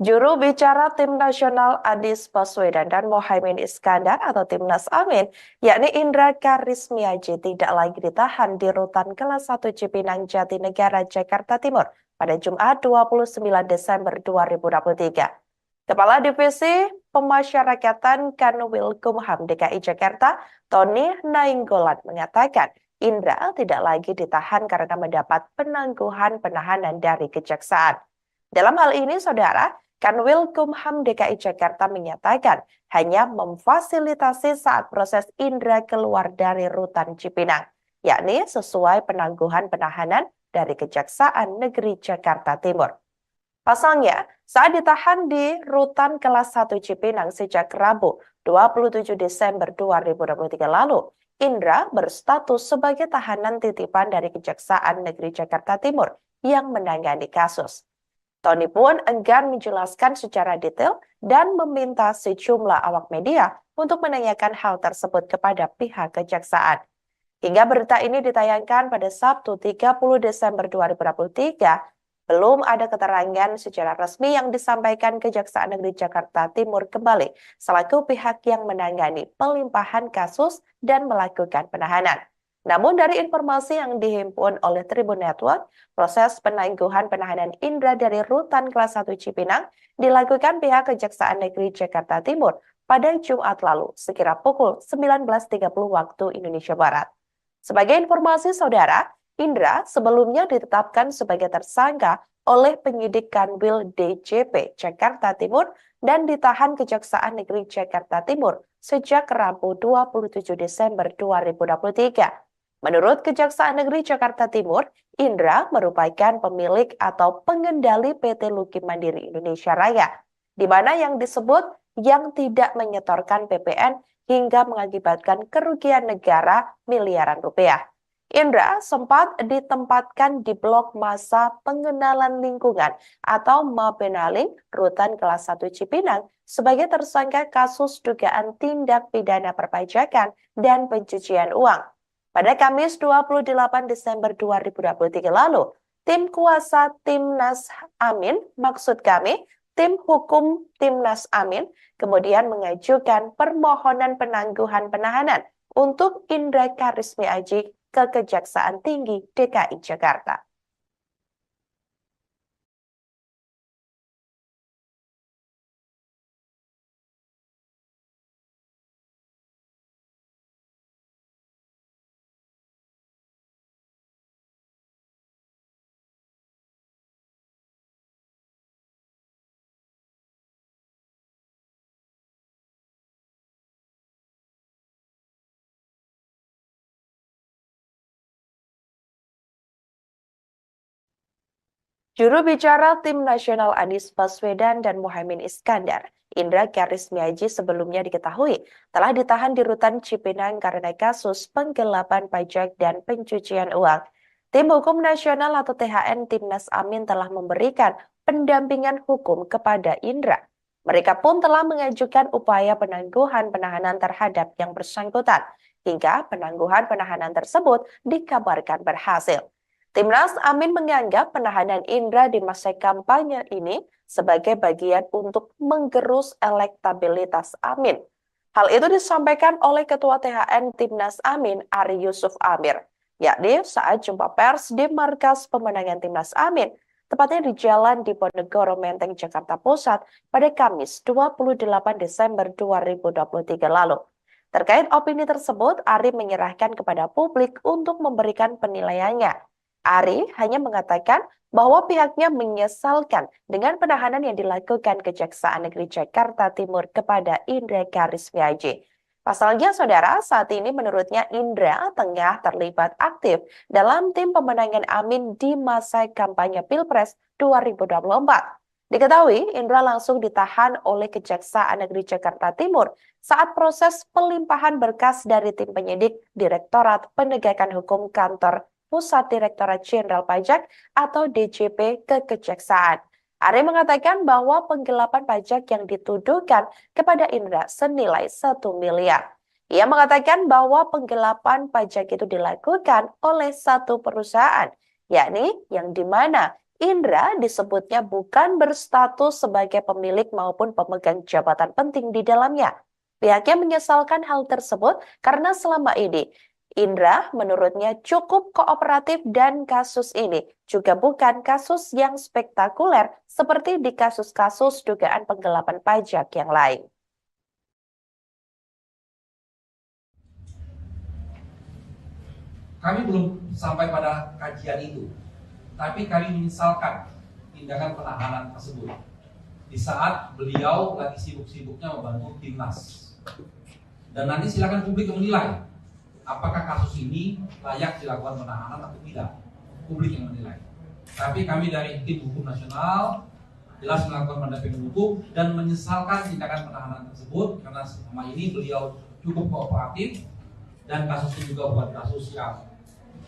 Juru bicara Tim Nasional Anies Baswedan dan Mohaimin Iskandar atau Timnas Amin, yakni Indra Karismiaji tidak lagi ditahan di rutan kelas 1 Cipinang Jatinegara, Jakarta Timur pada Jumat 29 Desember 2023. Kepala Divisi Pemasyarakatan Kanwilkumham DKI Jakarta, Tony Nainggolan mengatakan, Indra tidak lagi ditahan karena mendapat penangguhan penahanan dari kejaksaan. Dalam hal ini, saudara, Kanwilkumham DKI Jakarta menyatakan hanya memfasilitasi saat proses Indra keluar dari rutan Cipinang, yakni sesuai penangguhan penahanan dari Kejaksaan Negeri Jakarta Timur. Pasalnya, saat ditahan di rutan kelas 1 Cipinang sejak Rabu 27 Desember 2023 lalu, Indra berstatus sebagai tahanan titipan dari Kejaksaan Negeri Jakarta Timur yang menangani kasus. Tony pun enggan menjelaskan secara detail dan meminta sejumlah awak media untuk menanyakan hal tersebut kepada pihak kejaksaan. Hingga berita ini ditayangkan pada Sabtu 30 Desember 2023, belum ada keterangan secara resmi yang disampaikan Kejaksaan Negeri Jakarta Timur kembali selaku pihak yang menangani pelimpahan kasus dan melakukan penahanan. Namun dari informasi yang dihimpun oleh Tribun Network, proses penangguhan penahanan Indra dari rutan kelas 1 Cipinang dilakukan pihak Kejaksaan Negeri Jakarta Timur pada Jumat lalu sekira pukul 19.30 waktu Indonesia Barat. Sebagai informasi saudara, Indra sebelumnya ditetapkan sebagai tersangka oleh penyidik Kanwil DJP Jakarta Timur dan ditahan Kejaksaan Negeri Jakarta Timur sejak Rabu 27 Desember 2023. Menurut Kejaksaan Negeri Jakarta Timur, Indra merupakan pemilik atau pengendali PT Luki Mandiri Indonesia Raya, di mana yang disebut yang tidak menyetorkan PPN hingga mengakibatkan kerugian negara miliaran rupiah. Indra sempat ditempatkan di blok masa pengenalan lingkungan atau Mabenaling rutan kelas 1 Cipinang sebagai tersangka kasus dugaan tindak pidana perpajakan dan pencucian uang. Pada Kamis 28 Desember 2023 lalu, tim kuasa Timnas Amin, maksud kami, tim hukum Timnas Amin, kemudian mengajukan permohonan penangguhan penahanan untuk Indra Karismiaji ke Kejaksaan Tinggi DKI Jakarta. Juru bicara Tim Nasional Anies Baswedan dan Mohaimin Iskandar, Indra Karismiaji sebelumnya diketahui telah ditahan di rutan Cipinang karena kasus penggelapan pajak dan pencucian uang. Tim Hukum Nasional atau THN Timnas Amin telah memberikan pendampingan hukum kepada Indra. Mereka pun telah mengajukan upaya penangguhan penahanan terhadap yang bersangkutan, hingga penangguhan penahanan tersebut dikabarkan berhasil. Timnas Amin menganggap penahanan Indra di masa kampanye ini sebagai bagian untuk menggerus elektabilitas Amin. Hal itu disampaikan oleh Ketua THN Timnas Amin, Ari Yusuf Amir, yakni saat jumpa pers di markas pemenangan Timnas Amin, tepatnya di Jalan Diponegoro Menteng, Jakarta Pusat pada Kamis 28 Desember 2023 lalu. Terkait opini tersebut, Ari menyerahkan kepada publik untuk memberikan penilaiannya. Ari hanya mengatakan bahwa pihaknya menyesalkan dengan penahanan yang dilakukan Kejaksaan Negeri Jakarta Timur kepada Indra Karismiaji. Pasalnya, saudara, saat ini menurutnya Indra tengah terlibat aktif dalam tim pemenangan Amin di masa kampanye Pilpres 2024. Diketahui, Indra langsung ditahan oleh Kejaksaan Negeri Jakarta Timur saat proses pelimpahan berkas dari tim penyidik Direktorat Penegakan Hukum Kantor Pusat Direktorat Jenderal Pajak atau DJP ke Kejaksaan. Ari mengatakan bahwa penggelapan pajak yang dituduhkan kepada Indra senilai 1 miliar. Ia mengatakan bahwa penggelapan pajak itu dilakukan oleh satu perusahaan, yakni yang di mana Indra disebutnya bukan berstatus sebagai pemilik maupun pemegang jabatan penting di dalamnya. Pihaknya menyesalkan hal tersebut karena selama ini Indra menurutnya cukup kooperatif dan kasus ini juga bukan kasus yang spektakuler seperti di kasus-kasus dugaan penggelapan pajak yang lain. Kami belum sampai pada kajian itu, tapi kami menyesalkan tindakan penahanan tersebut di saat beliau lagi sibuk-sibuknya membantu timnas. Dan nanti silakan publik menilai apakah kasus ini layak dilakukan penahanan atau tidak. Publik yang menilai. Tapi kami dari tim hukum nasional jelas melakukan pendampingan hukum dan menyesalkan tindakan penahanan tersebut karena selama ini beliau cukup kooperatif dan kasus ini juga bukan kasus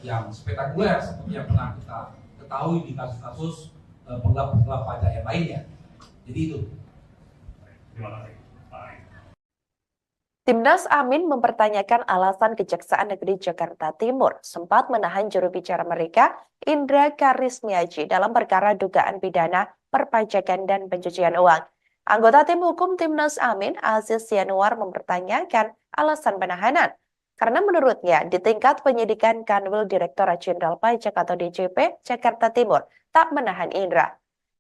yang spektakuler seperti yang pernah kita ketahui di kasus-kasus penggelapan pajak yang lainnya. Jadi itu. Terima kasih. Timnas Amin mempertanyakan alasan Kejaksaan Negeri Jakarta Timur sempat menahan juru bicara mereka, Indra Karismiaji, dalam perkara dugaan pidana perpajakan dan pencucian uang. Anggota tim hukum Timnas Amin, Aziz Yanuar, mempertanyakan alasan penahanan. Karena menurutnya, di tingkat penyidikan Kanwil Direktorat Jenderal Pajak atau DJP Jakarta Timur tak menahan Indra.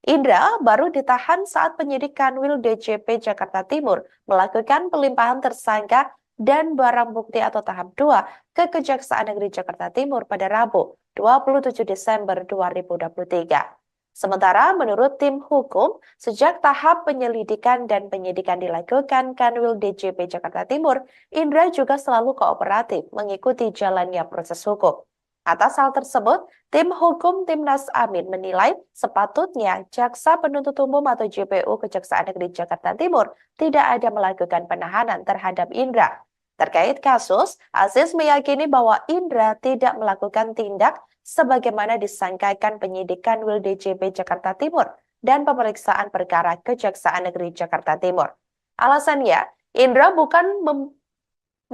Indra baru ditahan saat penyidik Kanwil DJP Jakarta Timur melakukan pelimpahan tersangka dan barang bukti atau tahap 2 ke Kejaksaan Negeri Jakarta Timur pada Rabu, 27 Desember 2023. Sementara menurut tim hukum, sejak tahap penyelidikan dan penyidikan dilakukan Kanwil DJP Jakarta Timur, Indra juga selalu kooperatif mengikuti jalannya proses hukum. Atas hal tersebut, tim hukum Timnas Amin menilai sepatutnya Jaksa Penuntut Umum atau JPU Kejaksaan Negeri Jakarta Timur tidak ada melakukan penahanan terhadap Indra. Terkait kasus, Aziz meyakini bahwa Indra tidak melakukan tindak sebagaimana disangkakan penyidik Kanwil DJP Jakarta Timur dan pemeriksaan perkara Kejaksaan Negeri Jakarta Timur. Alasannya,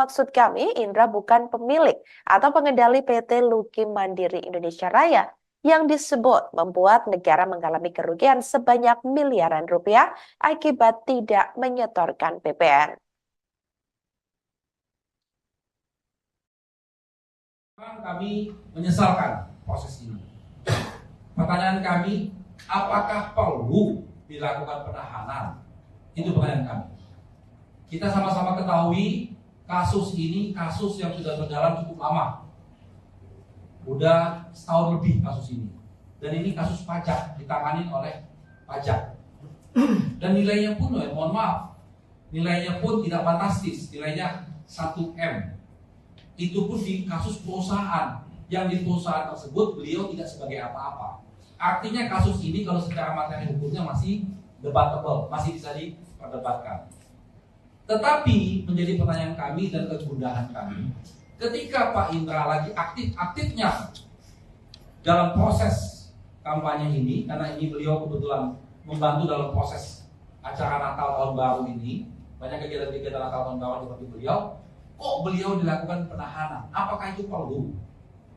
Maksud kami, Indra bukan pemilik atau pengendali PT Luki Mandiri Indonesia Raya yang disebut membuat negara mengalami kerugian sebanyak miliaran rupiah akibat tidak menyetorkan PPN. Kami menyesalkan proses ini. Pertanyaan kami, apakah perlu dilakukan penahanan? Itu pertanyaan kami. Kita sama-sama ketahui kasus ini kasus yang sudah berjalan cukup lama. Udah setahun lebih kasus ini. Dan ini kasus pajak, ditangani oleh pajak. Dan nilainya pun, mohon maaf, nilainya pun tidak fantastis, nilainya 1M. Itu pun di kasus perusahaan, yang di perusahaan tersebut beliau tidak sebagai apa-apa. Artinya kasus ini kalau secara materi hukumnya masih debatable, masih bisa diperdebatkan. Tetapi menjadi pertanyaan kami dan kegundahan kami, ketika Pak Indra lagi aktif-aktifnya dalam proses kampanye ini, karena ini beliau kebetulan membantu dalam proses acara Natal Tahun Baru ini, banyak kegiatan-kegiatan Natal Tahun Baru seperti beliau, kok beliau dilakukan penahanan? Apakah itu perlu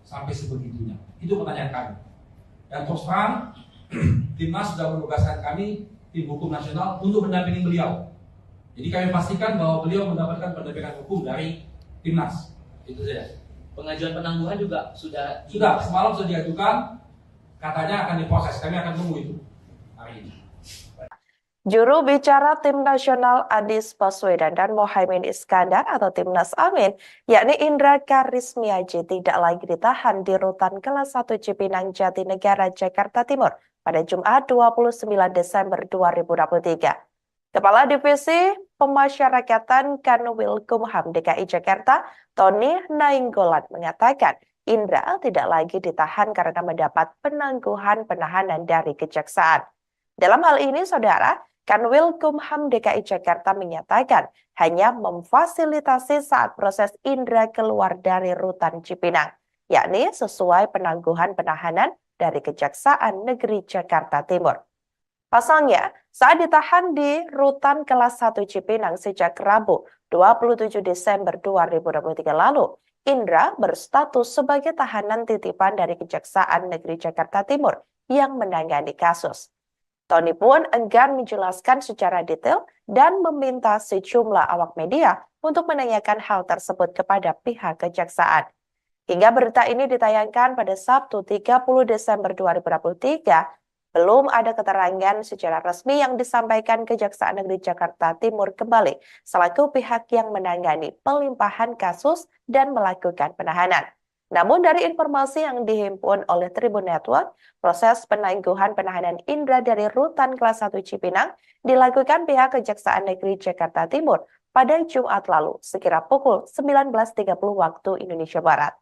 sampai sebegitunya? Itu pertanyaan kami. Dan terus terang, Timnas sudah menugaskan kami, tim hukum nasional, untuk mendampingi beliau. Jadi kami pastikan bahwa beliau mendapatkan pendampingan hukum dari Timnas. Itu saja. Pengajuan penangguhan juga sudah semalam sudah diajukan, katanya akan diproses. Kami akan tunggu itu hari ini. Juru bicara Tim Nasional Anies Baswedan dan Mohaimin Iskandar atau Timnas Amin, yakni Indra Karismiaji, tidak lagi ditahan di Rutan Kelas 1 Cipinang Jatinegara, Jakarta Timur pada Jumat 29 Desember 2023. Kepala Divisi Pemasyarakatan Kanwil Kumham DKI Jakarta, Tony Nainggolan, mengatakan Indra tidak lagi ditahan karena mendapat penangguhan penahanan dari kejaksaan. Dalam hal ini, Saudara, Kanwil Kumham DKI Jakarta menyatakan hanya memfasilitasi saat proses Indra keluar dari Rutan Cipinang, yakni sesuai penangguhan penahanan dari Kejaksaan Negeri Jakarta Timur. Pasalnya, saat ditahan di Rutan Kelas 1 Cipinang sejak Rabu 27 Desember 2023 lalu, Indra berstatus sebagai tahanan titipan dari Kejaksaan Negeri Jakarta Timur yang menangani kasus. Tony pun enggan menjelaskan secara detail dan meminta sejumlah awak media untuk menanyakan hal tersebut kepada pihak kejaksaan. Hingga berita ini ditayangkan pada Sabtu 30 Desember 2023, belum ada keterangan secara resmi yang disampaikan Kejaksaan Negeri Jakarta Timur kembali selaku pihak yang menangani pelimpahan kasus dan melakukan penahanan. Namun dari informasi yang dihimpun oleh Tribun Network, proses penangguhan penahanan Indra dari Rutan Kelas 1 Cipinang dilakukan pihak Kejaksaan Negeri Jakarta Timur pada Jumat lalu, sekira pukul 19.30 waktu Indonesia Barat.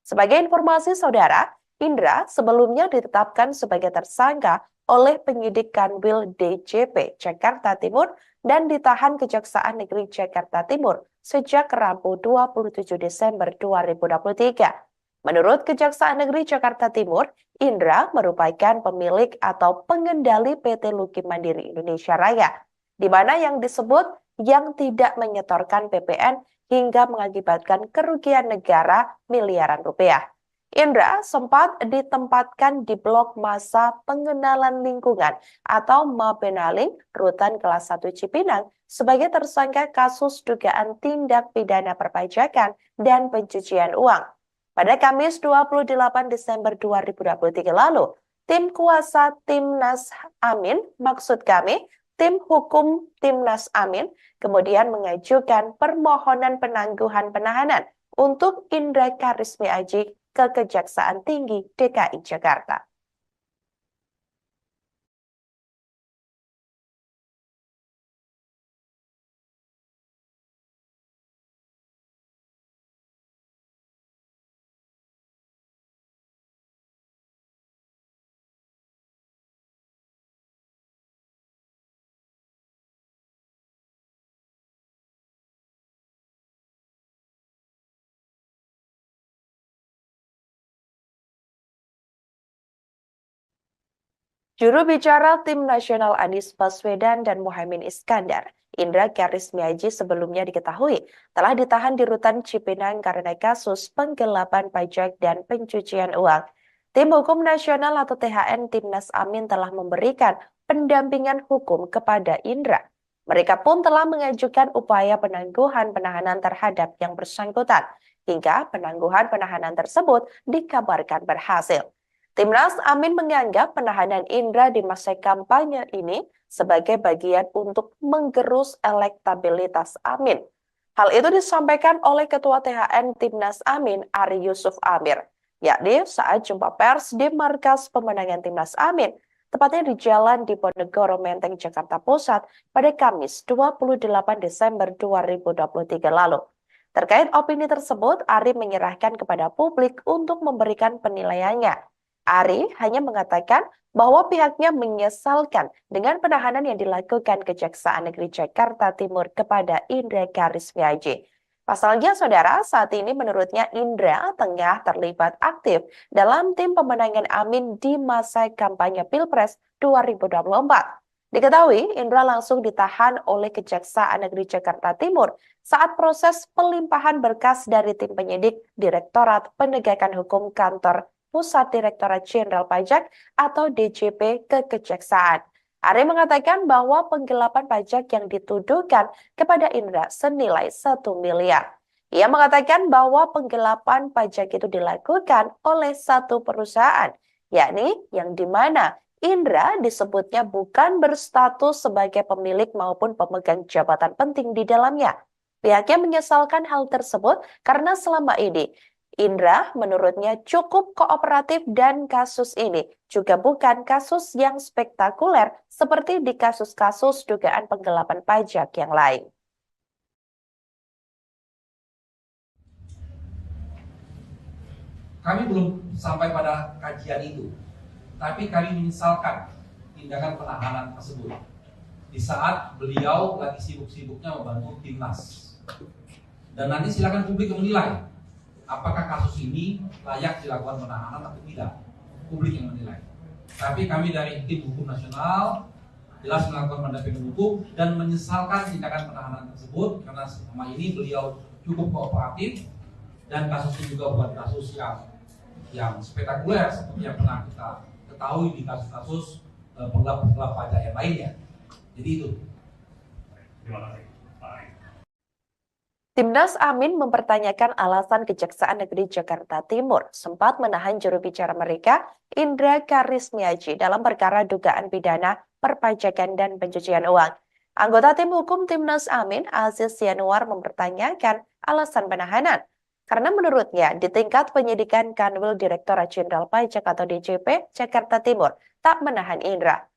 Sebagai informasi saudara, Indra sebelumnya ditetapkan sebagai tersangka oleh penyidik Kanwil DJP Jakarta Timur dan ditahan Kejaksaan Negeri Jakarta Timur sejak Rabu 27 Desember 2023. Menurut Kejaksaan Negeri Jakarta Timur, Indra merupakan pemilik atau pengendali PT Luki Mandiri Indonesia Raya, di mana yang disebut yang tidak menyetorkan PPN hingga mengakibatkan kerugian negara miliaran rupiah. Indra sempat ditempatkan di blok masa pengenalan lingkungan atau Mapenaling Rutan Kelas 1 Cipinang sebagai tersangka kasus dugaan tindak pidana perpajakan dan pencucian uang. Pada Kamis 28 Desember 2023 lalu, tim kuasa Timnas Amin, maksud kami, tim hukum Timnas Amin, kemudian mengajukan permohonan penangguhan penahanan untuk Indra Karismi Aji ke Kejaksaan Tinggi DKI Jakarta. Juru bicara Tim Nasional Anies Baswedan dan Muhaimin Iskandar, Indra Karismiaji sebelumnya diketahui telah ditahan di Rutan Cipinang karena kasus penggelapan pajak dan pencucian uang. Tim Hukum Nasional atau THN Timnas Amin telah memberikan pendampingan hukum kepada Indra. Mereka pun telah mengajukan upaya penangguhan penahanan terhadap yang bersangkutan, hingga penangguhan penahanan tersebut dikabarkan berhasil. Timnas Amin menganggap penahanan Indra di masa kampanye ini sebagai bagian untuk menggerus elektabilitas Amin. Hal itu disampaikan oleh Ketua THN Timnas Amin, Ari Yusuf Amir, yakni saat jumpa pers di markas pemenangan Timnas Amin, tepatnya di Jalan Diponegoro Menteng, Jakarta Pusat pada Kamis 28 Desember 2023 lalu. Terkait opini tersebut, Ari menyerahkan kepada publik untuk memberikan penilaiannya. Ari hanya mengatakan bahwa pihaknya menyesalkan dengan penahanan yang dilakukan Kejaksaan Negeri Jakarta Timur kepada Indra Karismiaji. Pasalnya, saudara, saat ini menurutnya Indra tengah terlibat aktif dalam tim pemenangan Amin di masa kampanye Pilpres 2024. Diketahui, Indra langsung ditahan oleh Kejaksaan Negeri Jakarta Timur saat proses pelimpahan berkas dari tim penyidik Direktorat Penegakan Hukum Kantor Pusat Direktorat Jenderal Pajak atau DJP ke Kejaksaan. Ari mengatakan bahwa penggelapan pajak yang dituduhkan kepada Indra senilai 1 miliar. Ia mengatakan bahwa penggelapan pajak itu dilakukan oleh satu perusahaan, yakni yang di mana Indra disebutnya bukan berstatus sebagai pemilik maupun pemegang jabatan penting di dalamnya. Pihaknya menyesalkan hal tersebut karena selama ini Indra menurutnya cukup kooperatif dan kasus ini juga bukan kasus yang spektakuler seperti di kasus-kasus dugaan penggelapan pajak yang lain. Kami belum sampai pada kajian itu, tapi kami menyesalkan tindakan penahanan tersebut di saat beliau lagi sibuk-sibuknya membantu timnas. Dan nanti silakan publik menilai apakah kasus ini layak dilakukan penahanan atau tidak, publik yang menilai. Tapi kami dari tim hukum nasional jelas melakukan pendampingan hukum dan menyesalkan tindakan penahanan tersebut karena selama ini beliau cukup kooperatif Dan kasus ini juga bukan kasus yang spektakuler seperti yang pernah kita ketahui di kasus-kasus pengelap pajak yang lainnya. Jadi itu. Terima kasih, Pak Ari. Timnas Amin mempertanyakan alasan Kejaksaan Negeri Jakarta Timur sempat menahan juru bicara mereka, Indra Karismiaji, dalam perkara dugaan pidana perpajakan dan pencucian uang. Anggota tim hukum Timnas Amin, Aziz Yanuar, mempertanyakan alasan penahanan. Karena menurutnya, di tingkat penyidikan Kanwil Direktorat Jenderal Pajak atau DJP Jakarta Timur tak menahan Indra.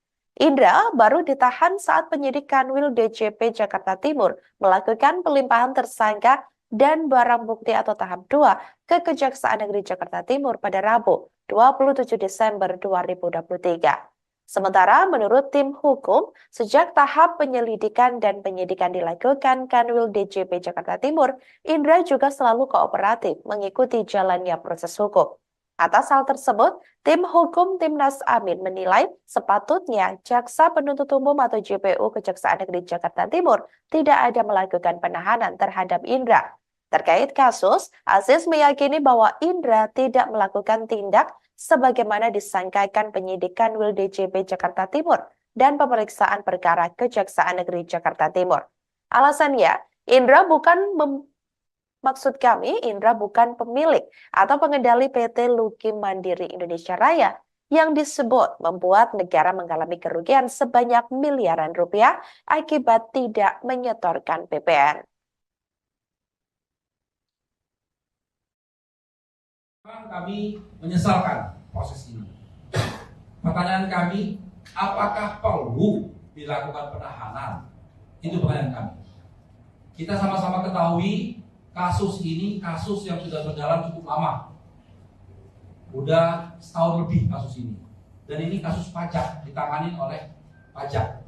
Indra baru ditahan saat penyidik Kanwil DJP Jakarta Timur melakukan pelimpahan tersangka dan barang bukti atau tahap 2 ke Kejaksaan Negeri Jakarta Timur pada Rabu, 27 Desember 2023. Sementara menurut tim hukum, sejak tahap penyelidikan dan penyidikan dilakukan Kanwil DJP Jakarta Timur, Indra juga selalu kooperatif mengikuti jalannya proses hukum. Atas hal tersebut, tim hukum Timnas Amin menilai sepatutnya Jaksa Penuntut Umum atau JPU Kejaksaan Negeri Jakarta Timur tidak ada melakukan penahanan terhadap Indra. Terkait kasus, Aziz meyakini bahwa Indra tidak melakukan tindak sebagaimana disangkakan penyidik Kanwil DJP Jakarta Timur dan pemeriksaan perkara Kejaksaan Negeri Jakarta Timur. Alasannya, Indra bukan pemilik atau pengendali PT Luki Mandiri Indonesia Raya yang disebut membuat negara mengalami kerugian sebanyak miliaran rupiah akibat tidak menyetorkan PPN. Kami menyesalkan proses ini. Pertanyaan kami, apakah perlu dilakukan penahanan? Itu pertanyaan kami. Kita sama-sama ketahui kasus ini kasus yang sudah berjalan cukup lama. Udah setahun lebih kasus ini. Dan ini kasus pajak, ditangani oleh pajak.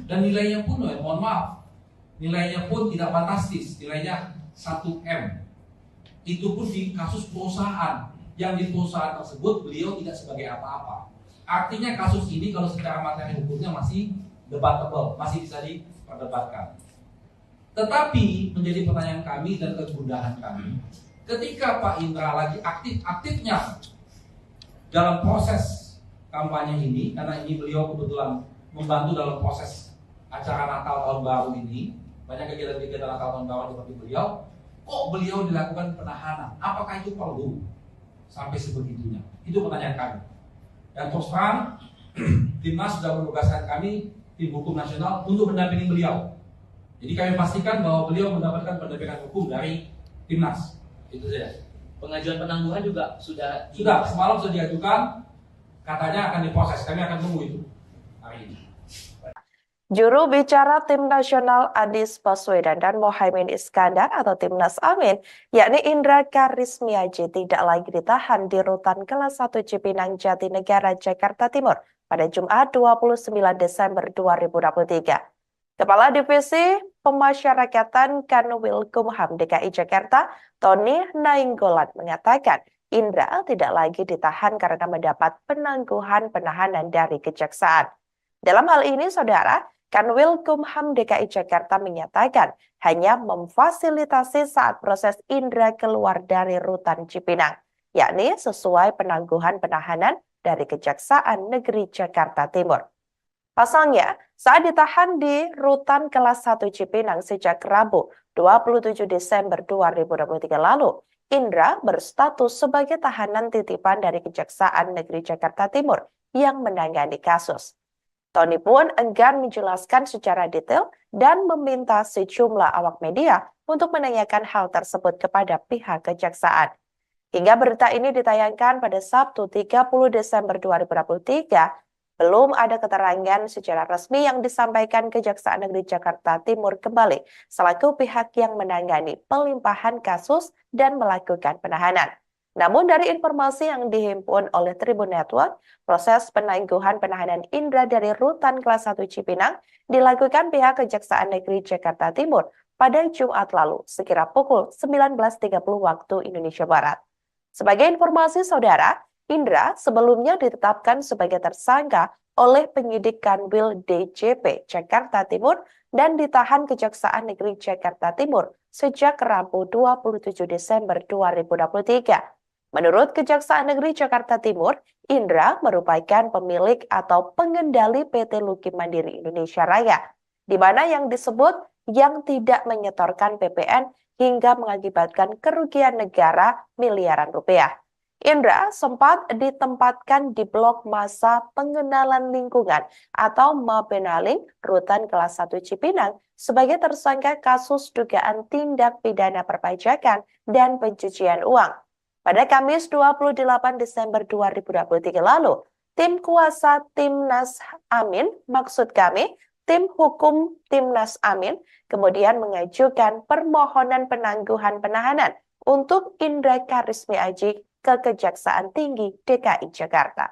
Dan nilainya pun, mohon maaf, nilainya pun tidak fantastis, nilainya 1M. Itu pun di kasus perusahaan, yang di perusahaan tersebut beliau tidak sebagai apa-apa. Artinya kasus ini kalau secara materi hukumnya masih debatable, masih bisa diperdebatkan. Tetapi menjadi pertanyaan kami dan kegundahan kami, ketika Pak Indra lagi aktif-aktifnya dalam proses kampanye ini, karena ini beliau kebetulan membantu dalam proses acara Natal Tahun Baru ini, banyak kegiatan-kegiatan Natal Tahun Baru seperti beliau, kok beliau dilakukan penahanan? Apakah itu perlu sampai sebegitunya? Itu pertanyaan kami. Dan terus terang, Timnas sudah menugaskan kami, tim hukum nasional, untuk mendampingi beliau. Jadi kami pastikan bahwa beliau mendapatkan pendampingan hukum dari Timnas. Itu saja. Pengajuan penangguhan juga sudah Semalam sudah diajukan, katanya akan diproses. Kami akan tunggu itu hari ini. Juru bicara Tim Nasional Anies Baswedan dan Mohaimin Iskandar atau Timnas Amin, yakni Indra Karismiaji, tidak lagi ditahan di rutan kelas 1 Cipinang Jatinegara, Jakarta Timur pada Jumat 29 Desember 2023. Kepala Divisi Pemasyarakatan Kanwil Kumham DKI Jakarta, Tony Nainggolan, mengatakan Indra tidak lagi ditahan karena mendapat penangguhan penahanan dari Kejaksaan. Dalam hal ini, Saudara, Kanwil Kumham DKI Jakarta menyatakan hanya memfasilitasi saat proses Indra keluar dari rutan Cipinang, yakni sesuai penangguhan penahanan dari Kejaksaan Negeri Jakarta Timur. Pasalnya, saat ditahan di rutan kelas 1 Cipinang sejak Rabu 27 Desember 2023 lalu, Indra berstatus sebagai tahanan titipan dari Kejaksaan Negeri Jakarta Timur yang menangani kasus. Tony pun enggan menjelaskan secara detail dan meminta sejumlah awak media untuk menanyakan hal tersebut kepada pihak Kejaksaan. Hingga berita ini ditayangkan pada Sabtu 30 Desember 2023, belum ada keterangan secara resmi yang disampaikan Kejaksaan Negeri Jakarta Timur kembali selaku pihak yang menangani pelimpahan kasus dan melakukan penahanan. Namun dari informasi yang dihimpun oleh Tribun Network, proses penangguhan penahanan Indra dari rutan kelas 1 Cipinang dilakukan pihak Kejaksaan Negeri Jakarta Timur pada Jumat lalu sekira pukul 19.30 waktu Indonesia Barat. Sebagai informasi Saudara, Indra sebelumnya ditetapkan sebagai tersangka oleh penyidik Kanwil DJP Jakarta Timur dan ditahan Kejaksaan Negeri Jakarta Timur sejak Rabu 27 Desember 2023. Menurut Kejaksaan Negeri Jakarta Timur, Indra merupakan pemilik atau pengendali PT Luki Mandiri Indonesia Raya, di mana yang disebut yang tidak menyetorkan PPN hingga mengakibatkan kerugian negara miliaran rupiah. Indra sempat ditempatkan di blok masa pengenalan lingkungan atau Mabenaling, Rutan Kelas 1 Cipinang sebagai tersangka kasus dugaan tindak pidana perpajakan dan pencucian uang. Pada Kamis 28 Desember 2023 lalu, tim kuasa Timnas Amin, maksud kami, tim hukum Timnas Amin, kemudian mengajukan permohonan penangguhan penahanan untuk Indra Karismi Aji ke Kejaksaan Tinggi DKI Jakarta.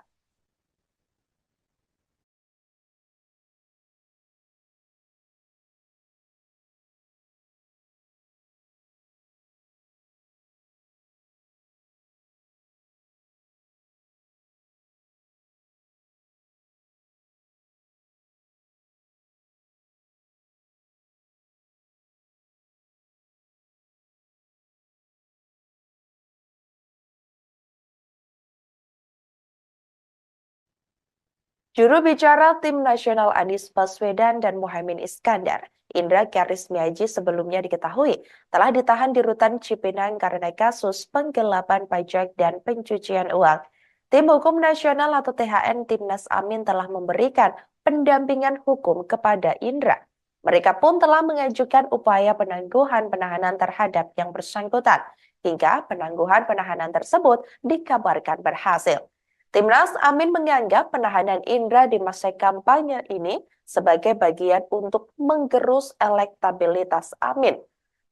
Juru bicara Tim Nasional Anies Baswedan dan Muhaimin Iskandar, Indra Karismiaji sebelumnya diketahui telah ditahan di Rutan Cipinang karena kasus penggelapan pajak dan pencucian uang. Tim Hukum Nasional atau THN Timnas Amin telah memberikan pendampingan hukum kepada Indra. Mereka pun telah mengajukan upaya penangguhan penahanan terhadap yang bersangkutan, hingga penangguhan penahanan tersebut dikabarkan berhasil. Timnas Amin menganggap penahanan Indra di masa kampanye ini sebagai bagian untuk menggerus elektabilitas Amin.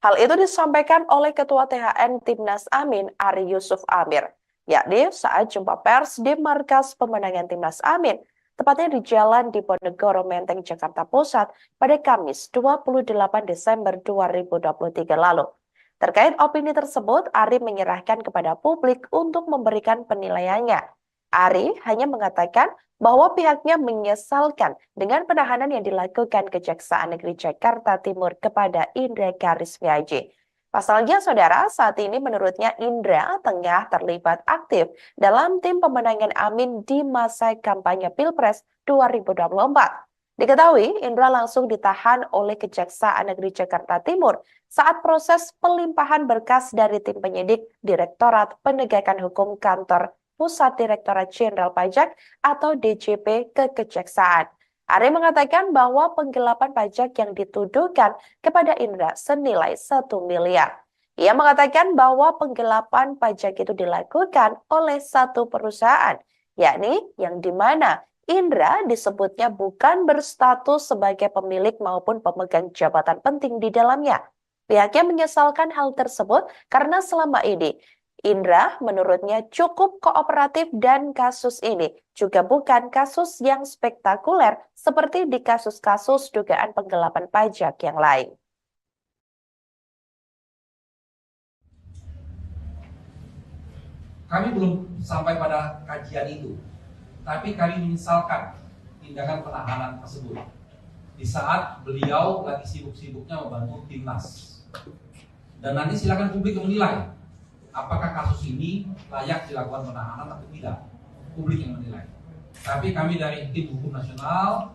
Hal itu disampaikan oleh Ketua THN Timnas Amin, Ari Yusuf Amir, yakni saat jumpa pers di markas pemenangan Timnas Amin, tepatnya di Jalan Diponegoro Menteng, Jakarta Pusat pada Kamis 28 Desember 2023 lalu. Terkait opini tersebut, Ari menyerahkan kepada publik untuk memberikan penilaiannya. Ari hanya mengatakan bahwa pihaknya menyesalkan dengan penahanan yang dilakukan Kejaksaan Negeri Jakarta Timur kepada Indra Karismiaji. Pasalnya, saudara, saat ini menurutnya Indra tengah terlibat aktif dalam tim pemenangan Amin di masa kampanye Pilpres 2024. Diketahui, Indra langsung ditahan oleh Kejaksaan Negeri Jakarta Timur saat proses pelimpahan berkas dari tim penyidik Direktorat Penegakan Hukum Kantor Pusat Direktorat Jenderal Pajak atau DJP ke Kejaksaan. Ari mengatakan bahwa penggelapan pajak yang dituduhkan kepada Indra senilai 1 miliar. Ia mengatakan bahwa penggelapan pajak itu dilakukan oleh satu perusahaan, yakni yang di mana Indra disebutnya bukan berstatus sebagai pemilik maupun pemegang jabatan penting di dalamnya. Pihaknya menyesalkan hal tersebut karena selama ini Indra menurutnya cukup kooperatif dan kasus ini juga bukan kasus yang spektakuler seperti di kasus-kasus dugaan penggelapan pajak yang lain. Kami belum sampai pada kajian itu, tapi kami menyesalkan tindakan penahanan tersebut di saat beliau lagi sibuk-sibuknya membantu timnas. Dan nanti silakan publik menilai apakah kasus ini layak dilakukan penahanan atau tidak, publik yang menilai. Tapi kami dari tim hukum nasional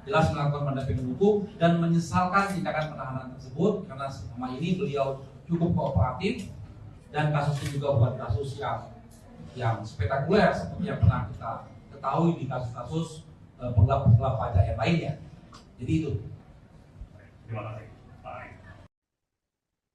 jelas melakukan pendampingan hukum dan menyesalkan tindakan penahanan tersebut karena selama ini beliau cukup kooperatif dan kasus ini juga bukan kasus yang spektakuler seperti yang pernah kita ketahui di kasus-kasus penggelapan pajak yang lainnya. Jadi itu. Terima kasih, Pak Ari.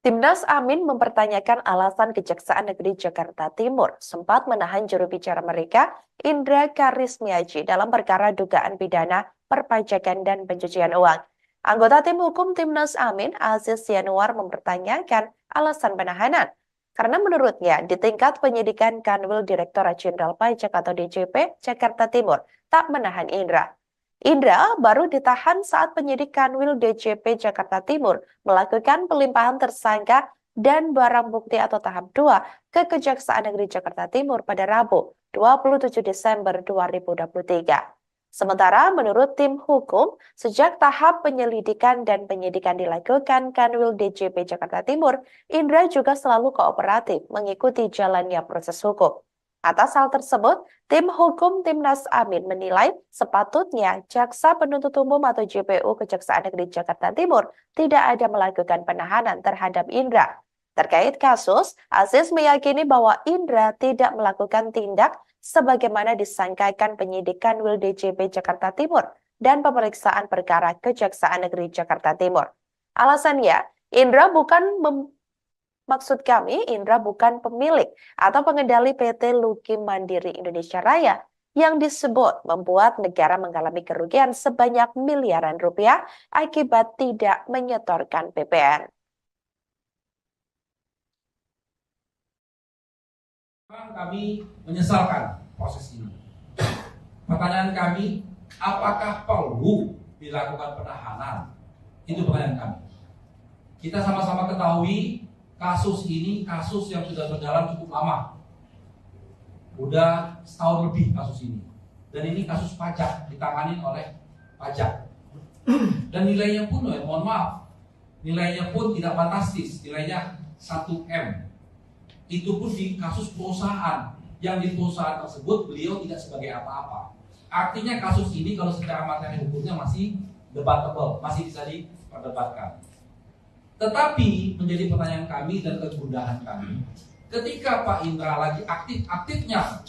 Timnas Amin mempertanyakan alasan Kejaksaan Negeri Jakarta Timur sempat menahan juru bicara mereka, Indra Karismiaji, dalam perkara dugaan pidana perpajakan dan pencucian uang. Anggota tim hukum Timnas Amin, Aziz Yanuar, mempertanyakan alasan penahanan. Karena menurutnya, di tingkat penyidikan Kanwil Direktorat Jenderal Pajak atau DJP Jakarta Timur tak menahan Indra. Indra baru ditahan saat penyidik Kanwil DJP Jakarta Timur melakukan pelimpahan tersangka dan barang bukti atau tahap 2 ke Kejaksaan Negeri Jakarta Timur pada Rabu 27 Desember 2023. Sementara menurut tim hukum, sejak tahap penyelidikan dan penyidikan dilakukan Kanwil DJP Jakarta Timur, Indra juga selalu kooperatif mengikuti jalannya proses hukum. Atas hal tersebut, tim hukum Timnas Amin menilai sepatutnya Jaksa Penuntut Umum atau JPU Kejaksaan Negeri Jakarta Timur tidak ada melakukan penahanan terhadap Indra. Terkait kasus, Aziz meyakini bahwa Indra tidak melakukan tindak sebagaimana disangkakan penyidik Kanwil DJP Jakarta Timur dan pemeriksaan perkara Kejaksaan Negeri Jakarta Timur. Alasannya, maksud kami, Indra bukan pemilik atau pengendali PT Luki Mandiri Indonesia Raya yang disebut membuat negara mengalami kerugian sebanyak miliaran rupiah akibat tidak menyetorkan PPN. Kami menyesalkan proses ini. Pertanyaan kami, apakah perlu dilakukan penahanan? Itu pertanyaan kami. Kita sama-sama ketahui kasus ini kasus yang sudah berjalan cukup lama. Udah setahun lebih kasus ini. Dan ini kasus pajak, ditangani oleh pajak. Dan nilainya pun, mohon maaf, nilainya pun tidak fantastis, nilainya 1M. Itu pun di kasus perusahaan, yang di perusahaan tersebut beliau tidak sebagai apa-apa. Artinya kasus ini kalau secara materi hukumnya masih debatable, masih bisa diperdebatkan. Tetapi menjadi pertanyaan kami dan kegundahan kami, ketika Pak Indra lagi aktif-aktifnya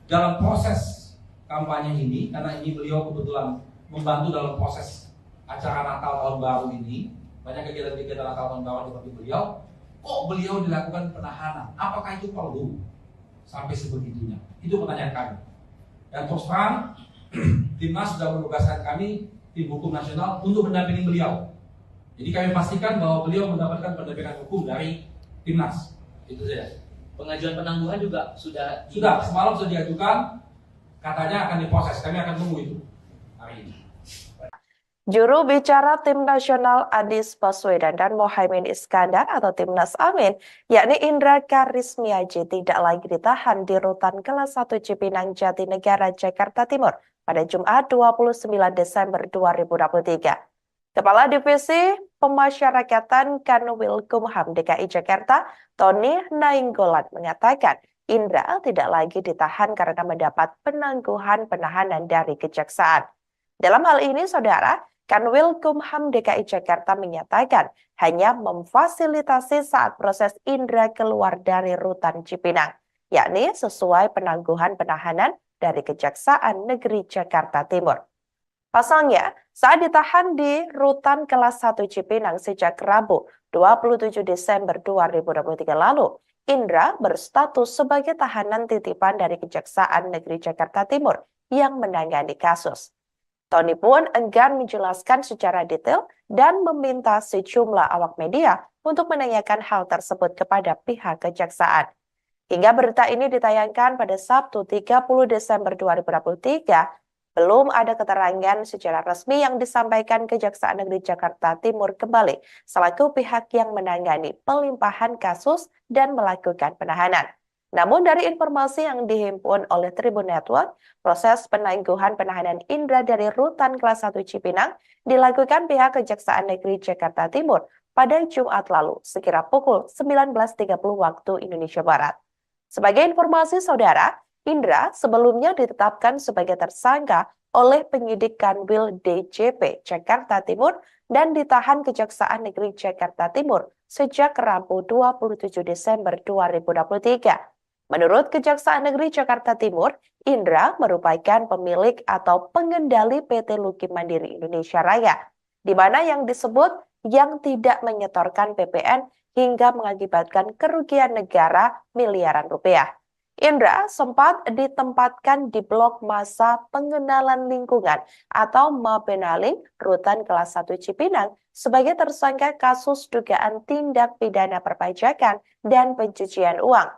dalam proses kampanye ini, karena ini beliau kebetulan membantu dalam proses acara Natal Tahun Baru ini, banyak kegiatan-kegiatan Natal Tahun Baru seperti beliau, kok beliau dilakukan penahanan? Apakah itu perlu sampai sebegitunya? Itu pertanyaan kami. Dan terus terang, Timnas sudah menugaskan kami, tim hukum nasional, untuk mendampingi beliau. Jadi kami pastikan bahwa beliau mendapatkan pendampingan hukum dari Timnas. Itu saja. Pengajuan penangguhan juga sudah Semalam sudah diajukan, katanya akan diproses. Kami akan tunggu itu hari ini. Juru bicara Tim Nasional Anies Baswedan dan Mohaimin Iskandar atau Timnas Amin, yakni Indra Karismiaji tidak lagi ditahan di Rutan Kelas 1 Cipinang Jatinegara, Jakarta Timur pada Jumat 29 Desember 2023. Kepala Divisi Pemasyarakatan Kanwilkumham DKI Jakarta, Tony Nainggolan mengatakan Indra tidak lagi ditahan karena mendapat penangguhan penahanan dari kejaksaan. Dalam hal ini, saudara, Kanwilkumham DKI Jakarta menyatakan hanya memfasilitasi saat proses Indra keluar dari Rutan Cipinang, yakni sesuai penangguhan penahanan dari Kejaksaan Negeri Jakarta Timur. Pasalnya, saat ditahan di Rutan Kelas 1 Cipinang sejak Rabu 27 Desember 2023 lalu, Indra berstatus sebagai tahanan titipan dari Kejaksaan Negeri Jakarta Timur yang menangani kasus. Tony pun enggan menjelaskan secara detail dan meminta sejumlah awak media untuk menanyakan hal tersebut kepada pihak kejaksaan. Hingga berita ini ditayangkan pada Sabtu 30 Desember 2023, belum ada keterangan secara resmi yang disampaikan Kejaksaan Negeri Jakarta Timur kembali selaku pihak yang menangani pelimpahan kasus dan melakukan penahanan. Namun dari informasi yang dihimpun oleh Tribun Network, proses penangguhan penahanan Indra dari Rutan Kelas 1 Cipinang dilakukan pihak Kejaksaan Negeri Jakarta Timur pada Jumat lalu sekira pukul 19.30 waktu Indonesia Barat. Sebagai informasi saudara, Indra sebelumnya ditetapkan sebagai tersangka oleh penyidik Kanwil DJP Jakarta Timur dan ditahan Kejaksaan Negeri Jakarta Timur sejak Rabu 27 Desember 2023. Menurut Kejaksaan Negeri Jakarta Timur, Indra merupakan pemilik atau pengendali PT Luki Mandiri Indonesia Raya, di mana yang disebut yang tidak menyetorkan PPN hingga mengakibatkan kerugian negara miliaran rupiah. Indra sempat ditempatkan di blok masa pengenalan lingkungan atau Mapenaling Rutan Kelas 1 Cipinang sebagai tersangka kasus dugaan tindak pidana perpajakan dan pencucian uang.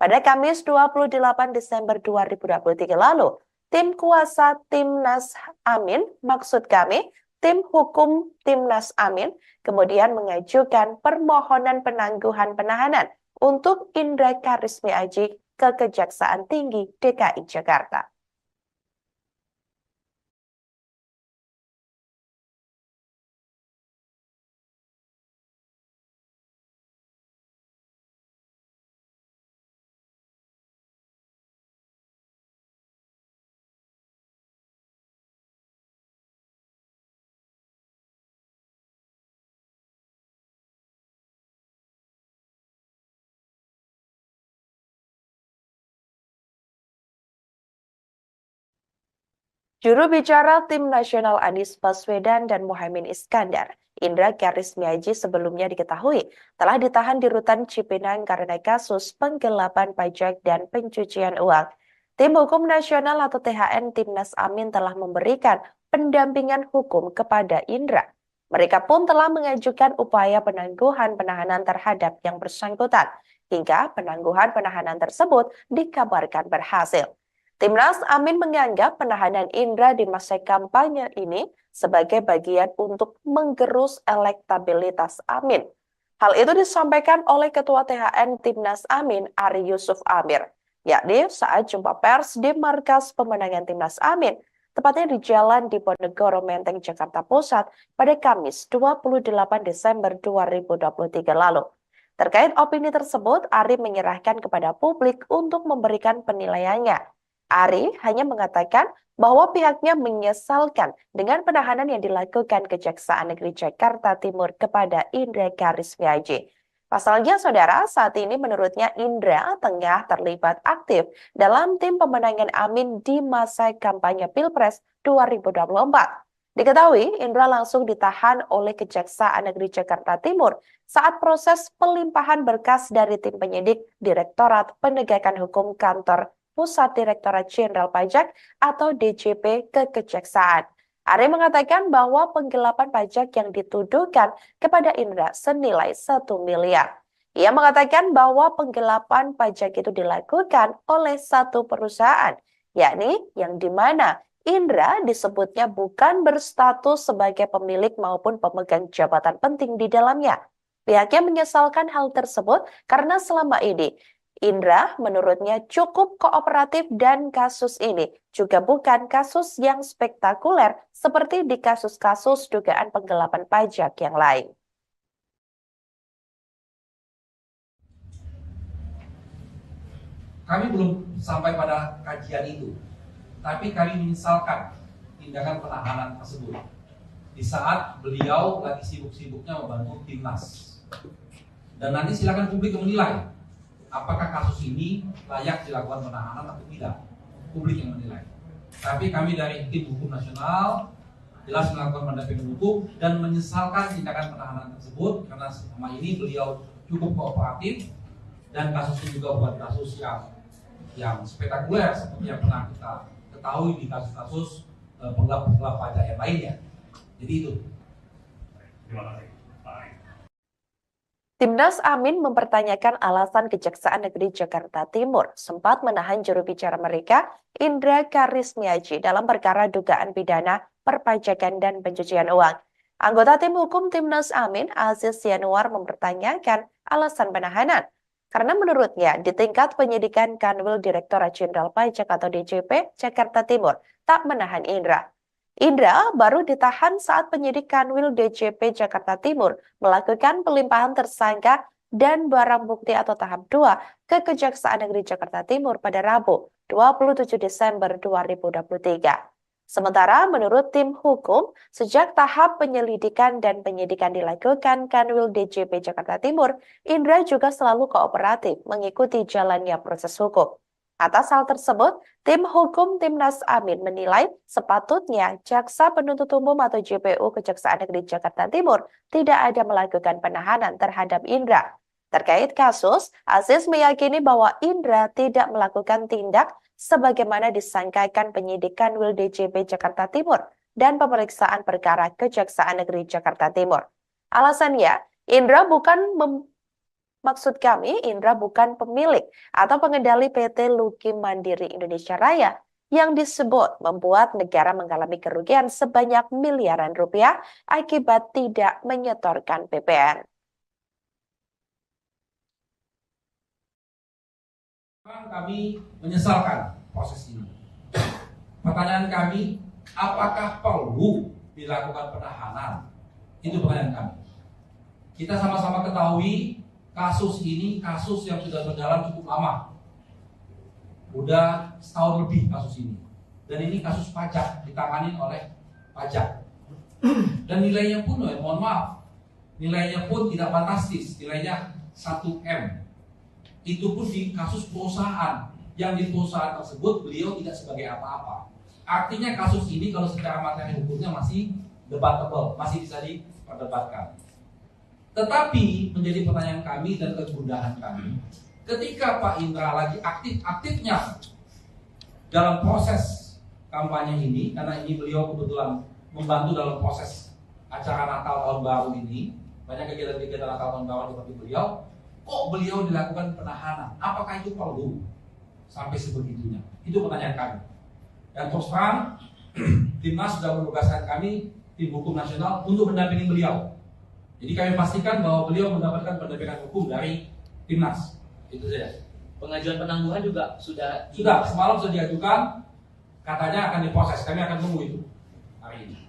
Pada Kamis 28 Desember 2023 lalu, tim kuasa Timnas Amin, maksud kami, tim hukum Timnas Amin, kemudian mengajukan permohonan penangguhan penahanan untuk Indra Karismiaji ke Kejaksaan Tinggi DKI Jakarta. Juru bicara Tim Nasional Anies Baswedan dan Mohaimin Iskandar, Indra Karismiaji sebelumnya diketahui telah ditahan di Rutan Cipinang karena kasus penggelapan pajak dan pencucian uang. Tim Hukum Nasional atau THN Timnas Amin telah memberikan pendampingan hukum kepada Indra. Mereka pun telah mengajukan upaya penangguhan penahanan terhadap yang bersangkutan, hingga penangguhan penahanan tersebut dikabarkan berhasil. Timnas Amin menganggap penahanan Indra di masa kampanye ini sebagai bagian untuk menggerus elektabilitas Amin. Hal itu disampaikan oleh Ketua THN Timnas Amin, Ari Yusuf Amir, yakni saat jumpa pers di markas pemenangan Timnas Amin, tepatnya di Jalan Diponegoro Menteng, Jakarta Pusat pada Kamis 28 Desember 2023 lalu. Terkait opini tersebut, Ari menyerahkan kepada publik untuk memberikan penilaiannya. Ari hanya mengatakan bahwa pihaknya menyesalkan dengan penahanan yang dilakukan Kejaksaan Negeri Jakarta Timur kepada Indra Karismiaji. Pasalnya, saudara, saat ini menurutnya Indra tengah terlibat aktif dalam tim pemenangan Amin di masa kampanye Pilpres 2024. Diketahui, Indra langsung ditahan oleh Kejaksaan Negeri Jakarta Timur saat proses pelimpahan berkas dari tim penyidik Direktorat Penegakan Hukum Kantor Pusat Direktorat Jenderal Pajak atau DJP ke Kejaksaan. Ari mengatakan bahwa penggelapan pajak yang dituduhkan kepada Indra senilai 1 miliar. Ia mengatakan bahwa penggelapan pajak itu dilakukan oleh satu perusahaan, yakni yang di mana Indra disebutnya bukan berstatus sebagai pemilik maupun pemegang jabatan penting di dalamnya. Pihaknya menyesalkan hal tersebut karena selama ini Indra menurutnya cukup kooperatif dan kasus ini juga bukan kasus yang spektakuler seperti di kasus-kasus dugaan penggelapan pajak yang lain. Kami belum sampai pada kajian itu, tapi kami menyesalkan tindakan penahanan tersebut di saat beliau lagi sibuk-sibuknya membantu timnas. Dan nanti silakan publik menilai apakah kasus ini layak dilakukan penahanan atau tidak. Publik yang menilai. Tapi kami dari Tim Hukum Nasional jelas melakukan pendampingan hukum dan menyesalkan tindakan penahanan tersebut karena selama ini beliau cukup kooperatif dan kasus ini juga bukan kasus yang spektakuler seperti yang pernah kita ketahui di kasus-kasus penggelapan pajak yang lainnya. Jadi itu. Terima kasih, Pak Ari. Timnas Amin mempertanyakan alasan Kejaksaan Negeri Jakarta Timur sempat menahan juru bicara mereka, Indra Karismiaji, dalam perkara dugaan pidana perpajakan dan pencucian uang. Anggota Tim Hukum Timnas Amin, Aziz Yanuar, mempertanyakan alasan penahanan. Karena menurutnya, di tingkat penyidikan Kanwil Direktorat Jenderal Pajak atau DJP Jakarta Timur tak menahan Indra. Indra baru ditahan saat penyidik Kanwil DJP Jakarta Timur melakukan pelimpahan tersangka dan barang bukti atau tahap 2 ke Kejaksaan Negeri Jakarta Timur pada Rabu 27 Desember 2023. Sementara menurut tim hukum, sejak tahap penyelidikan dan penyidikan dilakukan Kanwil DJP Jakarta Timur, Indra juga selalu kooperatif mengikuti jalannya proses hukum. Atas hal tersebut, tim hukum Timnas Amin menilai sepatutnya Jaksa Penuntut Umum atau JPU Kejaksaan Negeri Jakarta Timur tidak ada melakukan penahanan terhadap Indra. Terkait kasus, Aziz meyakini bahwa Indra tidak melakukan tindak sebagaimana disangkakan penyidik Kanwil DJP Jakarta Timur dan pemeriksaan perkara Kejaksaan Negeri Jakarta Timur. Alasannya, Maksud kami, Indra bukan pemilik atau pengendali PT Luki Mandiri Indonesia Raya yang disebut membuat negara mengalami kerugian sebanyak miliaran rupiah akibat tidak menyetorkan PPN. Kami menyesalkan proses ini. Pertanyaan kami, apakah perlu dilakukan penahanan? Itu pertanyaan kami. Kita sama-sama ketahui kasus ini kasus yang sudah berjalan cukup lama. Udah setahun lebih kasus ini. Dan ini kasus pajak, ditangani oleh pajak. Dan nilainya pun, mohon maaf, nilainya pun tidak fantastis, nilainya 1M. Itu pun di kasus perusahaan, yang di perusahaan tersebut beliau tidak sebagai apa-apa. Artinya kasus ini kalau secara materi hukumnya masih debatable, masih bisa diperdebatkan. Tetapi menjadi pertanyaan kami dan kegundahan kami, ketika Pak Indra lagi aktif-aktifnya dalam proses kampanye ini, karena ini beliau kebetulan membantu dalam proses acara Natal Tahun Baru ini, banyak kegiatan-kegiatan Natal Tahun Baru seperti beliau, kok beliau dilakukan penahanan? Apakah itu perlu sampai sebegitunya? Itu pertanyaan kami. Dan terus terang, Timnas sudah menugaskan kami, tim hukum nasional, untuk mendampingi beliau. Jadi kami pastikan bahwa beliau mendapatkan pendampingan hukum dari Timnas. Itu saja. Pengajuan penangguhan juga sudah Semalam sudah diajukan, katanya akan diproses. Kami akan tunggu itu hari ini.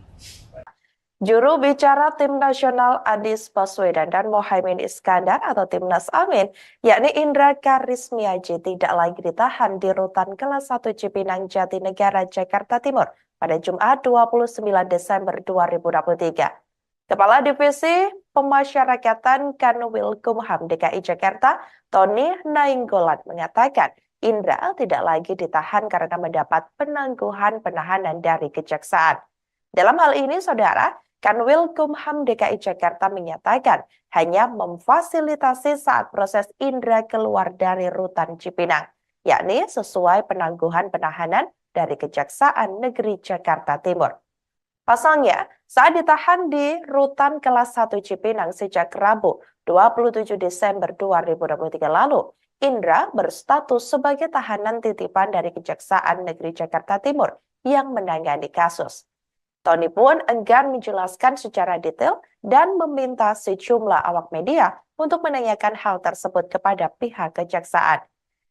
Juru bicara Tim Nasional Anies Baswedan dan Mohaimin Iskandar atau Timnas Amin, yakni Indra Karismiaji tidak lagi ditahan di Rutan Kelas 1 Cipinang Jatinegara, Jakarta Timur pada Jumat 29 Desember 2023. Kepala Divisi Pemasyarakatan Kanwilkumham DKI Jakarta, Tony Nainggolan mengatakan Indra tidak lagi ditahan karena mendapat penangguhan penahanan dari kejaksaan. Dalam hal ini, Saudara, Kanwilkumham DKI Jakarta menyatakan hanya memfasilitasi saat proses Indra keluar dari Rutan Cipinang, yakni sesuai penangguhan penahanan dari Kejaksaan Negeri Jakarta Timur. Pasalnya, saat ditahan di Rutan Kelas 1 Cipinang sejak Rabu 27 Desember 2023 lalu, Indra berstatus sebagai tahanan titipan dari Kejaksaan Negeri Jakarta Timur yang menangani kasus. Tony pun enggan menjelaskan secara detail dan meminta sejumlah awak media untuk menanyakan hal tersebut kepada pihak kejaksaan.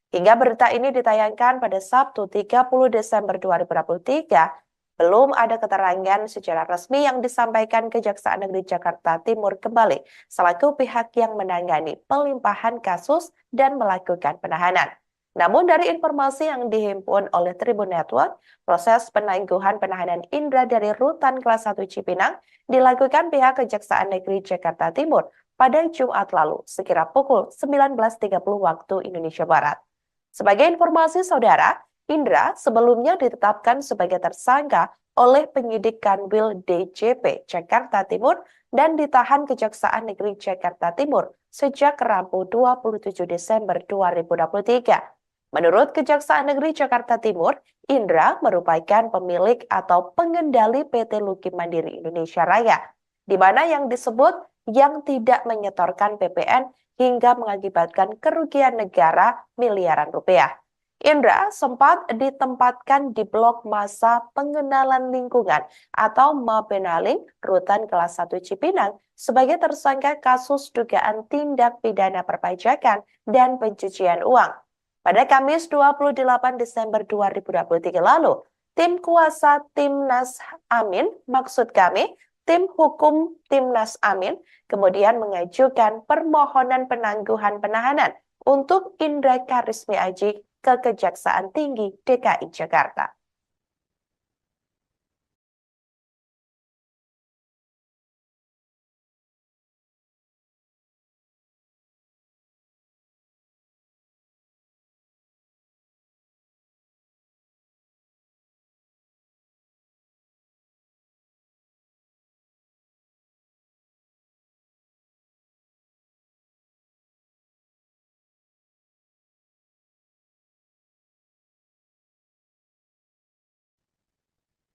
Hingga berita ini ditayangkan pada Sabtu 30 Desember 2023, belum ada keterangan secara resmi yang disampaikan Kejaksaan Negeri Jakarta Timur kembali selaku pihak yang menangani pelimpahan kasus dan melakukan penahanan. Namun dari informasi yang dihimpun oleh Tribun Network, proses penangguhan penahanan Indra dari Rutan Kelas 1 Cipinang dilakukan pihak Kejaksaan Negeri Jakarta Timur pada Jumat lalu sekira pukul 19.30 waktu Indonesia Barat. Sebagai informasi Saudara, Indra sebelumnya ditetapkan sebagai tersangka oleh penyidik Kanwil DJP Jakarta Timur dan ditahan Kejaksaan Negeri Jakarta Timur sejak Rabu 27 Desember 2023. Menurut Kejaksaan Negeri Jakarta Timur, Indra merupakan pemilik atau pengendali PT Luki Mandiri Indonesia Raya, di mana yang disebut yang tidak menyetorkan PPN hingga mengakibatkan kerugian negara miliaran rupiah. Indra sempat ditempatkan di blok masa pengenalan lingkungan atau Mabenaling Rutan Kelas 1 Cipinang sebagai tersangka kasus dugaan tindak pidana perpajakan dan pencucian uang. Pada Kamis 28 Desember 2023 lalu, tim kuasa Timnas Amin, maksud kami, tim hukum Timnas Amin, kemudian mengajukan permohonan penangguhan penahanan untuk Indra Karismiaji ke Kejaksaan Tinggi DKI Jakarta.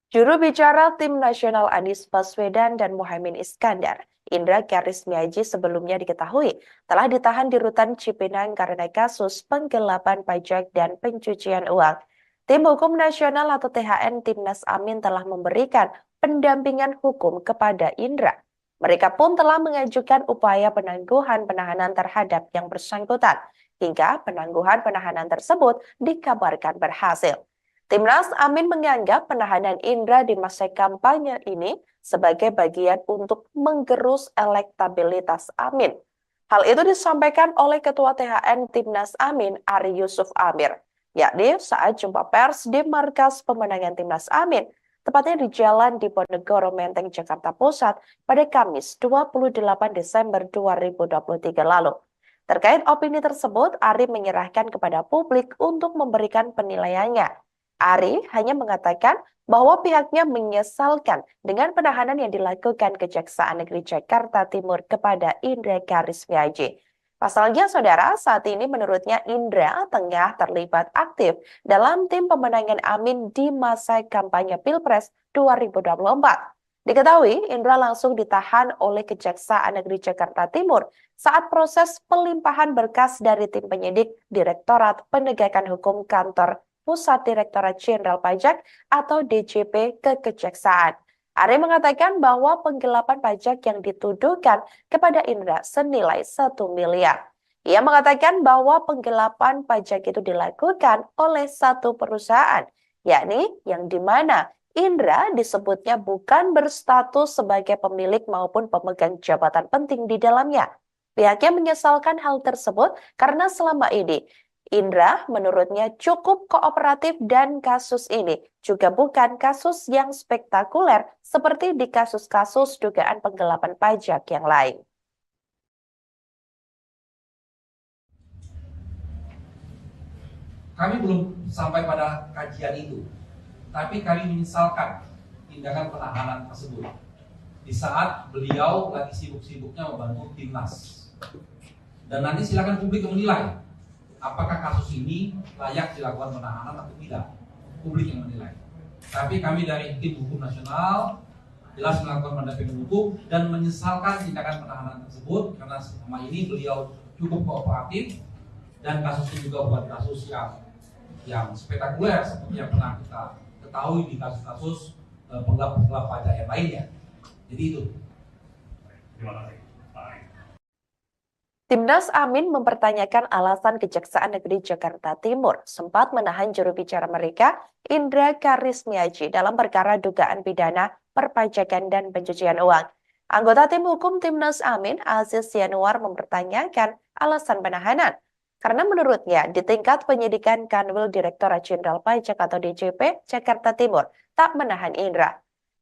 Juru bicara Tim Nasional Anies Baswedan dan Mohaimin Iskandar, Indra Karismiaji sebelumnya diketahui telah ditahan di Rutan Cipinang karena kasus penggelapan pajak dan pencucian uang. Tim Hukum Nasional atau THN Timnas Amin telah memberikan pendampingan hukum kepada Indra. Mereka pun telah mengajukan upaya penangguhan penahanan terhadap yang bersangkutan, hingga penangguhan penahanan tersebut dikabarkan berhasil. Timnas Amin menganggap penahanan Indra di masa kampanye ini sebagai bagian untuk menggerus elektabilitas Amin. Hal itu disampaikan oleh Ketua THN Timnas Amin, Ari Yusuf Amir, yakni saat jumpa pers di markas pemenangan Timnas Amin, tepatnya di Jalan Diponegoro Menteng, Jakarta Pusat pada Kamis 28 Desember 2023 lalu. Terkait opini tersebut, Ari menyerahkan kepada publik untuk memberikan penilaiannya. Ari hanya mengatakan bahwa pihaknya menyesalkan dengan penahanan yang dilakukan Kejaksaan Negeri Jakarta Timur kepada Indra Karismiaji. Pasalnya, saudara, saat ini menurutnya Indra tengah terlibat aktif dalam tim pemenangan Amin di masa kampanye Pilpres 2024. Diketahui, Indra langsung ditahan oleh Kejaksaan Negeri Jakarta Timur saat proses pelimpahan berkas dari tim penyidik Direktorat Penegakan Hukum Kantor Pusat Direktorat Jenderal Pajak atau DJP ke Kejaksaan. Ari mengatakan bahwa penggelapan pajak yang dituduhkan kepada Indra senilai 1 miliar. Ia mengatakan bahwa penggelapan pajak itu dilakukan oleh satu perusahaan, yakni yang di mana Indra disebutnya bukan berstatus sebagai pemilik maupun pemegang jabatan penting di dalamnya. Pihaknya menyesalkan hal tersebut karena selama ini Indra menurutnya cukup kooperatif dan kasus ini juga bukan kasus yang spektakuler seperti di kasus-kasus dugaan penggelapan pajak yang lain. Kami belum sampai pada kajian itu, tapi kami menyesalkan tindakan penahanan tersebut di saat beliau lagi sibuk-sibuknya membantu timnas. Dan nanti silakan publik menilai apakah kasus ini layak dilakukan penahanan atau tidak. Publik yang menilai. Tapi kami dari tim hukum nasional jelas melakukan pendampingan hukum dan menyesalkan tindakan penahanan tersebut karena selama ini beliau cukup kooperatif dan kasus ini juga bukan kasus yang spektakuler seperti yang pernah kita ketahui di kasus-kasus penggelapan pajak yang lainnya. Jadi itu. Terima kasih, Pak Ari. Timnas Amin mempertanyakan alasan Kejaksaan Negeri Jakarta Timur sempat menahan juru bicara mereka, Indra Karismiaji, dalam perkara dugaan pidana perpajakan dan pencucian uang. Anggota tim hukum Timnas Amin, Aziz Yanuar, mempertanyakan alasan penahanan. Karena menurutnya di tingkat penyidikan Kanwil Direktorat Jenderal Pajak atau DJP Jakarta Timur tak menahan Indra.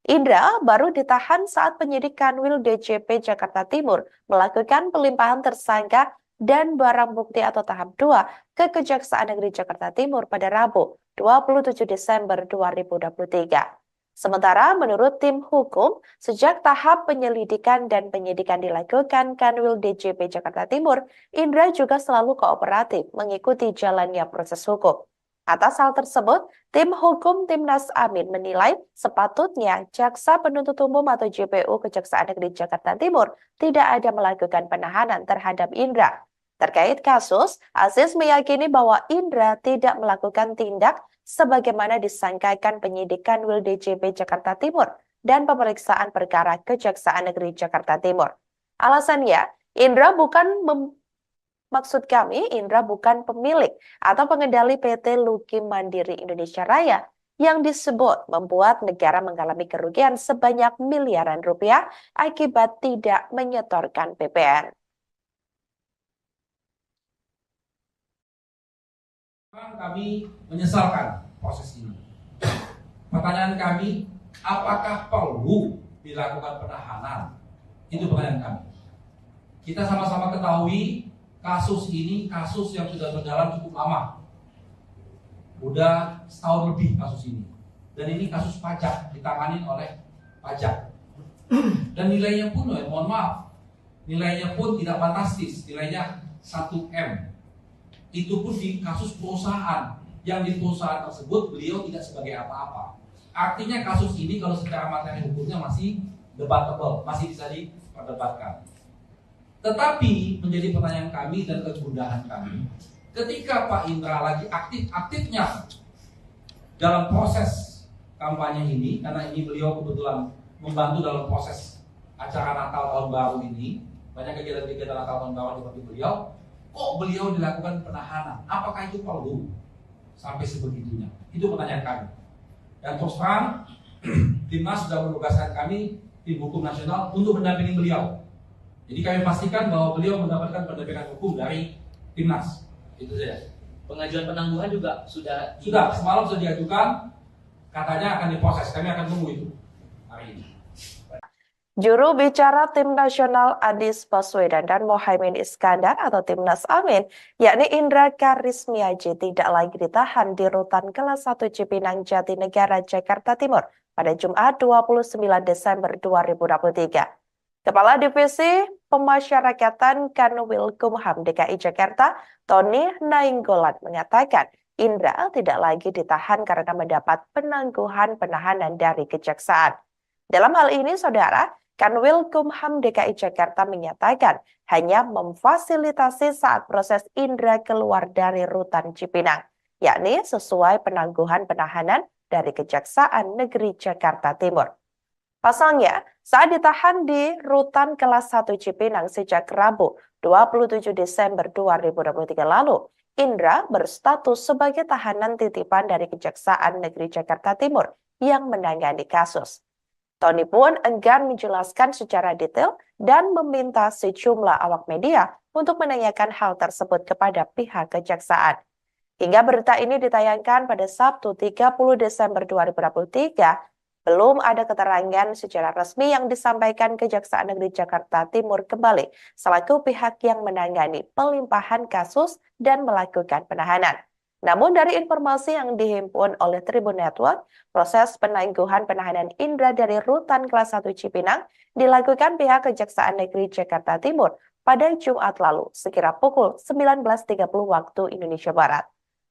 Indra baru ditahan saat penyidik Kanwil DJP Jakarta Timur melakukan pelimpahan tersangka dan barang bukti atau tahap 2 ke Kejaksaan Negeri Jakarta Timur pada Rabu 27 Desember 2023. Sementara menurut tim hukum, sejak tahap penyelidikan dan penyidikan dilakukan Kanwil DJP Jakarta Timur, Indra juga selalu kooperatif mengikuti jalannya proses hukum. Atas hal tersebut, tim hukum Timnas Amin menilai sepatutnya Jaksa Penuntut Umum atau JPU Kejaksaan Negeri Jakarta Timur tidak ada melakukan penahanan terhadap Indra. Terkait kasus, Aziz meyakini bahwa Indra tidak melakukan tindak sebagaimana disangkakan penyidik Kanwil DJP Jakarta Timur dan pemeriksaan perkara Kejaksaan Negeri Jakarta Timur. Alasannya, Maksud kami, Indra bukan pemilik atau pengendali PT Luki Mandiri Indonesia Raya yang disebut membuat negara mengalami kerugian sebanyak miliaran rupiah akibat tidak menyetorkan PPN. Kami menyesalkan proses ini. Pertanyaan kami, apakah perlu dilakukan penahanan? Itu pertanyaan kami. Kita sama-sama ketahui kasus ini kasus yang sudah berjalan cukup lama. Udah setahun lebih kasus ini. Dan ini kasus pajak, ditangani oleh pajak. Dan nilainya pun, mohon maaf, nilainya pun tidak fantastis, nilainya 1M. Itu pun di kasus perusahaan, yang di perusahaan tersebut beliau tidak sebagai apa-apa. Artinya kasus ini kalau secara materi hukumnya masih debatable, masih bisa diperdebatkan. Tetapi menjadi pertanyaan kami dan kegundahan kami, ketika Pak Indra lagi aktif-aktifnya dalam proses kampanye ini, karena ini beliau kebetulan membantu dalam proses acara Natal Tahun Baru ini, banyak kegiatan-kegiatan Natal Tahun Baru seperti beliau, kok beliau dilakukan penahanan? Apakah itu perlu sampai sebegitunya? Itu pertanyaan kami. Dan terus terang, Timnas sudah menugaskan kami, tim hukum nasional, untuk mendampingi beliau. Jadi kami pastikan bahwa beliau mendapatkan pendampingan hukum dari Timnas. Itu saja. Pengajuan penangguhan juga sudah Semalam sudah diajukan, katanya akan diproses. Kami akan tunggu itu hari ini. Juru bicara Tim Nasional Anies Baswedan dan Mohaimin Iskandar atau Timnas Amin, yakni Indra Karismiaji tidak lagi ditahan di rutan kelas 1 Cipinang Jatinegara, Jakarta Timur pada Jumat 29 Desember 2023. Kepala Divisi Pemasyarakatan Kanwilkumham DKI Jakarta, Tony Nainggolan mengatakan Indra tidak lagi ditahan karena mendapat penangguhan penahanan dari kejaksaan. Dalam hal ini, Saudara, Kanwilkumham DKI Jakarta menyatakan hanya memfasilitasi saat proses Indra keluar dari rutan Cipinang, yakni sesuai penangguhan penahanan dari Kejaksaan Negeri Jakarta Timur. Pasalnya, saat ditahan di rutan kelas 1 Cipinang sejak Rabu 27 Desember 2023 lalu, Indra berstatus sebagai tahanan titipan dari Kejaksaan Negeri Jakarta Timur yang menangani kasus. Tony pun enggan menjelaskan secara detail dan meminta sejumlah awak media untuk menanyakan hal tersebut kepada pihak kejaksaan. Hingga berita ini ditayangkan pada Sabtu 30 Desember 2023, belum ada keterangan secara resmi yang disampaikan Kejaksaan Negeri Jakarta Timur kembali selaku pihak yang menangani pelimpahan kasus dan melakukan penahanan. Namun dari informasi yang dihimpun oleh Tribun Network, proses penangguhan penahanan Indra dari rutan kelas 1 Cipinang dilakukan pihak Kejaksaan Negeri Jakarta Timur pada Jumat lalu sekira pukul 19.30 waktu Indonesia Barat.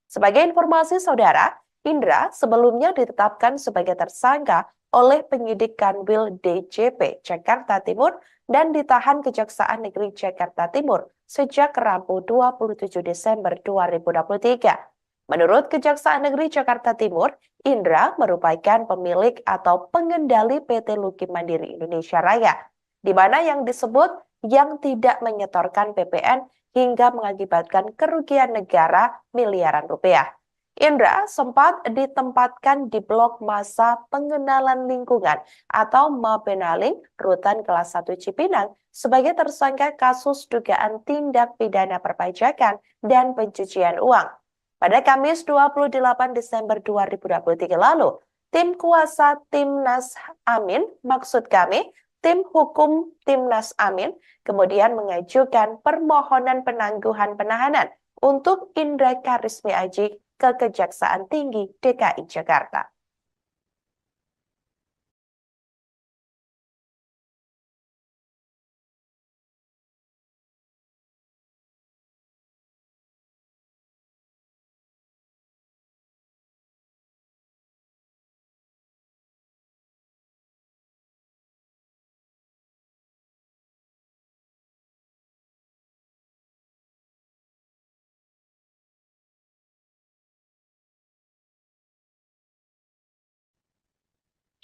Sebagai informasi Saudara, Indra sebelumnya ditetapkan sebagai tersangka oleh penyidik Kanwil DJP Jakarta Timur dan ditahan Kejaksaan Negeri Jakarta Timur sejak Rabu 27 Desember 2023. Menurut Kejaksaan Negeri Jakarta Timur, Indra merupakan pemilik atau pengendali PT Luki Mandiri Indonesia Raya, di mana yang disebut yang tidak menyetorkan PPN hingga mengakibatkan kerugian negara miliaran rupiah. Indra sempat ditempatkan di blok masa pengenalan lingkungan atau Mapenaling rutan kelas 1 Cipinang sebagai tersangka kasus dugaan tindak pidana perpajakan dan pencucian uang. Pada Kamis 28 Desember 2023 lalu, tim kuasa Timnas Amin, maksud kami, tim hukum Timnas Amin, kemudian mengajukan permohonan penangguhan penahanan untuk Indra Karismiaji ke Kejaksaan Tinggi DKI Jakarta.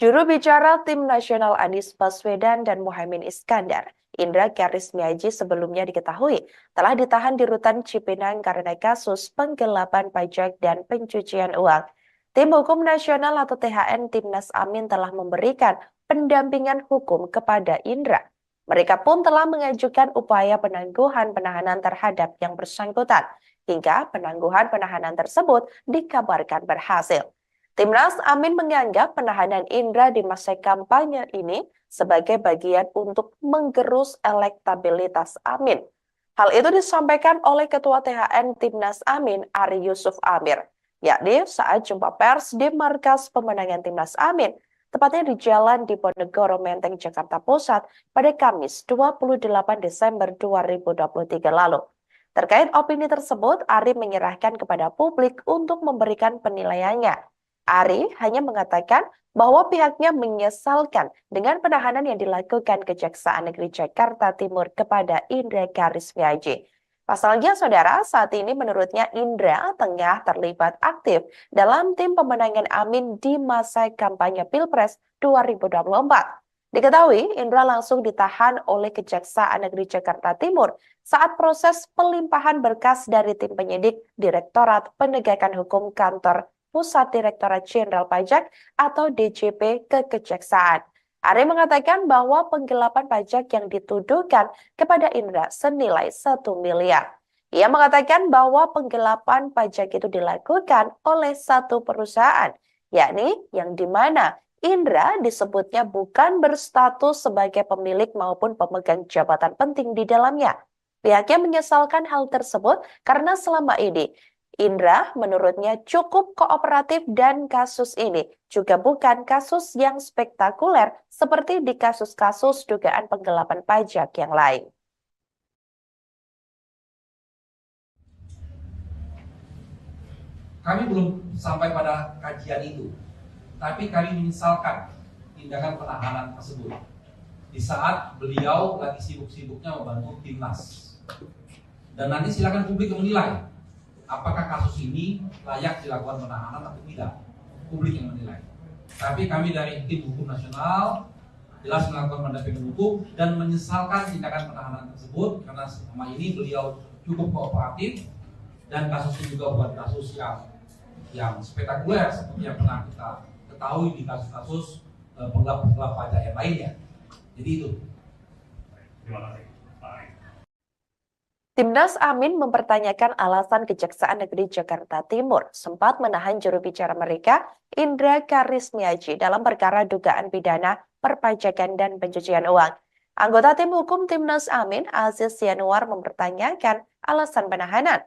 Juru bicara Tim Nasional Anies Baswedan dan Mohaimin Iskandar, Indra Karismiaji sebelumnya diketahui telah ditahan di rutan Cipinang karena kasus penggelapan pajak dan pencucian uang. Tim Hukum Nasional atau THN Timnas Amin telah memberikan pendampingan hukum kepada Indra. Mereka pun telah mengajukan upaya penangguhan penahanan terhadap yang bersangkutan, hingga penangguhan penahanan tersebut dikabarkan berhasil. Timnas Amin menganggap penahanan Indra di masa kampanye ini sebagai bagian untuk menggerus elektabilitas Amin. Hal itu disampaikan oleh Ketua THN Timnas Amin, Ari Yusuf Amir, yakni saat jumpa pers di markas pemenangan Timnas Amin, tepatnya di Jalan Diponegoro Menteng, Jakarta Pusat pada Kamis 28 Desember 2023 lalu. Terkait opini tersebut, Ari menyerahkan kepada publik untuk memberikan penilaiannya. Ari hanya mengatakan bahwa pihaknya menyesalkan dengan penahanan yang dilakukan Kejaksaan Negeri Jakarta Timur kepada Indra Karismiaji. Pasalnya, Saudara, saat ini menurutnya Indra tengah terlibat aktif dalam tim pemenangan Amin di masa kampanye Pilpres 2024. Diketahui, Indra langsung ditahan oleh Kejaksaan Negeri Jakarta Timur saat proses pelimpahan berkas dari tim penyidik Direktorat Penegakan Hukum Kantor Pusat Direktorat Jenderal Pajak atau DJP ke Kejaksaan. Ari mengatakan bahwa penggelapan pajak yang dituduhkan kepada Indra senilai 1 miliar. Ia mengatakan bahwa penggelapan pajak itu dilakukan oleh satu perusahaan, yakni yang di mana Indra disebutnya bukan berstatus sebagai pemilik maupun pemegang jabatan penting di dalamnya. Pihaknya menyesalkan hal tersebut karena selama ini Indra menurutnya cukup kooperatif dan kasus ini juga bukan kasus yang spektakuler seperti di kasus-kasus dugaan penggelapan pajak yang lain. Kami belum sampai pada kajian itu, tapi kami menyesalkan tindakan penahanan tersebut di saat beliau lagi sibuk-sibuknya membantu timnas. Dan nanti silakan publik menilai apakah kasus ini layak dilakukan penahanan atau tidak. Publik yang menilai. Tapi kami dari tim hukum nasional jelas melakukan pendampingan hukum dan menyesalkan tindakan penahanan tersebut karena selama ini beliau cukup kooperatif dan kasus ini juga bukan kasus yang spektakuler seperti yang pernah kita ketahui di kasus-kasus penggelapan pajak yang lainnya. Jadi itu. Terima kasih, Pak Ari. Timnas Amin mempertanyakan alasan Kejaksaan Negeri Jakarta Timur sempat menahan juru bicara mereka, Indra Karismiaji, dalam perkara dugaan pidana perpajakan dan pencucian uang. Anggota tim hukum Timnas Amin, Aziz Yanuar, mempertanyakan alasan penahanan.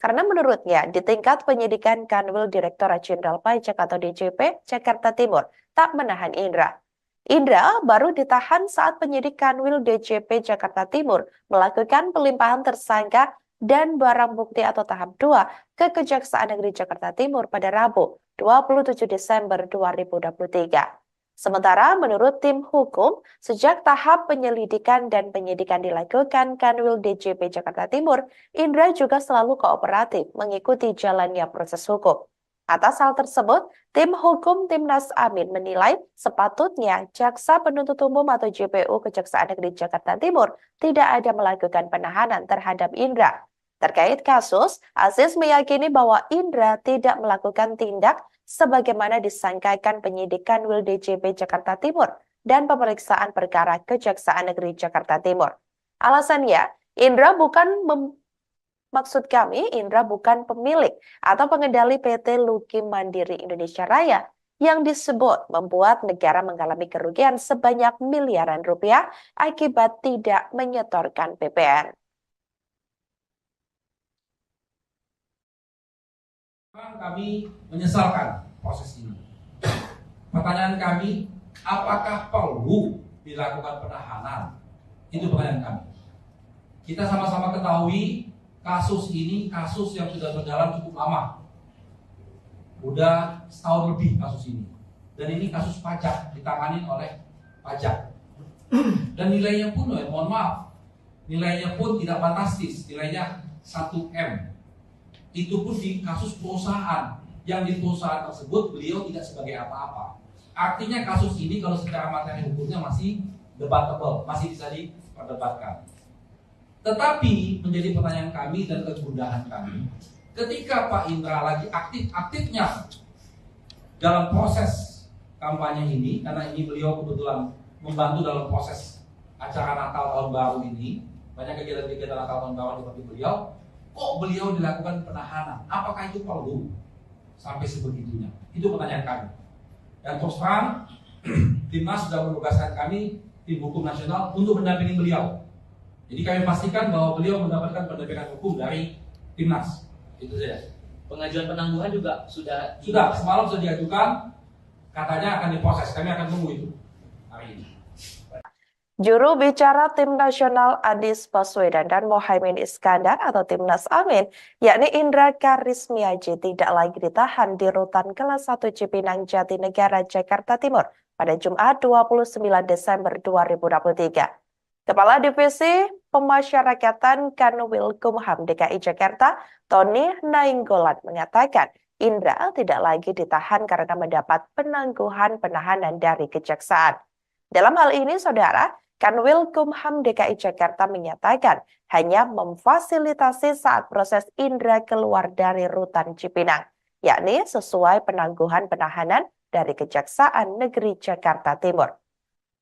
Karena menurutnya, di tingkat penyidikan Kanwil Direktorat Jenderal Pajak atau DJP Jakarta Timur tak menahan Indra. Indra baru ditahan saat penyidik Kanwil DJP Jakarta Timur melakukan pelimpahan tersangka dan barang bukti atau tahap 2 ke Kejaksaan Negeri Jakarta Timur pada Rabu, 27 Desember 2023. Sementara menurut tim hukum, sejak tahap penyelidikan dan penyidikan dilakukan Kanwil DJP Jakarta Timur, Indra juga selalu kooperatif mengikuti jalannya proses hukum. Atas hal tersebut, tim hukum Timnas Amin menilai sepatutnya Jaksa Penuntut Umum atau JPU Kejaksaan Negeri Jakarta Timur tidak ada melakukan penahanan terhadap Indra. Terkait kasus, Aziz meyakini bahwa Indra tidak melakukan tindak sebagaimana disangkakan penyidik Kanwil DJP Jakarta Timur dan pemeriksaan perkara Kejaksaan Negeri Jakarta Timur. Alasannya, Indra bukan pemilik atau pengendali PT Luki Mandiri Indonesia Raya yang disebut membuat negara mengalami kerugian sebanyak miliaran rupiah akibat tidak menyetorkan PPN. Kami menyesalkan proses ini. Pertanyaan kami, apakah perlu dilakukan penahanan? Itu pertanyaan kami. Kita sama-sama ketahui kasus ini kasus yang sudah berjalan cukup lama. Udah setahun lebih kasus ini. Dan ini kasus pajak, ditangani oleh pajak. Dan nilainya pun, mohon maaf, nilainya pun tidak fantastis, nilainya 1M. Itu pun di kasus perusahaan, yang di perusahaan tersebut beliau tidak sebagai apa-apa. Artinya kasus ini kalau secara materi hukumnya masih debatable, masih bisa diperdebatkan. Tetapi menjadi pertanyaan kami dan kegundahan kami, ketika Pak Indra lagi aktif-aktifnya dalam proses kampanye ini, karena ini beliau kebetulan membantu dalam proses acara Natal Tahun Baru ini, banyak kegiatan-kegiatan Natal Tahun Baru seperti beliau, kok beliau dilakukan penahanan? Apakah itu perlu sampai sebegitunya? Itu pertanyaan kami. Dan terus terang, Timnas sudah menugaskan kami, tim hukum nasional, untuk mendampingi beliau. Jadi kami pastikan bahwa beliau mendapatkan pendampingan hukum dari Timnas. Itu saja. Pengajuan penangguhan juga sudah Semalam sudah diajukan, katanya akan diproses. Kami akan tunggu itu hari ini. Juru bicara Tim Nasional Anies Baswedan dan Mohaimin Iskandar atau Timnas Amin, yakni Indra Karismiaji, tidak lagi ditahan di rutan kelas 1 Cipinang Jatinegara, Jakarta Timur pada Jumat 29 Desember 2023. Kepala Divisi Pemasyarakatan Kanwil Kumham DKI Jakarta, Tony Nainggolan, mengatakan Indra tidak lagi ditahan karena mendapat penangguhan penahanan dari Kejaksaan. Dalam hal ini, Saudara, Kanwil Kumham DKI Jakarta menyatakan hanya memfasilitasi saat proses Indra keluar dari rutan Cipinang, yakni sesuai penangguhan penahanan dari Kejaksaan Negeri Jakarta Timur.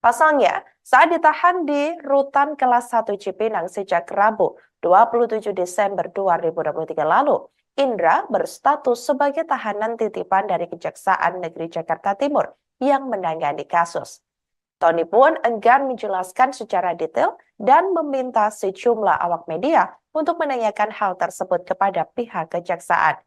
Pasalnya, saat ditahan di rutan kelas 1 Cipinang sejak Rabu 27 Desember 2023 lalu, Indra berstatus sebagai tahanan titipan dari Kejaksaan Negeri Jakarta Timur yang menangani kasus. Tony pun enggan menjelaskan secara detail dan meminta sejumlah awak media untuk menanyakan hal tersebut kepada pihak kejaksaan.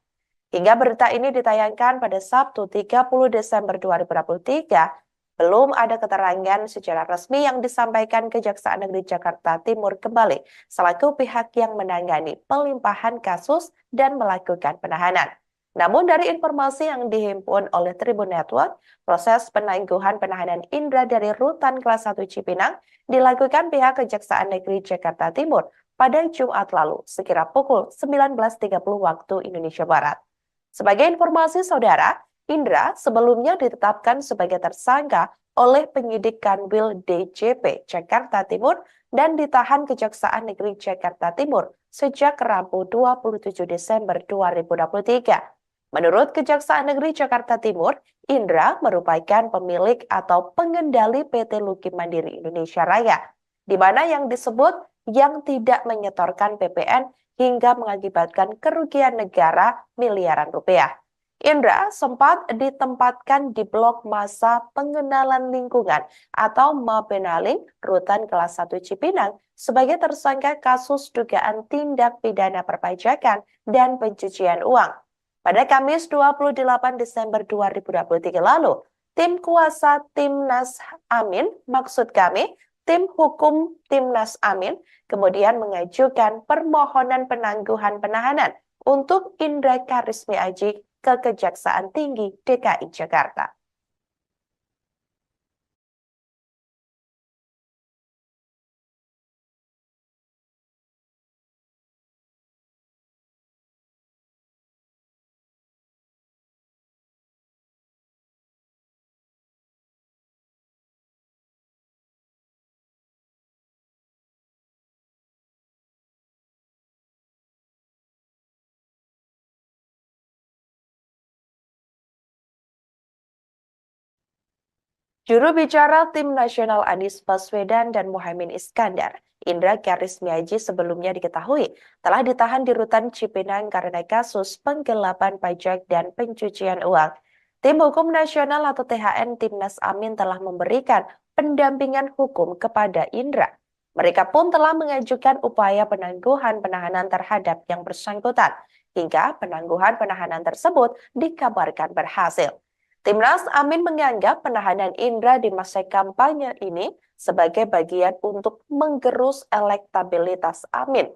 Hingga berita ini ditayangkan pada Sabtu 30 Desember 2023, belum ada keterangan secara resmi yang disampaikan Kejaksaan Negeri Jakarta Timur kembali selaku pihak yang menangani pelimpahan kasus dan melakukan penahanan. Namun dari informasi yang dihimpun oleh Tribun Network, proses penangguhan penahanan Indra dari Rutan Kelas 1 Cipinang dilakukan pihak Kejaksaan Negeri Jakarta Timur pada Jumat lalu sekira pukul 19.30 waktu Indonesia Barat. Sebagai informasi saudara, Indra sebelumnya ditetapkan sebagai tersangka oleh penyidik Kanwil DJP Jakarta Timur dan ditahan Kejaksaan Negeri Jakarta Timur sejak Rabu 27 Desember 2023. Menurut Kejaksaan Negeri Jakarta Timur, Indra merupakan pemilik atau pengendali PT Luki Mandiri Indonesia Raya, di mana yang disebut yang tidak menyetorkan PPN hingga mengakibatkan kerugian negara miliaran rupiah. Indra sempat ditempatkan di blok masa pengenalan lingkungan atau Mapenaling Rutan Kelas 1 Cipinang sebagai tersangka kasus dugaan tindak pidana perpajakan dan pencucian uang. Pada Kamis 28 Desember 2023 lalu, tim kuasa Timnas Amin, maksud kami, tim hukum Timnas Amin, kemudian mengajukan permohonan penangguhan penahanan untuk Indra Karismi Aji ke Kejaksaan Tinggi DKI Jakarta. Juru bicara Tim Nasional Anies Baswedan dan Muhaimin Iskandar, Indra Karismiaji sebelumnya diketahui telah ditahan di Rutan Cipinang karena kasus penggelapan pajak dan pencucian uang. Tim Hukum Nasional atau THN Timnas Amin telah memberikan pendampingan hukum kepada Indra. Mereka pun telah mengajukan upaya penangguhan penahanan terhadap yang bersangkutan, hingga penangguhan penahanan tersebut dikabarkan berhasil. Timnas Amin menganggap penahanan Indra di masa kampanye ini sebagai bagian untuk menggerus elektabilitas Amin.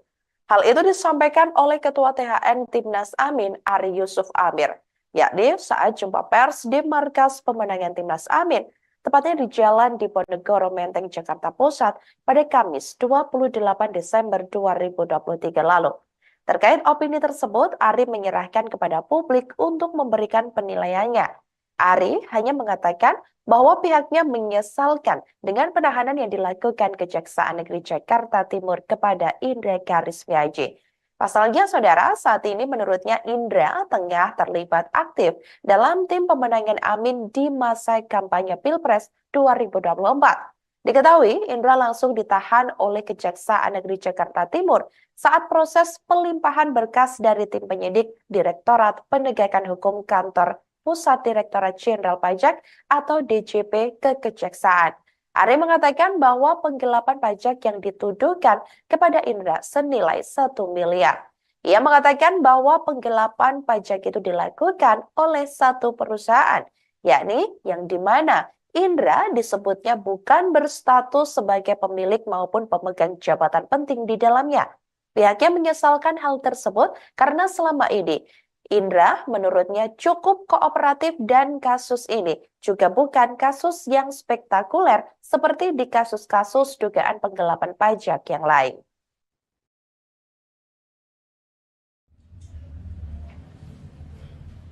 Hal itu disampaikan oleh Ketua THN Timnas Amin, Ari Yusuf Amir, yakni saat jumpa pers di markas pemenangan Timnas Amin, tepatnya di Jalan Diponegoro Menteng, Jakarta Pusat pada Kamis 28 Desember 2023 lalu. Terkait opini tersebut, Ari menyerahkan kepada publik untuk memberikan penilaiannya. Ari hanya mengatakan bahwa pihaknya menyesalkan dengan penahanan yang dilakukan Kejaksaan Negeri Jakarta Timur kepada Indra Karismiaji. Pasalnya, saudara, saat ini menurutnya Indra tengah terlibat aktif dalam tim pemenangan Amin di masa kampanye Pilpres 2024. Diketahui, Indra langsung ditahan oleh Kejaksaan Negeri Jakarta Timur saat proses pelimpahan berkas dari tim penyidik Direktorat Penegakan Hukum Kantor Pusat Direktorat Jenderal Pajak atau DJP ke Kejaksaan. Ari mengatakan bahwa penggelapan pajak yang dituduhkan kepada Indra senilai 1 miliar. Ia mengatakan bahwa penggelapan pajak itu dilakukan oleh satu perusahaan, yakni yang di mana Indra disebutnya bukan berstatus sebagai pemilik maupun pemegang jabatan penting di dalamnya. Pihaknya menyesalkan hal tersebut karena selama ini Indra menurutnya cukup kooperatif dan kasus ini juga bukan kasus yang spektakuler seperti di kasus-kasus dugaan penggelapan pajak yang lain.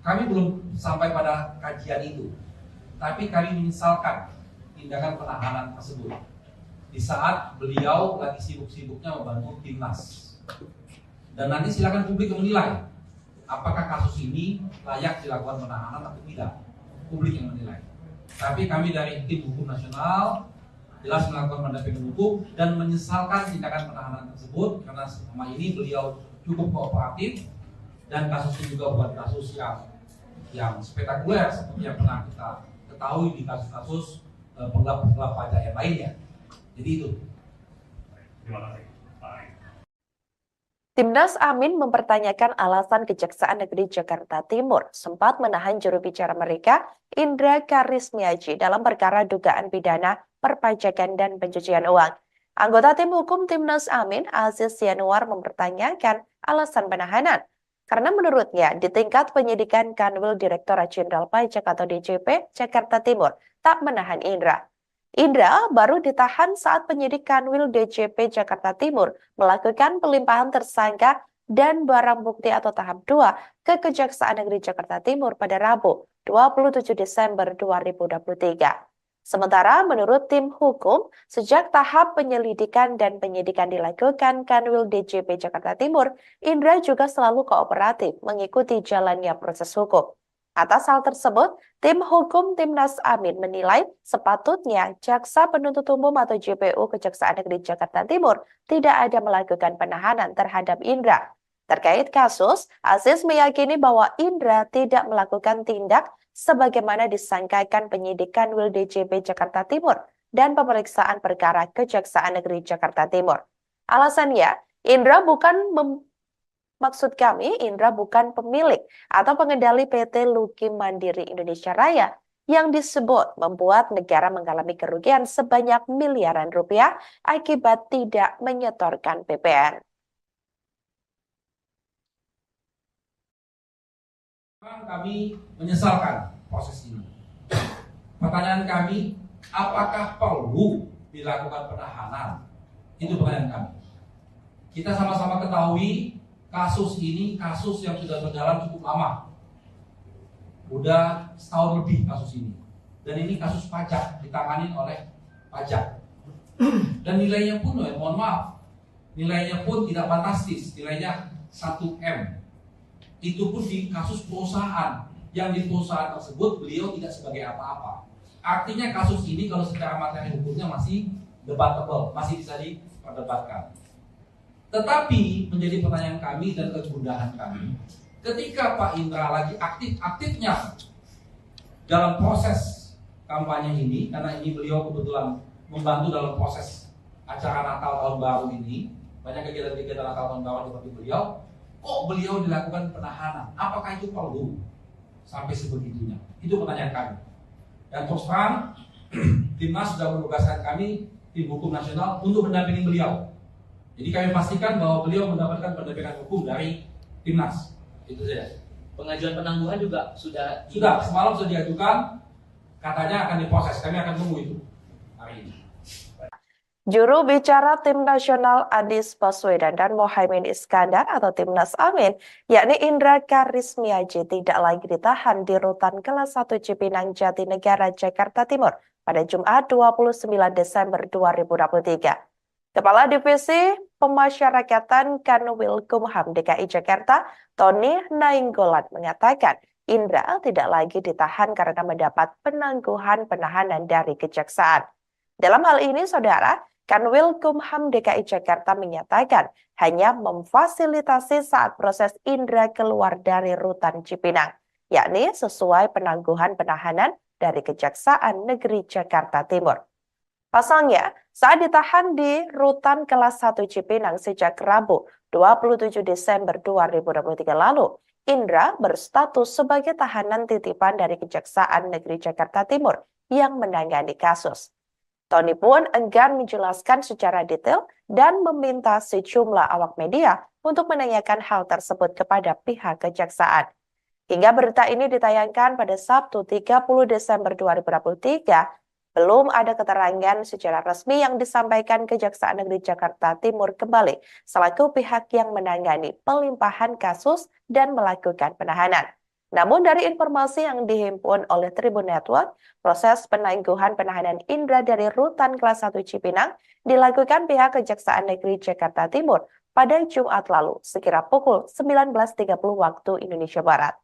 Kami belum sampai pada kajian itu, tapi kami menyesalkan tindakan penahanan tersebut di saat beliau lagi sibuk-sibuknya membantu timnas. Dan nanti silakan publik menilai apakah kasus ini layak dilakukan penahanan atau tidak. Publik yang menilai. Tapi kami dari tim hukum nasional jelas melakukan pendampingan hukum dan menyesalkan tindakan penahanan tersebut karena selama ini beliau cukup kooperatif dan kasus ini juga bukan kasus yang spektakuler seperti yang pernah kita ketahui di kasus-kasus pengelap pajak yang lainnya. Jadi itu. Terima kasih, Pak Ari. Timnas Amin mempertanyakan alasan Kejaksaan Negeri Jakarta Timur sempat menahan juru bicara mereka, Indra Karismiaji, dalam perkara dugaan pidana perpajakan dan pencucian uang. Anggota tim hukum Timnas Amin, Aziz Yanuar, mempertanyakan alasan penahanan. Karena menurutnya, di tingkat penyidikan Kanwil Direktorat Jenderal Pajak atau DJP Jakarta Timur tak menahan Indra. Indra baru ditahan saat penyidik Kanwil DJP Jakarta Timur melakukan pelimpahan tersangka dan barang bukti atau tahap 2 ke Kejaksaan Negeri Jakarta Timur pada Rabu 27 Desember 2023. Sementara menurut tim hukum, sejak tahap penyelidikan dan penyidikan dilakukan Kanwil DJP Jakarta Timur, Indra juga selalu kooperatif mengikuti jalannya proses hukum. Atas hal tersebut, tim hukum Timnas Amin menilai sepatutnya Jaksa Penuntut Umum atau JPU Kejaksaan Negeri Jakarta Timur tidak ada melakukan penahanan terhadap Indra. Terkait kasus, Aziz meyakini bahwa Indra tidak melakukan tindak sebagaimana disangkakan penyidik Kanwil DJP Jakarta Timur dan pemeriksaan perkara Kejaksaan Negeri Jakarta Timur. Alasannya, Maksud kami, Indra bukan pemilik atau pengendali PT Luki Mandiri Indonesia Raya yang disebut membuat negara mengalami kerugian sebanyak miliaran rupiah akibat tidak menyetorkan PPN. Kami menyesalkan proses ini. Pertanyaan kami, apakah perlu dilakukan penahanan? Itu pertanyaan kami. Kita sama-sama ketahui kasus ini kasus yang sudah berjalan cukup lama. Udah setahun lebih kasus ini. Dan ini kasus pajak, ditangani oleh pajak. Dan nilainya pun, mohon maaf, nilainya pun tidak fantastis, nilainya 1M. Itu pun di kasus perusahaan, yang di perusahaan tersebut beliau tidak sebagai apa-apa. Artinya kasus ini kalau secara materi hukumnya masih debatable, masih bisa diperdebatkan. Tetapi menjadi pertanyaan kami dan kegundahan kami, ketika Pak Indra lagi aktif-aktifnya dalam proses kampanye ini, karena ini beliau kebetulan membantu dalam proses acara Natal Tahun Baru ini, banyak kegiatan-kegiatan Natal Tahun Baru seperti beliau, kok beliau dilakukan penahanan? Apakah itu perlu sampai sebegitunya? Itu pertanyaan kami. Dan terus terang, Timnas sudah menugaskan kami, tim hukum nasional, untuk mendampingi beliau. Jadi kami pastikan bahwa beliau mendapatkan pendampingan hukum dari Timnas. Itu saja. Pengajuan penangguhan juga sudah Semalam sudah diajukan, katanya akan diproses. Kami akan tunggu itu hari ini. Juru bicara Tim Nasional Anies Baswedan dan Mohaimin Iskandar atau Timnas Amin, yakni Indra Karismiaji, tidak lagi ditahan di Rutan Kelas 1 Cipinang Jatinegara, Jakarta Timur pada Jumat 29 Desember 2023. Kepala Divisi Pemasyarakatan Kanwilkumham DKI Jakarta, Tony Nainggolan, mengatakan Indra tidak lagi ditahan karena mendapat penangguhan penahanan dari Kejaksaan. Dalam hal ini, Saudara, Kanwilkumham DKI Jakarta menyatakan hanya memfasilitasi saat proses Indra keluar dari Rutan Cipinang, yakni sesuai penangguhan penahanan dari Kejaksaan Negeri Jakarta Timur. Pasalnya, saat ditahan di Rutan Kelas 1 Cipinang sejak Rabu 27 Desember 2023 lalu, Indra berstatus sebagai tahanan titipan dari Kejaksaan Negeri Jakarta Timur yang menangani kasus. Tony pun enggan menjelaskan secara detail dan meminta sejumlah awak media untuk menanyakan hal tersebut kepada pihak Kejaksaan. Hingga berita ini ditayangkan pada Sabtu 30 Desember 2023, belum ada keterangan secara resmi yang disampaikan Kejaksaan Negeri Jakarta Timur kembali selaku pihak yang menangani pelimpahan kasus dan melakukan penahanan. Namun dari informasi yang dihimpun oleh Tribun Network, proses penangguhan penahanan Indra dari Rutan Kelas 1 Cipinang dilakukan pihak Kejaksaan Negeri Jakarta Timur pada Jumat lalu sekira pukul 19.30 waktu Indonesia Barat.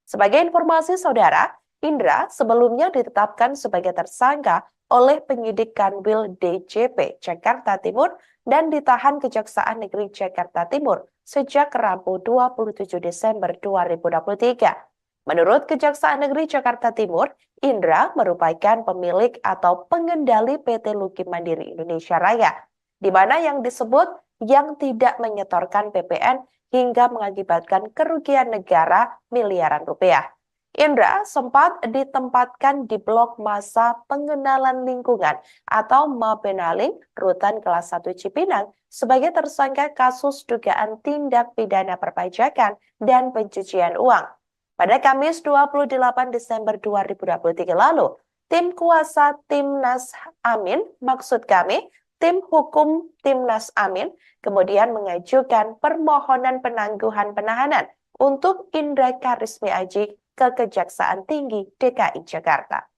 Sebagai informasi, Saudara, Indra sebelumnya ditetapkan sebagai tersangka oleh penyidik Kanwil DJP Jakarta Timur dan ditahan Kejaksaan Negeri Jakarta Timur sejak Rabu 27 Desember 2023. Menurut Kejaksaan Negeri Jakarta Timur, Indra merupakan pemilik atau pengendali PT Luki Mandiri Indonesia Raya, di mana yang disebut yang tidak menyetorkan PPN hingga mengakibatkan kerugian negara miliaran rupiah. Indra sempat ditempatkan di blok masa pengenalan lingkungan atau Mapenaling Rutan Kelas 1 Cipinang sebagai tersangka kasus dugaan tindak pidana perpajakan dan pencucian uang. Pada Kamis 28 Desember 2023 lalu, tim kuasa Timnas Amin, maksud kami, tim hukum Timnas Amin, kemudian mengajukan permohonan penangguhan penahanan untuk Indra Karismi Aji ke Kejaksaan Tinggi DKI Jakarta.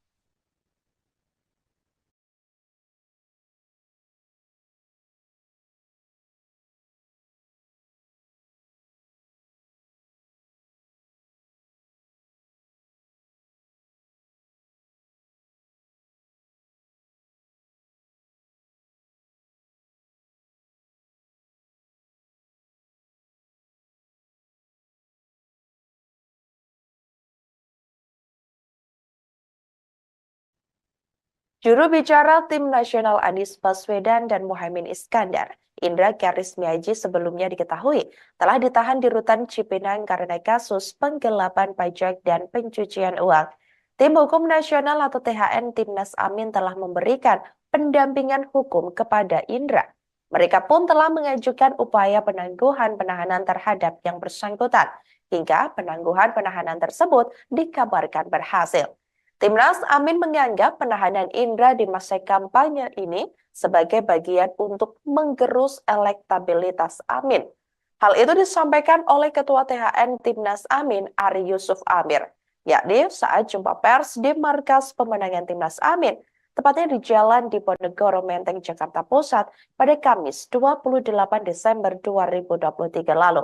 Juru bicara Tim Nasional Anies Baswedan dan Muhaimin Iskandar, Indra Karismiaji sebelumnya diketahui telah ditahan di Rutan Cipinang karena kasus penggelapan pajak dan pencucian uang. Tim Hukum Nasional atau THN Timnas Amin telah memberikan pendampingan hukum kepada Indra. Mereka pun telah mengajukan upaya penangguhan penahanan terhadap yang bersangkutan, hingga penangguhan penahanan tersebut dikabarkan berhasil. Timnas Amin menganggap penahanan Indra di masa kampanye ini sebagai bagian untuk menggerus elektabilitas Amin. Hal itu disampaikan oleh Ketua THN Timnas Amin, Ari Yusuf Amir, yakni saat jumpa pers di markas pemenangan Timnas Amin, tepatnya di Jalan Diponegoro Menteng, Jakarta Pusat pada Kamis 28 Desember 2023 lalu.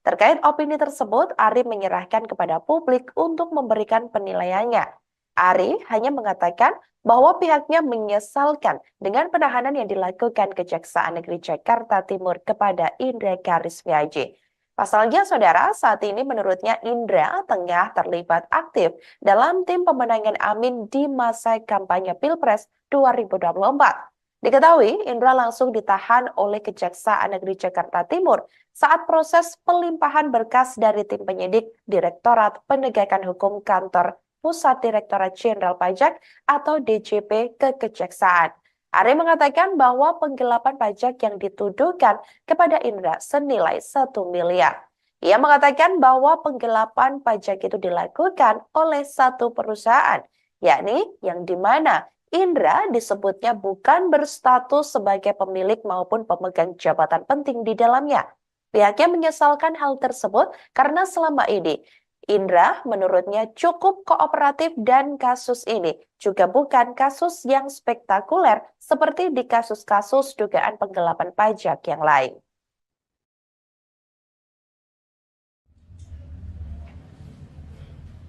Terkait opini tersebut, Ari menyerahkan kepada publik untuk memberikan penilaiannya. Ari hanya mengatakan bahwa pihaknya menyesalkan dengan penahanan yang dilakukan Kejaksaan Negeri Jakarta Timur kepada Indra Karismiaji. Pasalnya, saudara, saat ini menurutnya Indra tengah terlibat aktif dalam tim pemenangan Amin di masa kampanye Pilpres 2024. Diketahui, Indra langsung ditahan oleh Kejaksaan Negeri Jakarta Timur saat proses pelimpahan berkas dari tim penyidik Direktorat Penegakan Hukum Kantor Pusat Direktorat Jenderal Pajak atau DJP ke Kejaksaan. Ari mengatakan bahwa penggelapan pajak yang dituduhkan kepada Indra senilai 1 miliar. Ia mengatakan bahwa penggelapan pajak itu dilakukan oleh satu perusahaan, yakni yang di mana Indra disebutnya bukan berstatus sebagai pemilik maupun pemegang jabatan penting di dalamnya. Pihaknya menyesalkan hal tersebut karena selama ini Indra menurutnya cukup kooperatif dan kasus ini juga bukan kasus yang spektakuler seperti di kasus-kasus dugaan penggelapan pajak yang lain.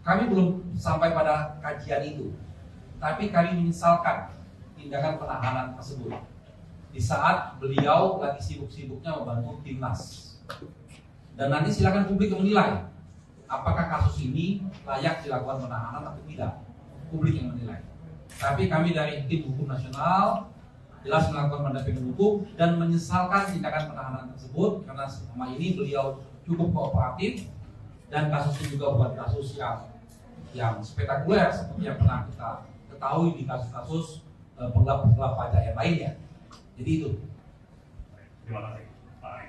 Kami belum sampai pada kajian itu, tapi kami menyesalkan tindakan penahanan tersebut di saat beliau lagi sibuk-sibuknya membantu timnas. Dan nanti silakan publik menilai apakah kasus ini layak dilakukan penahanan atau tidak, publik yang menilai. Tapi kami dari tim hukum nasional jelas melakukan pendampingan hukum dan menyesalkan tindakan penahanan tersebut karena selama ini beliau cukup kooperatif dan kasus ini juga bukan kasus yang spektakuler seperti yang pernah kita ketahui di kasus-kasus penggelapan pajak yang lainnya. Jadi itu. Terima kasih, Pak Ari.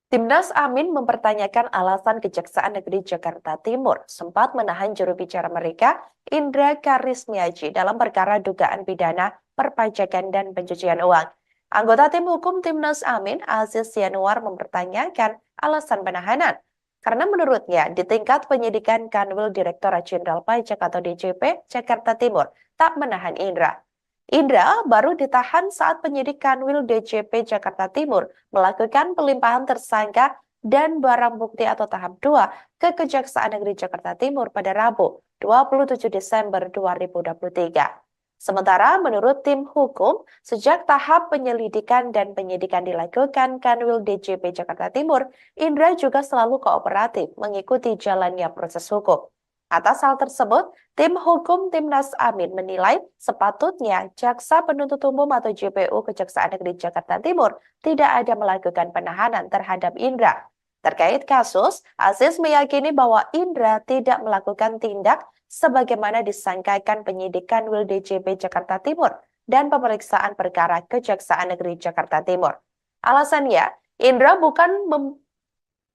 Timnas Amin mempertanyakan alasan Kejaksaan Negeri Jakarta Timur sempat menahan juru bicara mereka, Indra Karismiaji, dalam perkara dugaan pidana perpajakan dan pencucian uang. Anggota tim hukum Timnas Amin, Aziz Yanuar, mempertanyakan alasan penahanan. Karena menurutnya, di tingkat penyidikan Kanwil Direktorat Jenderal Pajak atau DJP Jakarta Timur tak menahan Indra. Indra baru ditahan saat penyidik Kanwil DJP Jakarta Timur melakukan pelimpahan tersangka dan barang bukti atau tahap 2 ke Kejaksaan Negeri Jakarta Timur pada Rabu 27 Desember 2023. Sementara menurut tim hukum, sejak tahap penyelidikan dan penyidikan dilakukan Kanwil DJP Jakarta Timur, Indra juga selalu kooperatif mengikuti jalannya proses hukum. Atas hal tersebut, tim hukum Timnas Amin menilai sepatutnya Jaksa Penuntut Umum atau JPU Kejaksaan Negeri Jakarta Timur tidak ada melakukan penahanan terhadap Indra. Terkait kasus, Aziz meyakini bahwa Indra tidak melakukan tindak sebagaimana disangkakan penyidik Kanwil DJP Jakarta Timur dan pemeriksaan perkara Kejaksaan Negeri Jakarta Timur. Alasannya,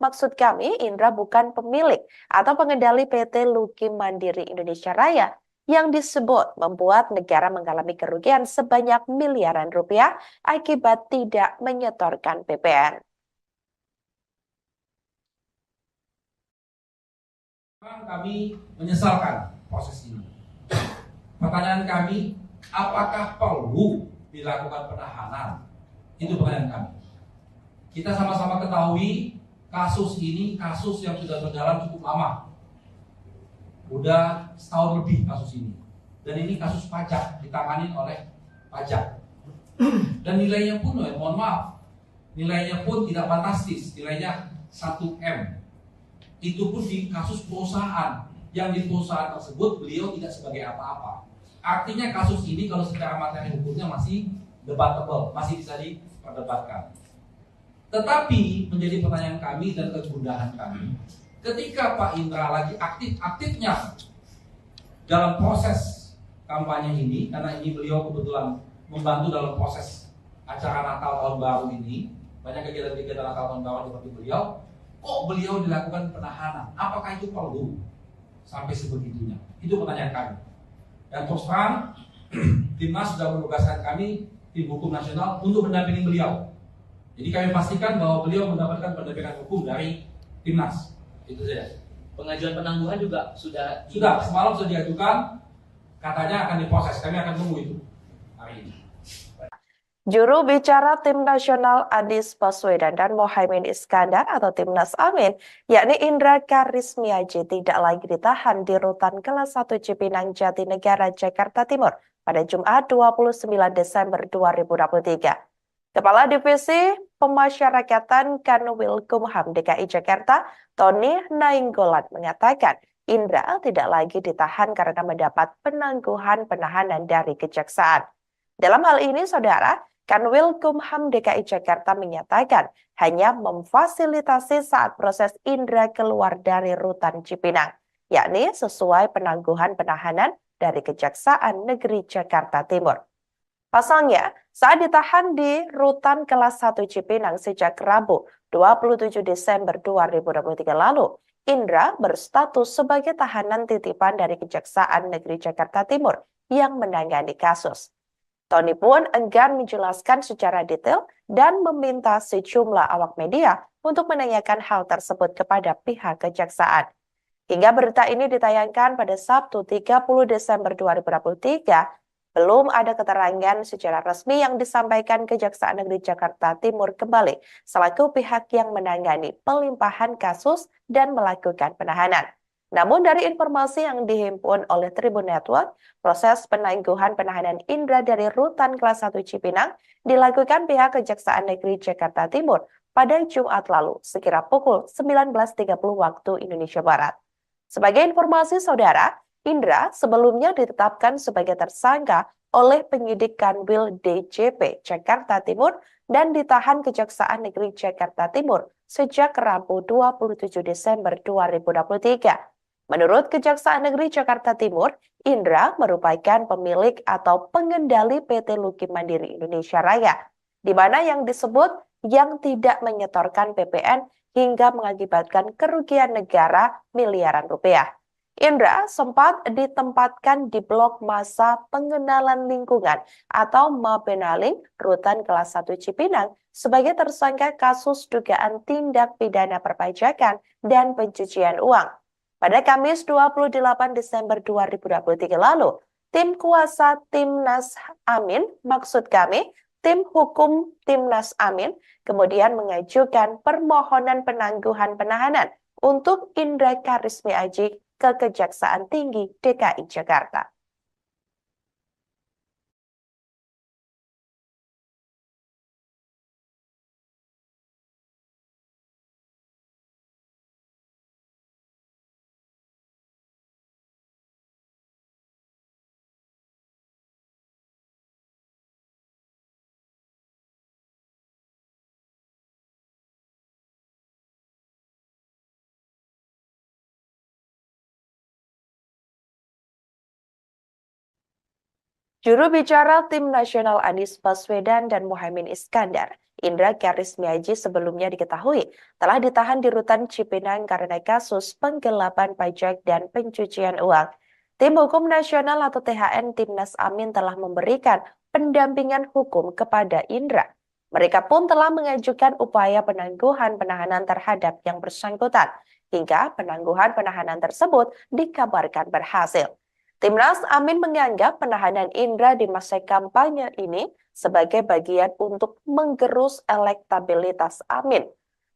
Maksud kami, Indra bukan pemilik atau pengendali PT Luki Mandiri Indonesia Raya yang disebut membuat negara mengalami kerugian sebanyak miliaran rupiah akibat tidak menyetorkan PPN. Kami menyesalkan proses ini. Pertanyaan kami, apakah perlu dilakukan penahanan? Itu pertanyaan kami. Kita sama-sama ketahui kasus ini kasus yang sudah berjalan cukup lama. Udah setahun lebih kasus ini. Dan ini kasus pajak, ditangani oleh pajak. Dan nilainya pun, mohon maaf, nilainya pun tidak fantastis, nilainya 1M. Itu pun di kasus perusahaan, yang di perusahaan tersebut beliau tidak sebagai apa-apa. Artinya kasus ini kalau secara materi hukumnya masih debatable, masih bisa diperdebatkan. Tetapi menjadi pertanyaan kami dan kegundahan kami, ketika Pak Indra lagi aktif-aktifnya dalam proses kampanye ini, karena ini beliau kebetulan membantu dalam proses acara Natal Tahun Baru ini, banyak kegiatan-kegiatan Natal Tahun Baru seperti beliau, kok beliau dilakukan penahanan? Apakah itu perlu sampai sebegitunya? Itu pertanyaan kami. Dan terus terang, Timnas sudah menugaskan kami, tim hukum nasional, untuk mendampingi beliau. Jadi kami pastikan bahwa beliau mendapatkan pendampingan hukum dari Timnas. Itu saja. Pengajuan penangguhan juga sudah Semalam sudah diajukan, katanya akan diproses. Kami akan tunggu itu hari ini. Juru bicara Tim Nasional Anies Baswedan dan Mohaimin Iskandar atau Timnas Amin, yakni Indra Karismiaji tidak lagi ditahan di Rutan Kelas 1 Cipinang Jatinegara, Jakarta Timur pada Jumat 29 Desember 2023. Kepala Divisi Pemasyarakatan Kanwil Kumham DKI Jakarta, Tony Nainggolan mengatakan Indra tidak lagi ditahan karena mendapat penangguhan penahanan dari kejaksaan. Dalam hal ini, Saudara, Kanwil Kumham DKI Jakarta menyatakan hanya memfasilitasi saat proses Indra keluar dari Rutan Cipinang, yakni sesuai penangguhan penahanan dari Kejaksaan Negeri Jakarta Timur. Pasalnya, saat ditahan di Rutan Kelas 1 Cipinang sejak Rabu 27 Desember 2023 lalu, Indra berstatus sebagai tahanan titipan dari Kejaksaan Negeri Jakarta Timur yang menangani kasus. Tony pun enggan menjelaskan secara detail dan meminta sejumlah awak media untuk menanyakan hal tersebut kepada pihak kejaksaan. Hingga berita ini ditayangkan pada Sabtu 30 Desember 2023, belum ada keterangan secara resmi yang disampaikan Kejaksaan Negeri Jakarta Timur kembali selaku pihak yang menangani pelimpahan kasus dan melakukan penahanan. Namun dari informasi yang dihimpun oleh Tribun Network, proses penangguhan penahanan Indra dari Rutan Kelas 1 Cipinang dilakukan pihak Kejaksaan Negeri Jakarta Timur pada Jumat lalu sekira pukul 19.30 waktu Indonesia Barat. Sebagai informasi Saudara, Indra sebelumnya ditetapkan sebagai tersangka oleh penyidik Kanwil DJP Jakarta Timur dan ditahan Kejaksaan Negeri Jakarta Timur sejak Rabu 27 Desember 2023. Menurut Kejaksaan Negeri Jakarta Timur, Indra merupakan pemilik atau pengendali PT Luki Mandiri Indonesia Raya, di mana yang disebut yang tidak menyetorkan PPN hingga mengakibatkan kerugian negara miliaran rupiah. Indra sempat ditempatkan di blok masa pengenalan lingkungan atau Mapenaling Rutan Kelas 1 Cipinang sebagai tersangka kasus dugaan tindak pidana perpajakan dan pencucian uang. Pada Kamis 28 Desember 2023 lalu, tim kuasa Timnas Amin, tim hukum Timnas Amin, kemudian mengajukan permohonan penangguhan penahanan untuk Indra Karismi Aji ke Kejaksaan Tinggi DKI Jakarta. Juru bicara Tim Nasional Anies Baswedan dan Muhaimin Iskandar, Indra Karismiaji sebelumnya diketahui telah ditahan di Rutan Cipinang karena kasus penggelapan pajak dan pencucian uang. Tim Hukum Nasional atau THN Timnas Amin telah memberikan pendampingan hukum kepada Indra. Mereka pun telah mengajukan upaya penangguhan penahanan terhadap yang bersangkutan, hingga penangguhan penahanan tersebut dikabarkan berhasil. Timnas Amin menganggap penahanan Indra di masa kampanye ini sebagai bagian untuk menggerus elektabilitas Amin.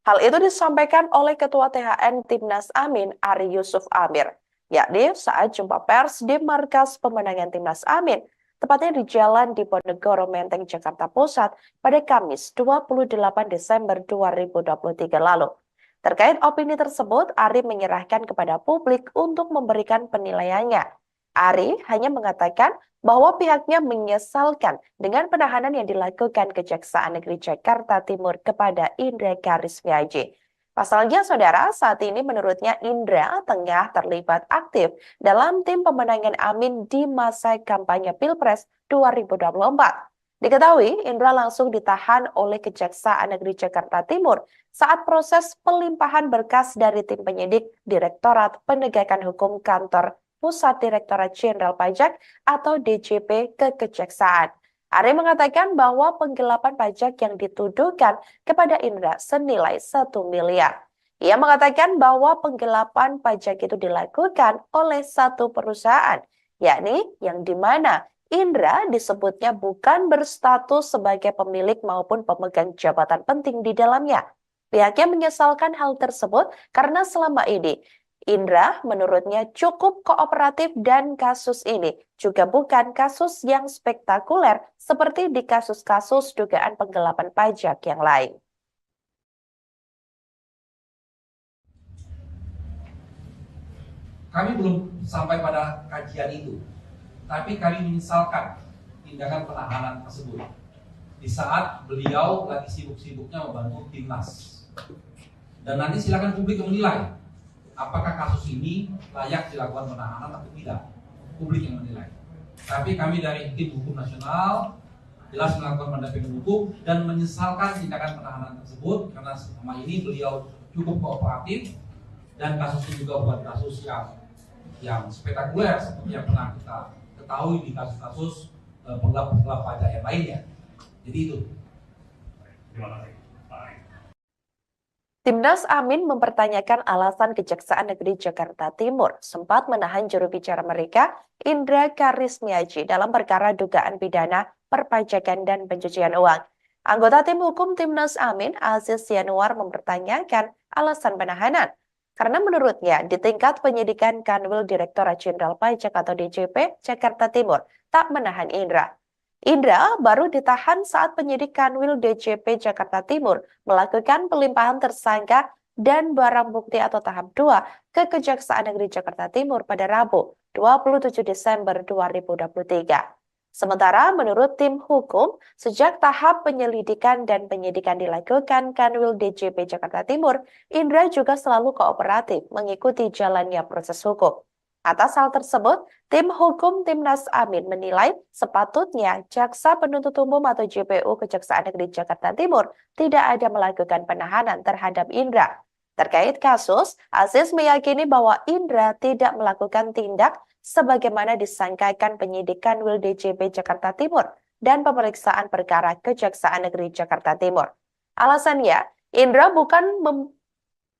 Hal itu disampaikan oleh Ketua THN Timnas Amin, Ari Yusuf Amir, yakni saat jumpa pers di markas pemenangan Timnas Amin, tepatnya di Jalan Diponegoro Menteng, Jakarta Pusat pada Kamis 28 Desember 2023 lalu. Terkait opini tersebut, Ari menyerahkan kepada publik untuk memberikan penilaiannya. Ari hanya mengatakan bahwa pihaknya menyesalkan dengan penahanan yang dilakukan Kejaksaan Negeri Jakarta Timur kepada Indra Karismiaji. Pasalnya, saudara, saat ini menurutnya Indra tengah terlibat aktif dalam tim pemenangan Amin di masa kampanye Pilpres 2024. Diketahui, Indra langsung ditahan oleh Kejaksaan Negeri Jakarta Timur saat proses pelimpahan berkas dari tim penyidik Direktorat Penegakan Hukum Kantor Pusat Direktorat Jenderal Pajak atau DJP ke Kejaksaan. Ari mengatakan bahwa penggelapan pajak yang dituduhkan kepada Indra senilai 1 miliar. Ia mengatakan bahwa penggelapan pajak itu dilakukan oleh satu perusahaan, yakni yang dimana Indra disebutnya bukan berstatus sebagai pemilik maupun pemegang jabatan penting di dalamnya. Pihaknya menyesalkan hal tersebut karena selama ini Indra menurutnya cukup kooperatif dan kasus ini juga bukan kasus yang spektakuler seperti di kasus-kasus dugaan penggelapan pajak yang lain. Kami belum sampai pada kajian itu, tapi kami menyesalkan tindakan penahanan tersebut di saat beliau lagi sibuk-sibuknya membantu timnas. Dan nanti silakan publik menilai apakah kasus ini layak dilakukan penahanan atau tidak. Publik yang menilai. Tapi kami dari Tim Hukum Nasional jelas melakukan pendampingan hukum dan menyesalkan tindakan penahanan tersebut karena selama ini beliau cukup kooperatif dan kasus ini juga bukan kasus yang spektakuler seperti yang pernah kita ketahui di kasus-kasus penggelapan pajak yang lainnya. Jadi itu. Terima kasih, Pak Ari. Timnas Amin mempertanyakan alasan Kejaksaan Negeri Jakarta Timur sempat menahan juru bicara mereka, Indra Karismiaji, dalam perkara dugaan pidana perpajakan dan pencucian uang. Anggota tim hukum Timnas Amin, Aziz Yanuar, mempertanyakan alasan penahanan. Karena menurutnya, di tingkat penyidikan Kanwil Direktorat Jenderal Pajak atau DJP Jakarta Timur tak menahan Indra. Indra baru ditahan saat penyidik Kanwil DJP Jakarta Timur melakukan pelimpahan tersangka dan barang bukti atau tahap 2 ke Kejaksaan Negeri Jakarta Timur pada Rabu 27 Desember 2023. Sementara menurut tim hukum, sejak tahap penyelidikan dan penyidikan dilakukan Kanwil DJP Jakarta Timur, Indra juga selalu kooperatif mengikuti jalannya proses hukum. Atas hal tersebut, tim hukum Timnas Amin menilai sepatutnya Jaksa Penuntut Umum atau JPU Kejaksaan Negeri Jakarta Timur tidak ada melakukan penahanan terhadap Indra. Terkait kasus, Aziz meyakini bahwa Indra tidak melakukan tindak sebagaimana disangkakan penyidik Kanwil DJP Jakarta Timur dan pemeriksaan perkara Kejaksaan Negeri Jakarta Timur. Alasannya,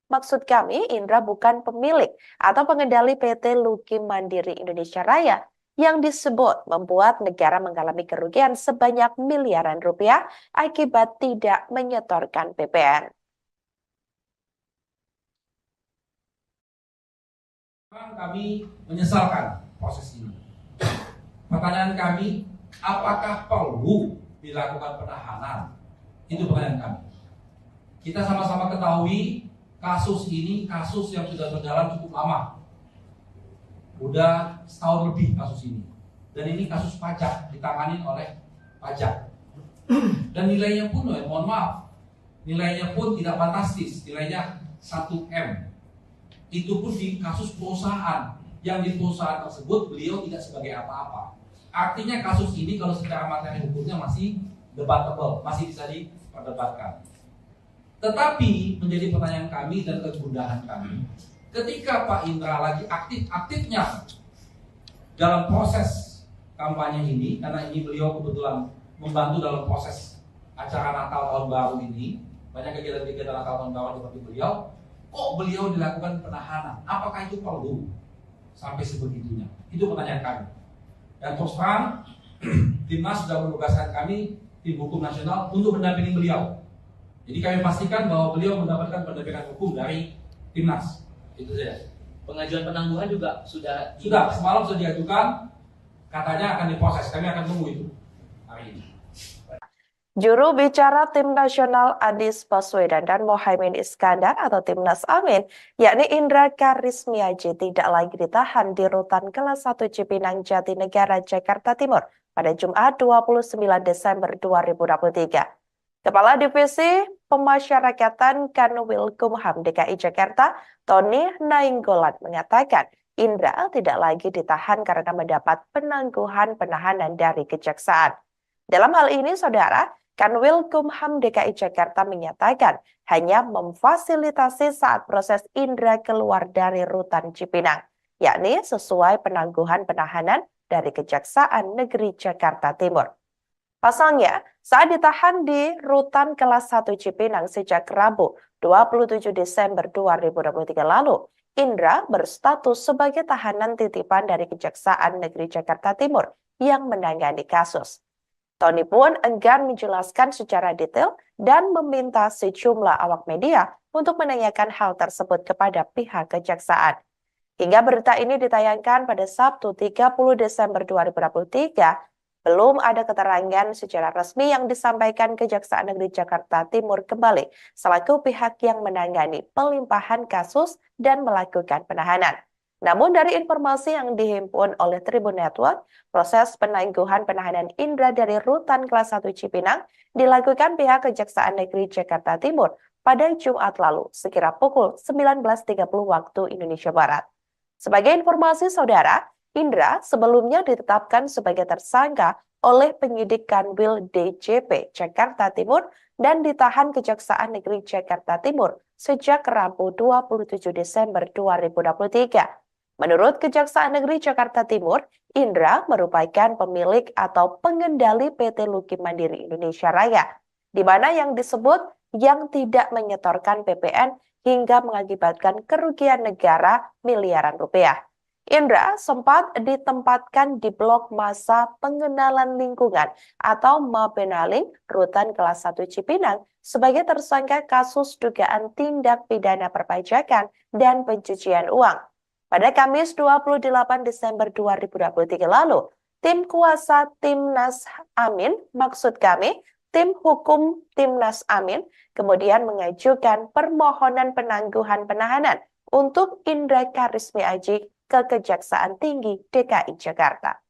Maksud kami, Indra bukan pemilik atau pengendali PT Luki Mandiri Indonesia Raya yang disebut membuat negara mengalami kerugian sebanyak miliaran rupiah akibat tidak menyetorkan PPN. Kami menyesalkan proses ini. Pertanyaan kami, apakah perlu dilakukan penahanan? Itu pertanyaan kami. Kita sama-sama ketahui kasus ini kasus yang sudah berjalan cukup lama. Udah setahun lebih kasus ini. Dan ini kasus pajak, ditangani oleh pajak. Dan nilainya pun, mohon maaf, nilainya pun tidak fantastis, nilainya 1M. Itu pun di kasus perusahaan. Yang di perusahaan tersebut beliau tidak sebagai apa-apa. Artinya kasus ini kalau secara materi hukumnya masih debatable, masih bisa diperdebatkan. Tetapi menjadi pertanyaan kami dan kegundahan kami, ketika Pak Indra lagi aktif-aktifnya dalam proses kampanye ini, karena ini beliau kebetulan membantu dalam proses acara Natal Tahun Baru ini, banyak kegiatan-kegiatan Natal Tahun Baru seperti beliau, kok beliau dilakukan penahanan? Apakah itu perlu sampai sebegitunya? Itu pertanyaan kami. Dan terus terang, Timnas sudah menugaskan kami, tim hukum nasional, untuk mendampingi beliau. Jadi kami pastikan bahwa beliau mendapatkan pendampingan hukum dari Timnas. Itu saja. Pengajuan penangguhan juga sudah Semalam sudah diajukan, katanya akan diproses. Kami akan tunggu itu hari ini. Juru bicara Tim Nasional Anies Baswedan dan Mohaimin Iskandar atau Timnas Amin, yakni Indra Karismiaji tidak lagi ditahan di rutan kelas 1 Cipinang Jatinegara, Jakarta Timur pada Jumat 29 Desember 2023. Kepala Divisi Pemasyarakatan Kanwilkumham DKI Jakarta, Tony Nainggolan mengatakan Indra tidak lagi ditahan karena mendapat penangguhan penahanan dari kejaksaan. Dalam hal ini, Saudara, Kanwilkumham DKI Jakarta menyatakan hanya memfasilitasi saat proses Indra keluar dari rutan Cipinang, yakni sesuai penangguhan penahanan dari Kejaksaan Negeri Jakarta Timur. Pasalnya, saat ditahan di rutan kelas 1 Cipinang sejak Rabu 27 Desember 2023 lalu, Indra berstatus sebagai tahanan titipan dari Kejaksaan Negeri Jakarta Timur yang menangani kasus. Tony pun enggan menjelaskan secara detail dan meminta sejumlah awak media untuk menanyakan hal tersebut kepada pihak kejaksaan. Hingga berita ini ditayangkan pada Sabtu 30 Desember 2023, belum ada keterangan secara resmi yang disampaikan Kejaksaan Negeri Jakarta Timur kembali selaku pihak yang menangani pelimpahan kasus dan melakukan penahanan. Namun dari informasi yang dihimpun oleh Tribun Network, proses penangguhan penahanan Indra dari rutan kelas 1 Cipinang dilakukan pihak Kejaksaan Negeri Jakarta Timur pada Jumat lalu sekira pukul 19.30 waktu Indonesia Barat. Sebagai informasi Saudara, Indra sebelumnya ditetapkan sebagai tersangka oleh penyidik Kanwil DJP Jakarta Timur dan ditahan Kejaksaan Negeri Jakarta Timur sejak Rabu 27 Desember 2023. Menurut Kejaksaan Negeri Jakarta Timur, Indra merupakan pemilik atau pengendali PT Luki Mandiri Indonesia Raya, di mana yang disebut yang tidak menyetorkan PPN hingga mengakibatkan kerugian negara miliaran rupiah. Indra sempat ditempatkan di blok masa pengenalan lingkungan atau Mapenaling rutan kelas 1 Cipinang sebagai tersangka kasus dugaan tindak pidana perpajakan dan pencucian uang. Pada Kamis 28 Desember 2023 lalu, tim kuasa Timnas Amin, maksud kami, tim hukum Timnas Amin, kemudian mengajukan permohonan penangguhan penahanan untuk Indra Karismiaji ke Kejaksaan Tinggi DKI Jakarta.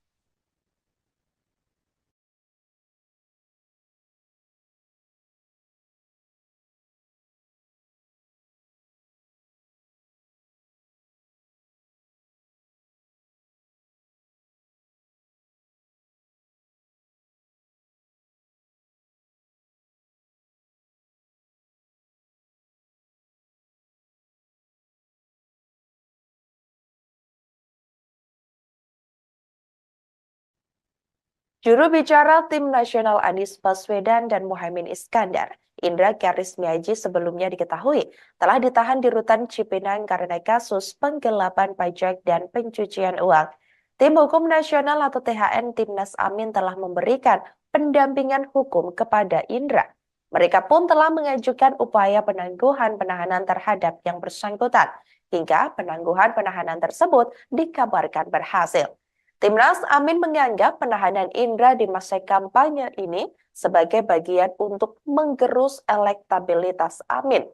Juru bicara Tim Nasional Anies Baswedan dan Mohaimin Iskandar, Indra Karismiaji sebelumnya diketahui telah ditahan di rutan Cipinang karena kasus penggelapan pajak dan pencucian uang. Tim Hukum Nasional atau THN Timnas Amin telah memberikan pendampingan hukum kepada Indra. Mereka pun telah mengajukan upaya penangguhan penahanan terhadap yang bersangkutan, hingga penangguhan penahanan tersebut dikabarkan berhasil. Timnas Amin menganggap penahanan Indra di masa kampanye ini sebagai bagian untuk menggerus elektabilitas Amin.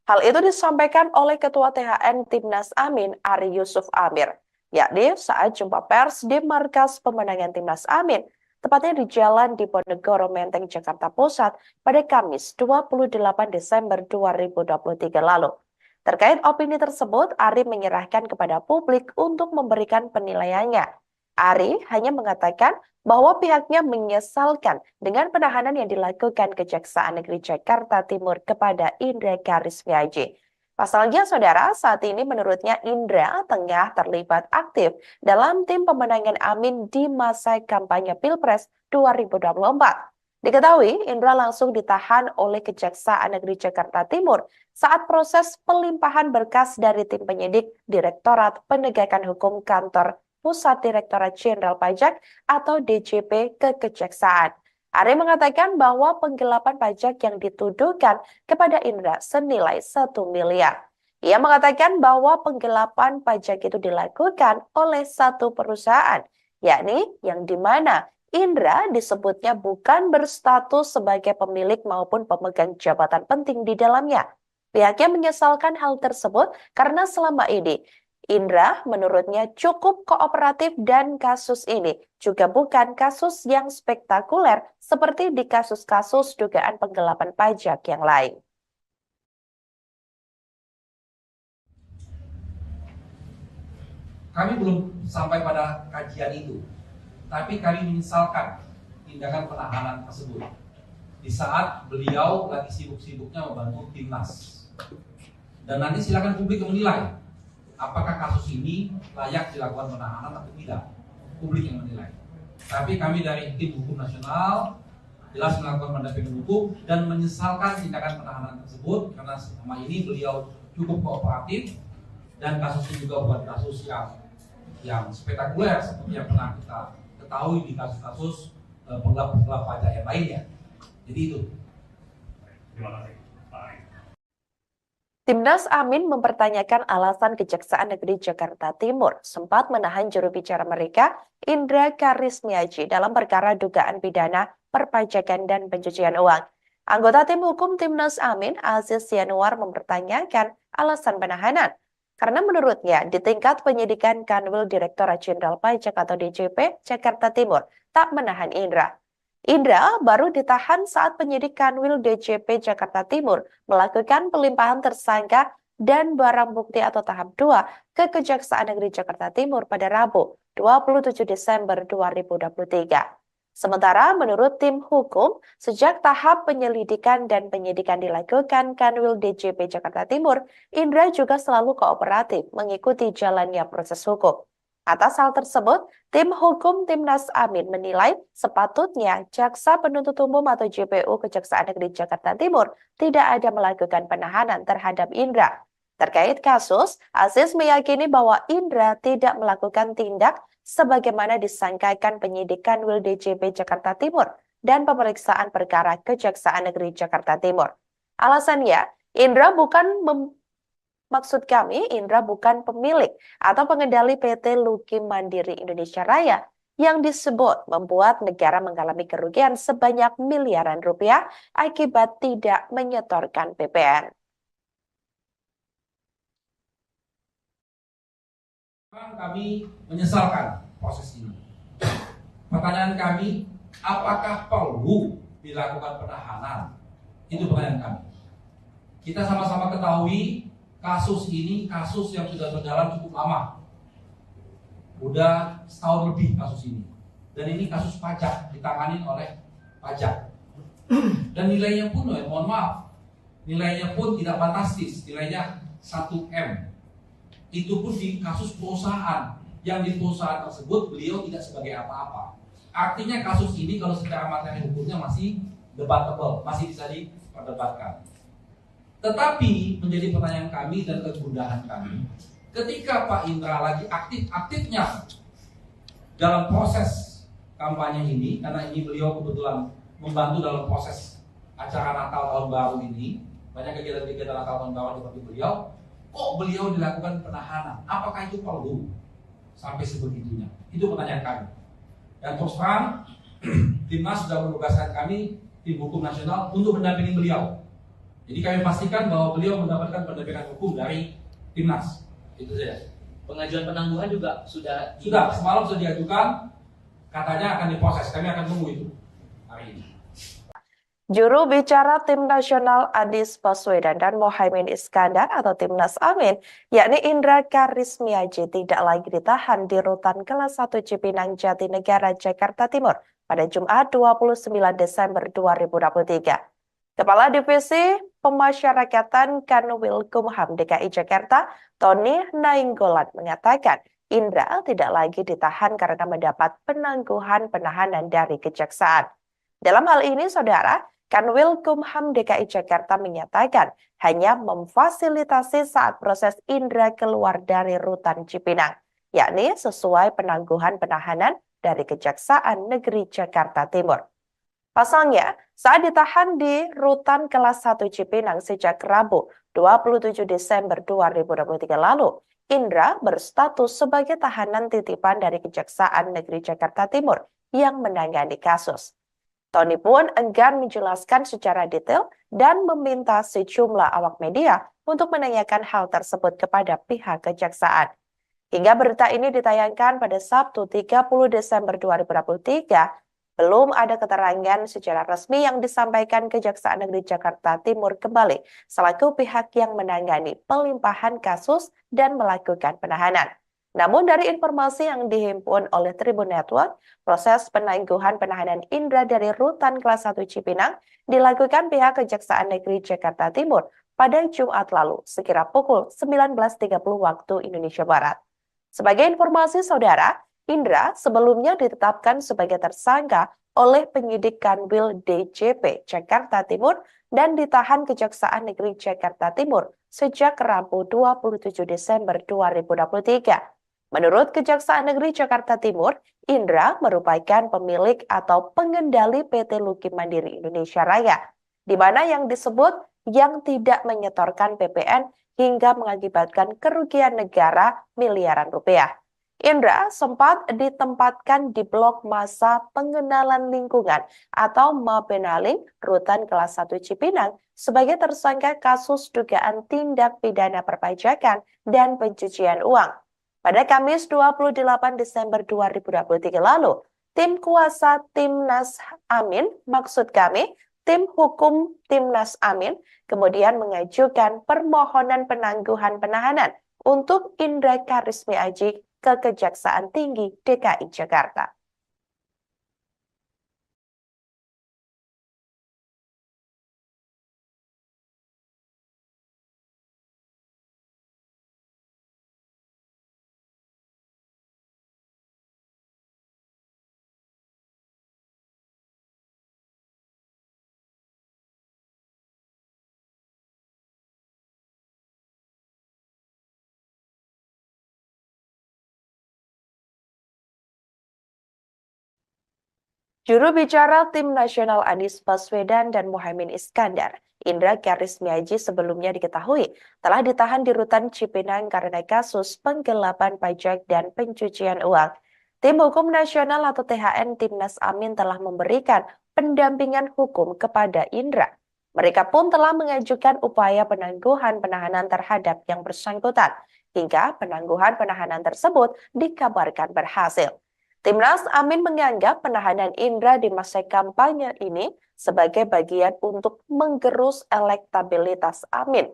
Hal itu disampaikan oleh Ketua THN Timnas Amin, Ari Yusuf Amir, yakni saat jumpa pers di markas pemenangan Timnas Amin, tepatnya di Jalan Diponegoro Menteng, Jakarta Pusat pada Kamis 28 Desember 2023 lalu. Terkait opini tersebut, Ari menyerahkan kepada publik untuk memberikan penilaiannya. Ari hanya mengatakan bahwa pihaknya menyesalkan dengan penahanan yang dilakukan Kejaksaan Negeri Jakarta Timur kepada Indra Karismiaji. Pasalnya, saudara, saat ini menurutnya Indra tengah terlibat aktif dalam tim pemenangan Amin di masa kampanye Pilpres 2024. Diketahui, Indra langsung ditahan oleh Kejaksaan Negeri Jakarta Timur saat proses pelimpahan berkas dari tim penyidik Direktorat Penegakan Hukum Kantor Pusat Direktorat Jenderal Pajak atau DJP ke Kejaksaan. Ari mengatakan bahwa penggelapan pajak yang dituduhkan kepada Indra senilai 1 miliar. Ia mengatakan bahwa penggelapan pajak itu dilakukan oleh satu perusahaan, yakni yang di mana Indra disebutnya bukan berstatus sebagai pemilik maupun pemegang jabatan penting di dalamnya. Pihaknya menyesalkan hal tersebut karena selama ini Indra menurutnya cukup kooperatif dan kasus ini juga bukan kasus yang spektakuler seperti di kasus-kasus dugaan penggelapan pajak yang lain. Kami belum sampai pada kajian itu, tapi kami menyesalkan tindakan penahanan tersebut di saat beliau lagi sibuk-sibuknya membantu timnas. Dan nanti silakan publik menilai apakah kasus ini layak dilakukan penahanan atau tidak. Publik yang menilai. Tapi kami dari tim hukum nasional jelas melakukan pendampingan hukum dan menyesalkan tindakan penahanan tersebut karena selama ini beliau cukup kooperatif dan kasus ini juga bukan kasus yang spektakuler seperti yang pernah kita ketahui di kasus-kasus penggelapan pajak yang lainnya. Jadi itu. Terima kasih, Pak Ari. Timnas Amin mempertanyakan alasan Kejaksaan Negeri Jakarta Timur sempat menahan juru bicara mereka, Indra Karismiaji, dalam perkara dugaan pidana perpajakan dan pencucian uang. Anggota tim hukum Timnas Amin, Aziz Yanuar, mempertanyakan alasan penahanan. Karena menurutnya di tingkat penyidikan Kanwil Direktorat Jenderal Pajak atau DJP Jakarta Timur tak menahan Indra. Indra baru ditahan saat penyidik Kanwil DJP Jakarta Timur melakukan pelimpahan tersangka dan barang bukti atau tahap 2 ke Kejaksaan Negeri Jakarta Timur pada Rabu 27 Desember 2023. Sementara menurut tim hukum, sejak tahap penyelidikan dan penyidikan dilakukan Kanwil DJP Jakarta Timur, Indra juga selalu kooperatif mengikuti jalannya proses hukum. Atas hal tersebut, tim hukum Timnas Amin menilai sepatutnya Jaksa Penuntut Umum atau JPU Kejaksaan Negeri Jakarta Timur tidak ada melakukan penahanan terhadap Indra. Terkait kasus, Aziz meyakini bahwa Indra tidak melakukan tindak sebagaimana disangkakan penyidik Kanwil DJP Jakarta Timur dan pemeriksaan perkara Kejaksaan Negeri Jakarta Timur. Alasannya, Maksud kami, Indra bukan pemilik atau pengendali PT Luki Mandiri Indonesia Raya yang disebut membuat negara mengalami kerugian sebanyak miliaran rupiah akibat tidak menyetorkan PPN. Kami menyesalkan proses ini. Pertanyaan kami, apakah perlu dilakukan penahanan? Itu pertanyaan kami. Kita sama-sama ketahui kasus ini kasus yang sudah berjalan cukup lama. Udah setahun lebih kasus ini. Dan ini kasus pajak, ditangani oleh pajak. Dan nilainya pun, mohon maaf, nilainya pun tidak fantastis, nilainya 1M. Itu pun di kasus perusahaan, yang di perusahaan tersebut beliau tidak sebagai apa-apa. Artinya kasus ini kalau secara materi hukumnya masih debatable, masih bisa diperdebatkan. Tetapi menjadi pertanyaan kami dan kegundahan kami, ketika Pak Indra lagi aktif-aktifnya dalam proses kampanye ini, karena ini beliau kebetulan membantu dalam proses acara Natal Tahun Baru ini, banyak kegiatan-kegiatan Natal Tahun Baru seperti beliau, kok beliau dilakukan penahanan? Apakah itu perlu sampai sebegitunya? Itu pertanyaan kami. Dan terus terang, Timnas sudah menugaskan kami, tim hukum nasional, untuk mendampingi beliau. Jadi kami pastikan bahwa beliau mendapatkan pendampingan hukum dari Timnas. Itu saja. Pengajuan penangguhan juga sudah Semalam sudah diajukan, katanya akan diproses. Kami akan tunggu itu hari ini. Juru bicara Tim Nasional Anies Baswedan dan Mohaimin Iskandar atau Timnas Amin, yakni Indra Karismiaji tidak lagi ditahan di rutan kelas 1 Cipinang Jatinegara, Jakarta Timur pada Jumat 29 Desember 2023. Kepala Divisi Pemasyarakatan Kanwilkumham DKI Jakarta, Tony Nainggolan mengatakan Indra tidak lagi ditahan karena mendapat penangguhan penahanan dari kejaksaan. Dalam hal ini, Saudara, Kanwilkumham DKI Jakarta menyatakan hanya memfasilitasi saat proses Indra keluar dari rutan Cipinang, yakni sesuai penangguhan penahanan dari Kejaksaan Negeri Jakarta Timur. Pasalnya, saat ditahan di rutan kelas 1 Cipinang sejak Rabu 27 Desember 2023 lalu, Indra berstatus sebagai tahanan titipan dari Kejaksaan Negeri Jakarta Timur yang menangani kasus. Tony pun enggan menjelaskan secara detail dan meminta sejumlah awak media untuk menanyakan hal tersebut kepada pihak kejaksaan. Hingga berita ini ditayangkan pada Sabtu 30 Desember 2023, belum ada keterangan secara resmi yang disampaikan Kejaksaan Negeri Jakarta Timur kembali selaku pihak yang menangani pelimpahan kasus dan melakukan penahanan. Namun dari informasi yang dihimpun oleh Tribun Network, proses penangguhan penahanan Indra dari rutan kelas 1 Cipinang dilakukan pihak Kejaksaan Negeri Jakarta Timur pada Jumat lalu sekira pukul 19.30 waktu Indonesia Barat. Sebagai informasi Saudara, Indra sebelumnya ditetapkan sebagai tersangka oleh penyidik Kanwil DJP Jakarta Timur dan ditahan Kejaksaan Negeri Jakarta Timur sejak Rabu 27 Desember 2023. Menurut Kejaksaan Negeri Jakarta Timur, Indra merupakan pemilik atau pengendali PT Luki Mandiri Indonesia Raya, di mana yang disebut yang tidak menyetorkan PPN hingga mengakibatkan kerugian negara miliaran rupiah. Indra sempat ditempatkan di blok masa pengenalan lingkungan atau Mapenaling rutan kelas 1 Cipinang sebagai tersangka kasus dugaan tindak pidana perpajakan dan pencucian uang. Pada Kamis 28 Desember 2023 lalu, tim kuasa Timnas Amin, maksud kami, tim hukum Timnas Amin, kemudian mengajukan permohonan penangguhan penahanan untuk Indra Karismiaji ke Kejaksaan Tinggi DKI Jakarta. Juru bicara Tim Nasional Anies Baswedan dan Mohaimin Iskandar, Indra Karismiaji sebelumnya diketahui telah ditahan di rutan Cipinang karena kasus penggelapan pajak dan pencucian uang. Tim Hukum Nasional atau THN Timnas Amin telah memberikan pendampingan hukum kepada Indra. Mereka pun telah mengajukan upaya penangguhan penahanan terhadap yang bersangkutan, hingga penangguhan penahanan tersebut dikabarkan berhasil. Timnas Amin menganggap penahanan Indra di masa kampanye ini sebagai bagian untuk menggerus elektabilitas Amin.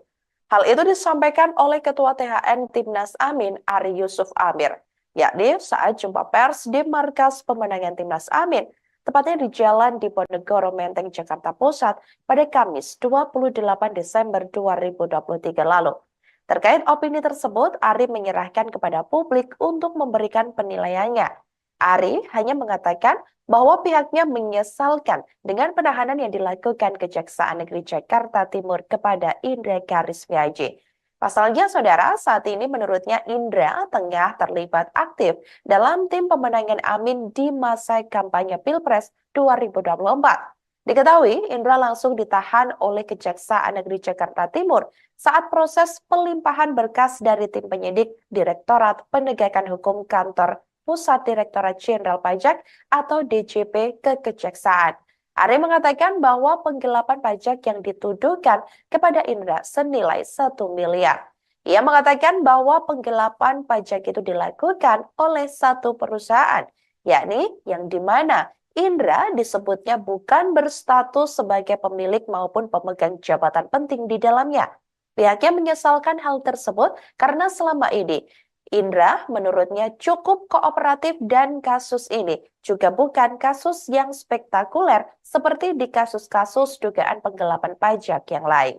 Hal itu disampaikan oleh Ketua THN Timnas Amin, Ari Yusuf Amir, yakni saat jumpa pers di markas pemenangan Timnas Amin, tepatnya di Jalan Diponegoro Menteng, Jakarta Pusat pada Kamis 28 Desember 2023 lalu. Terkait opini tersebut, Ari menyerahkan kepada publik untuk memberikan penilaiannya. Ari hanya mengatakan bahwa pihaknya menyesalkan dengan penahanan yang dilakukan Kejaksaan Negeri Jakarta Timur kepada Indra Karismiaji. Pasalnya, Saudara, saat ini menurutnya Indra tengah terlibat aktif dalam tim pemenangan Amin di masa kampanye Pilpres 2024. Diketahui, Indra langsung ditahan oleh Kejaksaan Negeri Jakarta Timur saat proses pelimpahan berkas dari tim penyidik Direktorat Penegakan Hukum Kantor Pusat Direktorat Jenderal Pajak atau DJP ke Kejaksaan. Ari mengatakan bahwa penggelapan pajak yang dituduhkan kepada Indra senilai 1 miliar. Ia mengatakan bahwa penggelapan pajak itu dilakukan oleh satu perusahaan, yakni yang di mana Indra disebutnya bukan berstatus sebagai pemilik maupun pemegang jabatan penting di dalamnya. Pihaknya menyesalkan hal tersebut karena selama ini Indra menurutnya cukup kooperatif dan kasus ini juga bukan kasus yang spektakuler seperti di kasus-kasus dugaan penggelapan pajak yang lain.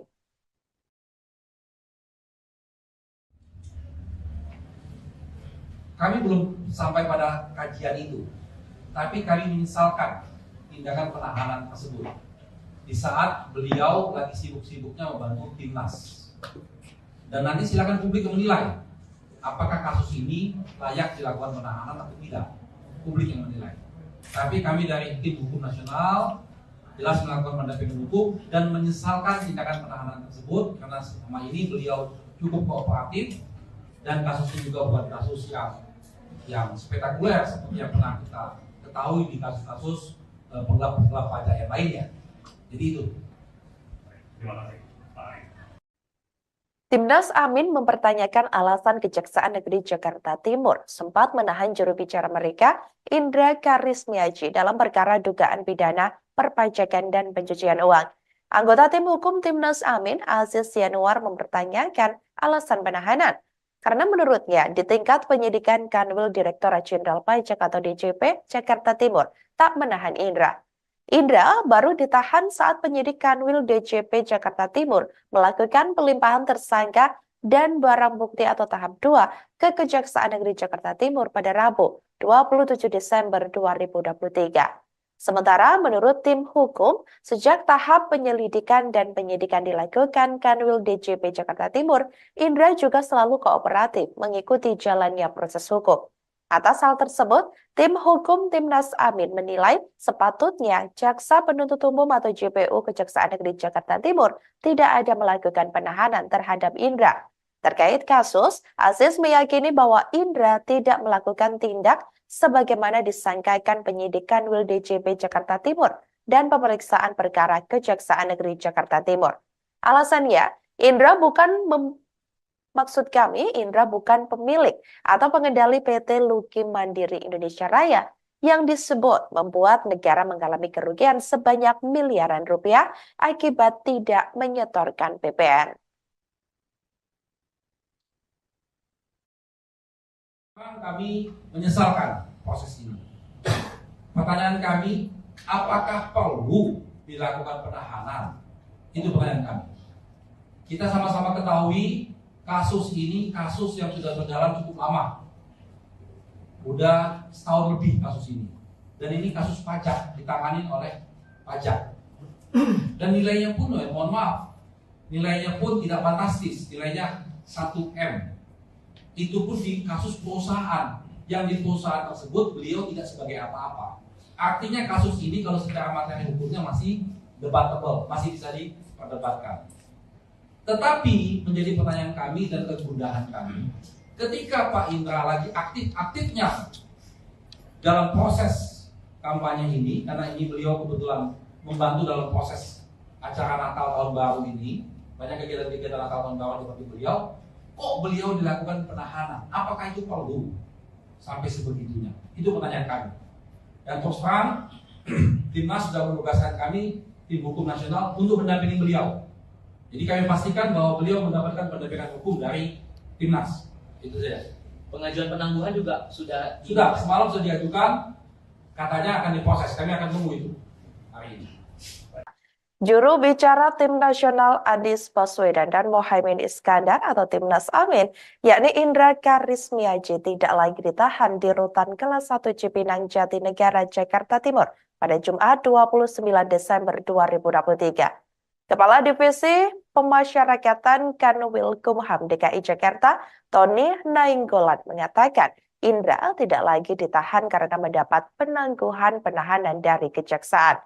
Kami belum sampai pada kajian itu, tapi kami menyesalkan tindakan penahanan tersebut di saat beliau lagi sibuk-sibuknya membantu timnas. Dan nanti silakan publik menilai apakah kasus ini layak dilakukan penahanan atau tidak. Publik yang menilai. Tapi kami dari tim hukum nasional jelas melakukan pendampingan hukum dan menyesalkan tindakan penahanan tersebut karena selama ini beliau cukup kooperatif dan kasusnya juga bukan kasus yang spektakuler seperti yang pernah kita ketahui di kasus-kasus pengelap pajak yang lainnya. Jadi itu. Terima kasih, Pak Ari. Timnas Amin mempertanyakan alasan Kejaksaan Negeri Jakarta Timur sempat menahan juru bicara mereka, Indra Karismiaji, dalam perkara dugaan pidana perpajakan dan pencucian uang. Anggota tim hukum Timnas Amin, Aziz Yanuar, mempertanyakan alasan penahanan. Karena menurutnya di tingkat penyidikan Kanwil Direktorat Jenderal Pajak atau DJP Jakarta Timur tak menahan Indra. Indra baru ditahan saat penyidik Kanwil DJP Jakarta Timur melakukan pelimpahan tersangka dan barang bukti atau tahap 2 ke Kejaksaan Negeri Jakarta Timur pada Rabu 27 Desember 2023. Sementara menurut tim hukum, sejak tahap penyelidikan dan penyidikan dilakukan Kanwil DJP Jakarta Timur, Indra juga selalu kooperatif mengikuti jalannya proses hukum. Atas hal tersebut, tim hukum Timnas Amin menilai sepatutnya Jaksa Penuntut Umum atau JPU Kejaksaan Negeri Jakarta Timur tidak ada melakukan penahanan terhadap Indra. Terkait kasus, Aziz meyakini bahwa Indra tidak melakukan tindak sebagaimana disangkakan penyidik Kanwil DJP Jakarta Timur dan pemeriksaan perkara Kejaksaan Negeri Jakarta Timur. Alasannya, Indra bukan pemilik atau pengendali PT Luki Mandiri Indonesia Raya yang disebut membuat negara mengalami kerugian sebanyak miliaran rupiah akibat tidak menyetorkan PPN. Kami menyesalkan proses ini. Pertanyaan kami, apakah perlu dilakukan penahanan? Itu pertanyaan kami. Kita sama-sama ketahui kasus ini kasus yang sudah berjalan cukup lama. Udah setahun lebih kasus ini. Dan ini kasus pajak, ditangani oleh pajak. Dan nilainya pun, mohon maaf, nilainya pun tidak fantastis, nilainya 1M. Itu pun di kasus perusahaan, yang di perusahaan tersebut beliau tidak sebagai apa-apa. Artinya kasus ini kalau secara materi hukumnya masih debatable, masih bisa diperdebatkan. Tetapi menjadi pertanyaan kami dan kegundahan kami, ketika Pak Indra lagi aktif-aktifnya dalam proses kampanye ini, karena ini beliau kebetulan membantu dalam proses acara Natal Tahun Baru ini, banyak kegiatan-kegiatan Natal Tahun Baru seperti beliau, kok beliau dilakukan penahanan? Apakah itu perlu sampai sebegitunya? Itu pertanyaan kami. Dan terus terang, Timnas sudah menugaskan kami, tim hukum nasional, untuk mendampingi beliau. Jadi kami pastikan bahwa beliau mendapatkan pendampingan hukum dari Timnas. Itu saja. Pengajuan penangguhan juga sudah Semalam sudah diajukan, katanya akan diproses. Kami akan tunggu itu hari ini. Juru bicara Tim Nasional Anies Baswedan dan Mohaimin Iskandar atau Timnas Amin, yakni Indra Karismiaji, tidak lagi ditahan di rutan kelas 1 Cipinang Jatinegara, Jakarta Timur pada Jumat 29 Desember 2023. Kepala Divisi Pemasyarakatan Kanwil Kumham DKI Jakarta, Tony Nainggolan, mengatakan Indra tidak lagi ditahan karena mendapat penangguhan penahanan dari Kejaksaan.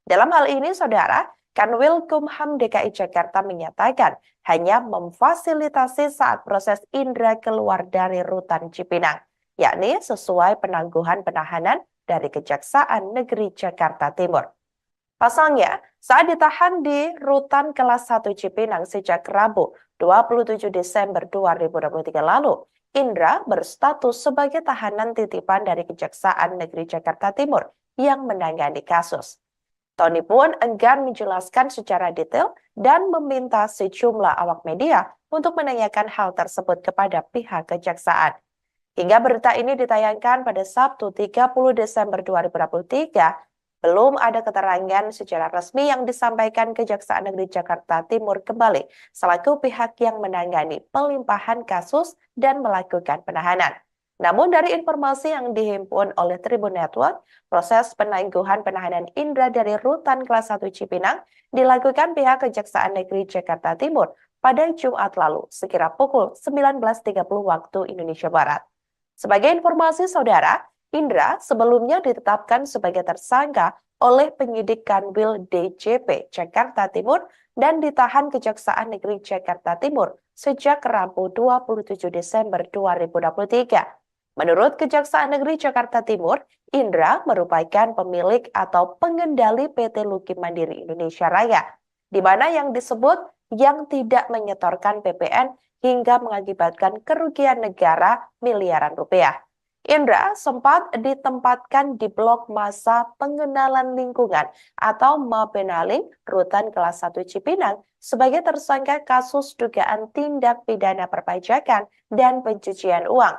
Dalam hal ini, Saudara, Kanwil Kumham DKI Jakarta menyatakan hanya memfasilitasi saat proses Indra keluar dari rutan Cipinang, yakni sesuai penangguhan penahanan dari Kejaksaan Negeri Jakarta Timur. Pasalnya, saat ditahan di rutan kelas 1 Cipinang sejak Rabu 27 Desember 2023 lalu, Indra berstatus sebagai tahanan titipan dari Kejaksaan Negeri Jakarta Timur yang menangani kasus. Tony pun enggan menjelaskan secara detail dan meminta sejumlah awak media untuk menanyakan hal tersebut kepada pihak kejaksaan. Hingga berita ini ditayangkan pada Sabtu 30 Desember 2023, belum ada keterangan secara resmi yang disampaikan Kejaksaan Negeri Jakarta Timur kembali selaku pihak yang menangani pelimpahan kasus dan melakukan penahanan. Namun dari informasi yang dihimpun oleh Tribun Network, proses penangguhan penahanan Indra dari Rutan Kelas 1 Cipinang dilakukan pihak Kejaksaan Negeri Jakarta Timur pada Jumat lalu sekira pukul 19.30 waktu Indonesia Barat. Sebagai informasi saudara, Indra sebelumnya ditetapkan sebagai tersangka oleh penyidik Kanwil DJP Jakarta Timur dan ditahan Kejaksaan Negeri Jakarta Timur sejak Rabu 27 Desember 2023. Menurut Kejaksaan Negeri Jakarta Timur, Indra merupakan pemilik atau pengendali PT Luki Mandiri Indonesia Raya, di mana yang disebut yang tidak menyetorkan PPN hingga mengakibatkan kerugian negara miliaran rupiah. Indra sempat ditempatkan di blok masa pengenalan lingkungan atau Mapenaling Rutan Kelas 1 Cipinang sebagai tersangka kasus dugaan tindak pidana perpajakan dan pencucian uang.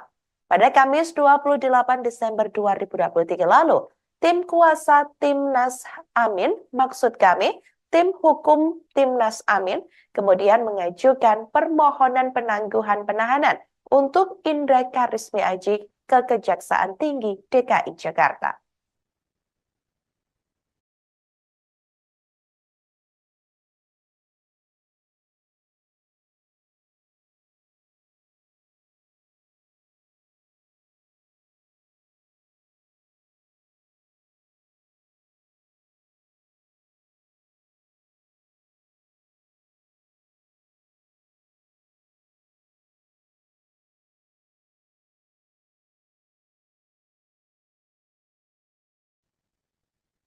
Pada Kamis 28 Desember 2023 lalu, tim kuasa Timnas Amin, maksud kami, tim hukum Timnas Amin, kemudian mengajukan permohonan penangguhan penahanan untuk Indra Karismi Aji ke Kejaksaan Tinggi DKI Jakarta.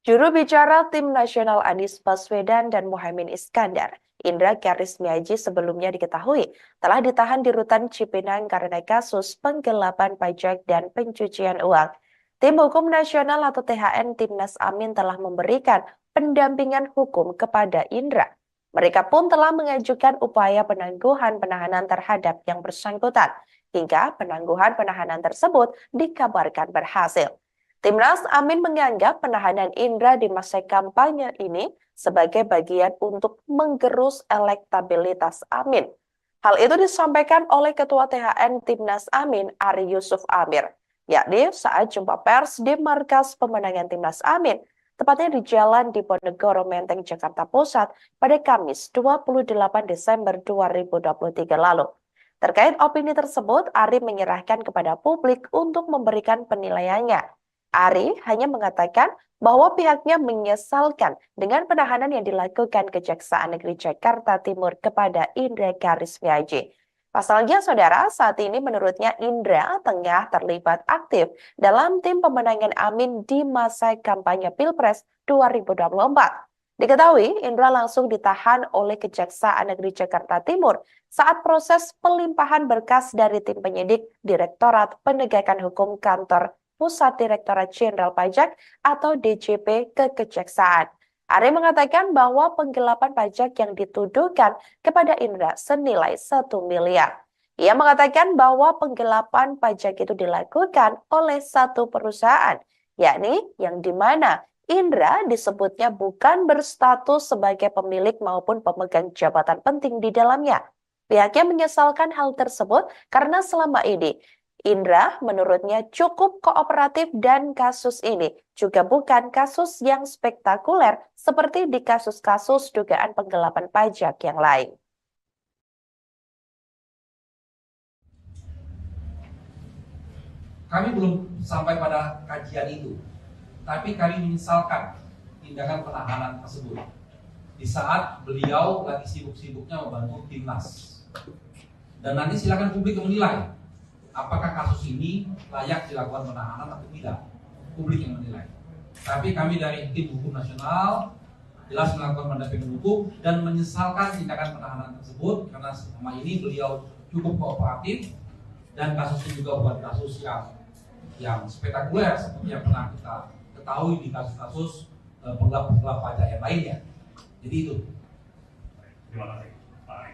Juru bicara Tim Nasional Anies Baswedan dan Mohaimin Iskandar, Indra Karismiaji sebelumnya diketahui telah ditahan di Rutan Cipinang karena kasus penggelapan pajak dan pencucian uang. Tim Hukum Nasional atau THN Timnas Amin telah memberikan pendampingan hukum kepada Indra. Mereka pun telah mengajukan upaya penangguhan penahanan terhadap yang bersangkutan, hingga penangguhan penahanan tersebut dikabarkan berhasil. Timnas Amin menganggap penahanan Indra di masa kampanye ini sebagai bagian untuk menggerus elektabilitas Amin. Hal itu disampaikan oleh Ketua THN Timnas Amin, Ari Yusuf Amir, yakni saat jumpa pers di markas pemenangan Timnas Amin, tepatnya di Jalan Diponegoro Menteng, Jakarta Pusat pada Kamis 28 Desember 2023 lalu. Terkait opini tersebut, Ari menyerahkan kepada publik untuk memberikan penilaiannya. Ari hanya mengatakan bahwa pihaknya menyesalkan dengan penahanan yang dilakukan Kejaksaan Negeri Jakarta Timur kepada Indra Karismiaji. Pasalnya, saudara, saat ini menurutnya Indra tengah terlibat aktif dalam tim pemenangan Amin di masa kampanye Pilpres 2024. Diketahui, Indra langsung ditahan oleh Kejaksaan Negeri Jakarta Timur saat proses pelimpahan berkas dari tim penyidik Direktorat Penegakan Hukum Kantor Pusat Direktorat Jenderal Pajak atau DJP ke Kejaksaan. Ari mengatakan bahwa penggelapan pajak yang dituduhkan kepada Indra senilai 1 miliar. Ia mengatakan bahwa penggelapan pajak itu dilakukan oleh satu perusahaan, yakni yang di mana Indra disebutnya bukan berstatus sebagai pemilik maupun pemegang jabatan penting di dalamnya. Pihaknya menyesalkan hal tersebut karena selama ini Indra menurutnya cukup kooperatif dan kasus ini juga bukan kasus yang spektakuler seperti di kasus-kasus dugaan penggelapan pajak yang lain. Kami belum sampai pada kajian itu, tapi kami menyesalkan tindakan penahanan tersebut di saat beliau lagi sibuk-sibuknya membantu timnas. Dan nanti silakan publik menilai apakah kasus ini layak dilakukan penahanan atau tidak, publik yang menilai. Tapi kami dari tim hukum nasional jelas melakukan pendampingan hukum dan menyesalkan tindakan penahanan tersebut karena selama ini beliau cukup kooperatif dan kasus ini juga bukan kasus yang spektakuler seperti yang pernah kita ketahui di kasus-kasus penggap-penggap pajak yang lainnya. Jadi itu. Terima kasih, Pak Ari.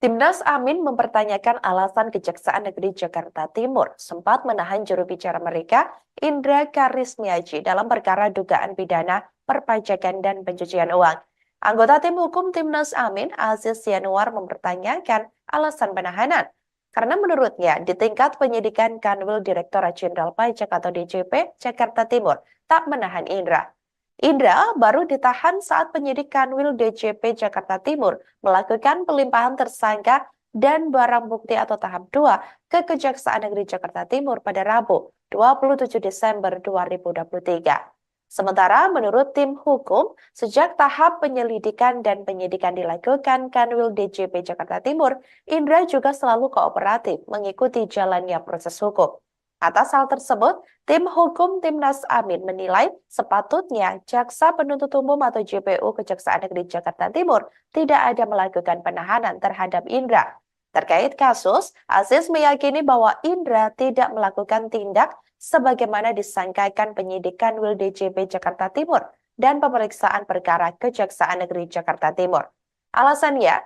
Timnas Amin mempertanyakan alasan Kejaksaan Negeri Jakarta Timur sempat menahan juru bicara mereka, Indra Karismiaji, dalam perkara dugaan pidana perpajakan dan pencucian uang. Anggota tim hukum Timnas Amin, Aziz Yanuar, mempertanyakan alasan penahanan. Karena menurutnya, di tingkat penyidikan Kanwil Direktorat Jenderal Pajak atau DJP Jakarta Timur tak menahan Indra. Indra baru ditahan saat penyidik Kanwil DJP Jakarta Timur melakukan pelimpahan tersangka dan barang bukti atau tahap 2 ke Kejaksaan Negeri Jakarta Timur pada Rabu, 27 Desember 2023. Sementara menurut tim hukum, sejak tahap penyelidikan dan penyidikan dilakukan Kanwil DJP Jakarta Timur, Indra juga selalu kooperatif mengikuti jalannya proses hukum. Atas hal tersebut, tim hukum Timnas Amin menilai sepatutnya Jaksa Penuntut Umum atau JPU Kejaksaan Negeri Jakarta Timur tidak ada melakukan penahanan terhadap Indra. Terkait kasus, Aziz meyakini bahwa Indra tidak melakukan tindak sebagaimana disangkakan penyidik Kanwil DJP Jakarta Timur dan pemeriksaan perkara Kejaksaan Negeri Jakarta Timur. Alasannya,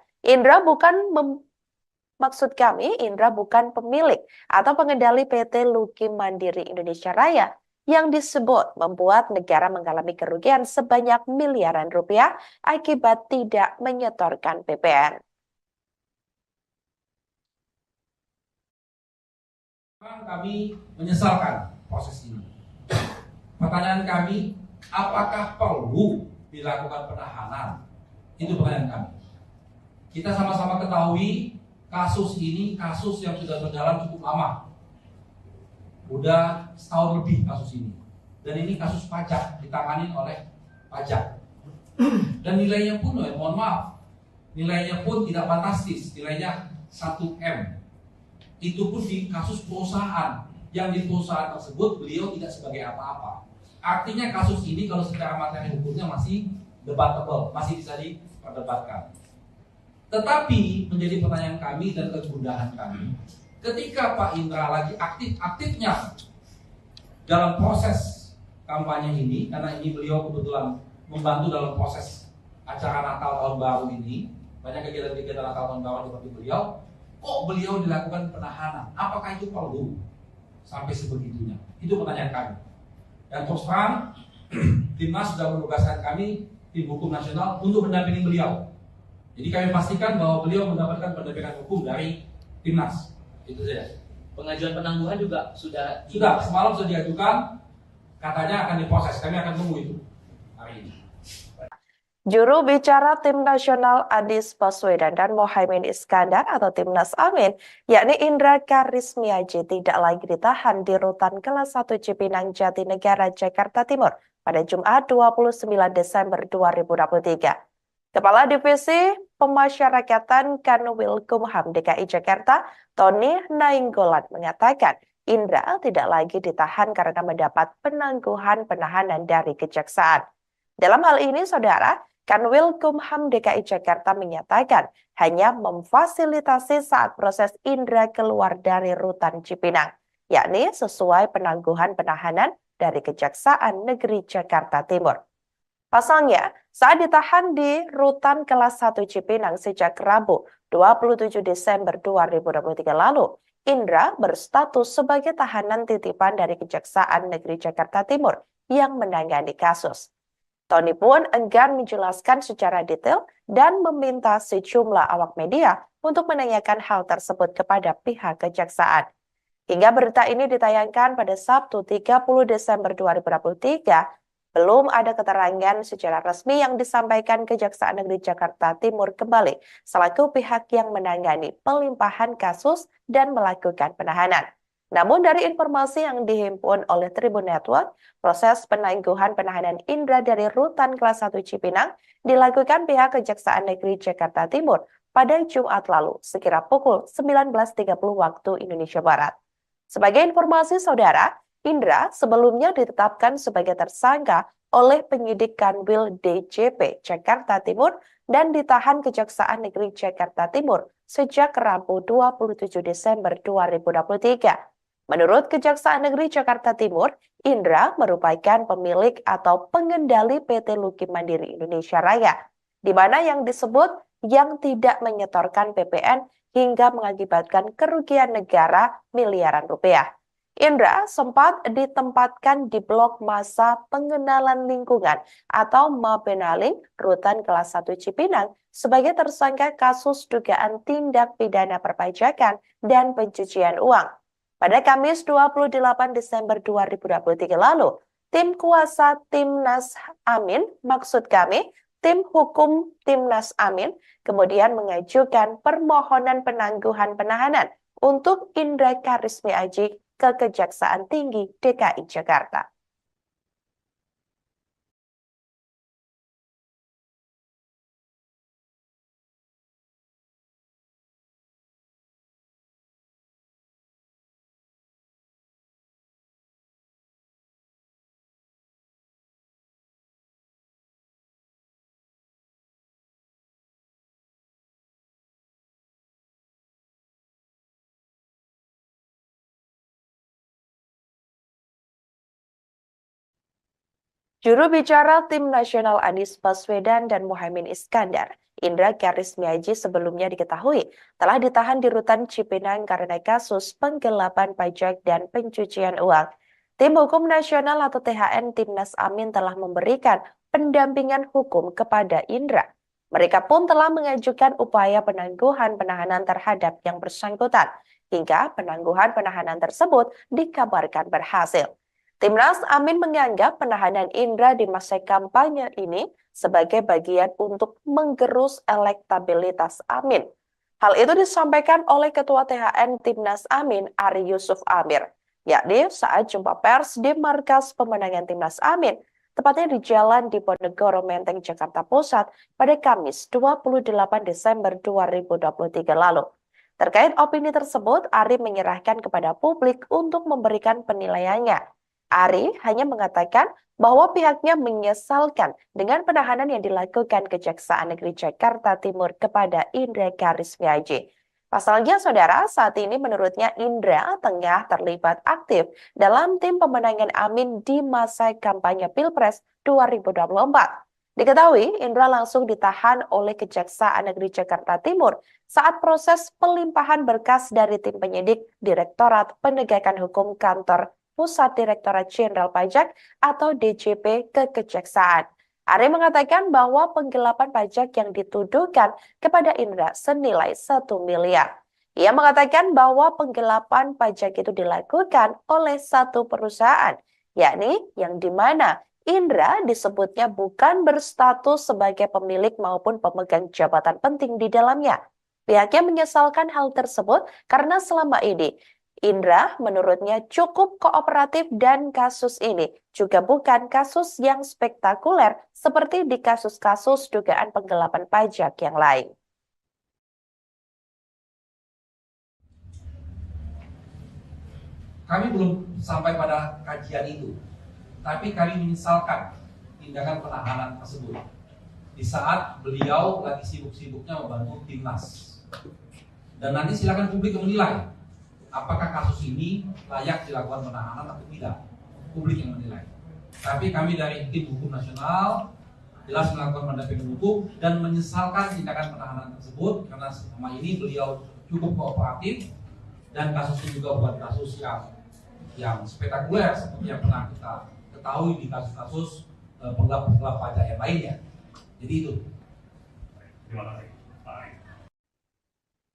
Maksud kami, Indra bukan pemilik atau pengendali PT Luki Mandiri Indonesia Raya yang disebut membuat negara mengalami kerugian sebanyak miliaran rupiah akibat tidak menyetorkan PPN. Kami menyesalkan proses ini. Pertanyaan kami, apakah perlu dilakukan penahanan? Itu pertanyaan kami. Kita sama-sama ketahui kasus ini kasus yang sudah berjalan cukup lama. Udah setahun lebih kasus ini. Dan ini kasus pajak, ditangani oleh pajak. Dan nilainya pun, mohon maaf, nilainya pun tidak fantastis, nilainya 1M. Itu pun di kasus perusahaan, yang di perusahaan tersebut beliau tidak sebagai apa-apa. Artinya kasus ini kalau secara materi hukumnya masih debatable, masih bisa diperdebatkan. Tetapi menjadi pertanyaan kami dan kegundahan kami, ketika Pak Indra lagi aktif-aktifnya dalam proses kampanye ini, karena ini beliau kebetulan membantu dalam proses acara Natal Tahun Baru ini, banyak kegiatan-kegiatan Natal Tahun Baru seperti beliau, kok beliau dilakukan penahanan? Apakah itu perlu sampai sebegitunya? Itu pertanyaan kami. Dan terus terang, Timnas sudah menugaskan kami, tim hukum nasional, untuk mendampingi beliau. Jadi kami pastikan bahwa beliau mendapatkan pendampingan hukum dari Timnas. Itu saja. Pengajuan penangguhan juga sudah Semalam sudah diajukan, katanya akan diproses. Kami akan tunggu itu hari ini. Juru bicara Tim Nasional Anies Baswedan dan Mohaimin Iskandar atau Timnas Amin, yakni Indra Karismiaji, tidak lagi ditahan di rutan kelas 1 Cipinang Jatinegara, Jakarta Timur pada Jumat 29 Desember 2023. Kepala Divisi Pemasyarakatan Kanwilkumham DKI Jakarta, Tony Nainggolan, mengatakan Indra tidak lagi ditahan karena mendapat penangguhan penahanan dari kejaksaan. Dalam hal ini, Saudara, Kanwilkumham DKI Jakarta menyatakan hanya memfasilitasi saat proses Indra keluar dari rutan Cipinang, yakni sesuai penangguhan penahanan dari Kejaksaan Negeri Jakarta Timur. Pasalnya, saat ditahan di rutan kelas 1 Cipinang sejak Rabu 27 Desember 2023 lalu, Indra berstatus sebagai tahanan titipan dari Kejaksaan Negeri Jakarta Timur yang menangani kasus. Tony pun enggan menjelaskan secara detail dan meminta sejumlah awak media untuk menanyakan hal tersebut kepada pihak kejaksaan. Hingga berita ini ditayangkan pada Sabtu 30 Desember 2023, belum ada keterangan secara resmi yang disampaikan Kejaksaan Negeri Jakarta Timur kembali selaku pihak yang menangani pelimpahan kasus dan melakukan penahanan. Namun dari informasi yang dihimpun oleh Tribun Network, proses penangguhan penahanan Indra dari rutan kelas 1 Cipinang dilakukan pihak Kejaksaan Negeri Jakarta Timur pada Jumat lalu sekira pukul 19.30 waktu Indonesia Barat. Sebagai informasi Saudara, Indra sebelumnya ditetapkan sebagai tersangka oleh penyidik Kanwil DJP Jakarta Timur dan ditahan Kejaksaan Negeri Jakarta Timur sejak Rabu 27 Desember 2023. Menurut Kejaksaan Negeri Jakarta Timur, Indra merupakan pemilik atau pengendali PT Luki Mandiri Indonesia Raya, di mana yang disebut yang tidak menyetorkan PPN hingga mengakibatkan kerugian negara miliaran rupiah. Indra sempat ditempatkan di blok masa pengenalan lingkungan atau Mabenaling, Rutan Kelas 1 Cipinang, sebagai tersangka kasus dugaan tindak pidana perpajakan dan pencucian uang. Pada Kamis 28 Desember 2023 lalu, tim kuasa Timnas Amin, maksud kami, tim hukum Timnas Amin, kemudian mengajukan permohonan penangguhan penahanan untuk Indra Karismi Aji ke Kejaksaan Tinggi DKI Jakarta. Juru bicara Tim Nasional Anies Baswedan dan Muhaimin Iskandar, Indra Karismiaji sebelumnya diketahui telah ditahan di Rutan Cipinang karena kasus penggelapan pajak dan pencucian uang. Tim Hukum Nasional atau THN Timnas Amin telah memberikan pendampingan hukum kepada Indra. Mereka pun telah mengajukan upaya penangguhan penahanan terhadap yang bersangkutan, hingga penangguhan penahanan tersebut dikabarkan berhasil. Timnas Amin menganggap penahanan Indra di masa kampanye ini sebagai bagian untuk menggerus elektabilitas Amin. Hal itu disampaikan oleh Ketua THN Timnas Amin, Ari Yusuf Amir, yakni saat jumpa pers di markas pemenangan Timnas Amin, tepatnya di Jalan Diponegoro Menteng, Jakarta Pusat pada Kamis 28 Desember 2023 lalu. Terkait opini tersebut, Ari menyerahkan kepada publik untuk memberikan penilaiannya. Ari hanya mengatakan bahwa pihaknya menyesalkan dengan penahanan yang dilakukan Kejaksaan Negeri Jakarta Timur kepada Indra Karismiaji. Pasalnya, saudara, saat ini menurutnya Indra tengah terlibat aktif dalam tim pemenangan Amin di masa kampanye Pilpres 2024. Diketahui, Indra langsung ditahan oleh Kejaksaan Negeri Jakarta Timur saat proses pelimpahan berkas dari tim penyidik Direktorat Penegakan Hukum Kantor Pusat Direktorat Jenderal Pajak atau DJP ke Kejaksaan. Ari mengatakan bahwa penggelapan pajak yang dituduhkan kepada Indra senilai 1 miliar. Ia mengatakan bahwa penggelapan pajak itu dilakukan oleh satu perusahaan, yakni yang di mana Indra disebutnya bukan berstatus sebagai pemilik maupun pemegang jabatan penting di dalamnya. Pihaknya menyesalkan hal tersebut karena selama ini Indra menurutnya cukup kooperatif dan kasus ini juga bukan kasus yang spektakuler seperti di kasus-kasus dugaan penggelapan pajak yang lain. Kami belum sampai pada kajian itu, tapi kami menyesalkan tindakan penahanan tersebut di saat beliau lagi sibuk-sibuknya membantu timnas. Dan nanti silakan publik menilai apakah kasus ini layak dilakukan penahanan atau tidak. Publik yang menilai. Tapi kami dari tim hukum nasional jelas melakukan pendampingan hukum dan menyesalkan tindakan penahanan tersebut karena selama ini beliau cukup kooperatif dan kasus ini juga bukan kasus yang spektakuler seperti yang pernah kita ketahui di kasus-kasus penggelapan pajak yang lainnya. Jadi itu. Terima kasih, Pak Ari.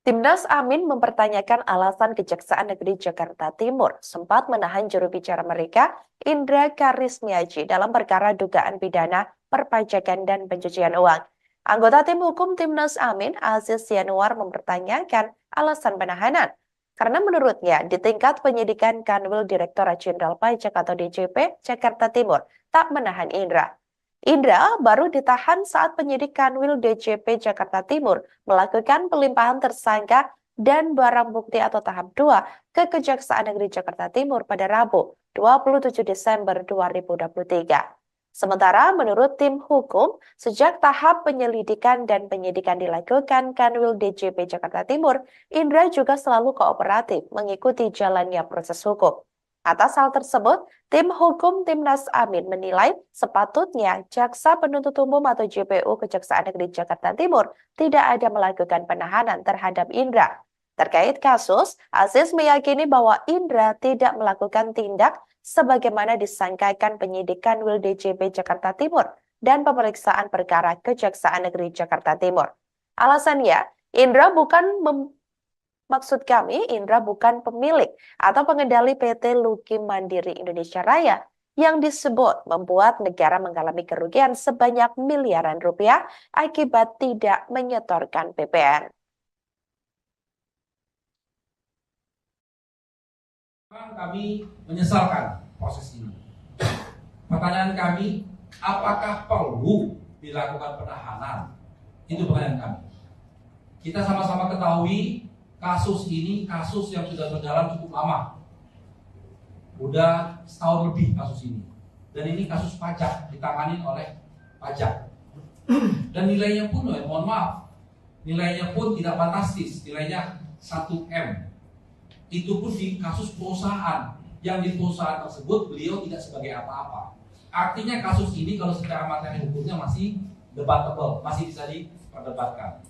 Timnas Amin mempertanyakan alasan Kejaksaan Negeri Jakarta Timur sempat menahan juru bicara mereka, Indra Karismiaji, dalam perkara dugaan pidana perpajakan dan pencucian uang. Anggota tim hukum Timnas Amin, Aziz Yanuar, mempertanyakan alasan penahanan. Karena menurutnya, di tingkat penyidikan Kanwil Direktorat Jenderal Pajak atau DJP Jakarta Timur tak menahan Indra. Indra baru ditahan saat penyidik Kanwil DJP Jakarta Timur melakukan pelimpahan tersangka dan barang bukti atau tahap 2 ke Kejaksaan Negeri Jakarta Timur pada Rabu 27 Desember 2023. Sementara menurut tim hukum, sejak tahap penyelidikan dan penyidikan dilakukan Kanwil DJP Jakarta Timur, Indra juga selalu kooperatif mengikuti jalannya proses hukum. Atas hal tersebut, tim hukum Timnas Amin menilai sepatutnya Jaksa Penuntut Umum atau JPU Kejaksaan Negeri Jakarta Timur tidak ada melakukan penahanan terhadap Indra. Terkait kasus, Aziz meyakini bahwa Indra tidak melakukan tindak sebagaimana disangkakan penyidik Kanwil DJP Jakarta Timur dan pemeriksaan perkara Kejaksaan Negeri Jakarta Timur. Alasannya, Indra bukan pemilik atau pengendali PT Luki Mandiri Indonesia Raya yang disebut membuat negara mengalami kerugian sebanyak miliaran rupiah akibat tidak menyetorkan PPN. Kami menyesalkan proses ini. Pertanyaan kami, apakah perlu dilakukan penahanan? Itu pertanyaan kami. Kita sama-sama ketahui kasus ini kasus yang sudah berjalan cukup lama. Udah setahun lebih kasus ini. Dan ini kasus pajak, ditangani oleh pajak. Dan nilainya pun, mohon maaf, nilainya pun tidak fantastis, nilainya 1M. Itu pun di kasus perusahaan, yang di perusahaan tersebut beliau tidak sebagai apa-apa. Artinya kasus ini kalau secara materi hukumnya masih debatable, masih bisa diperdebatkan.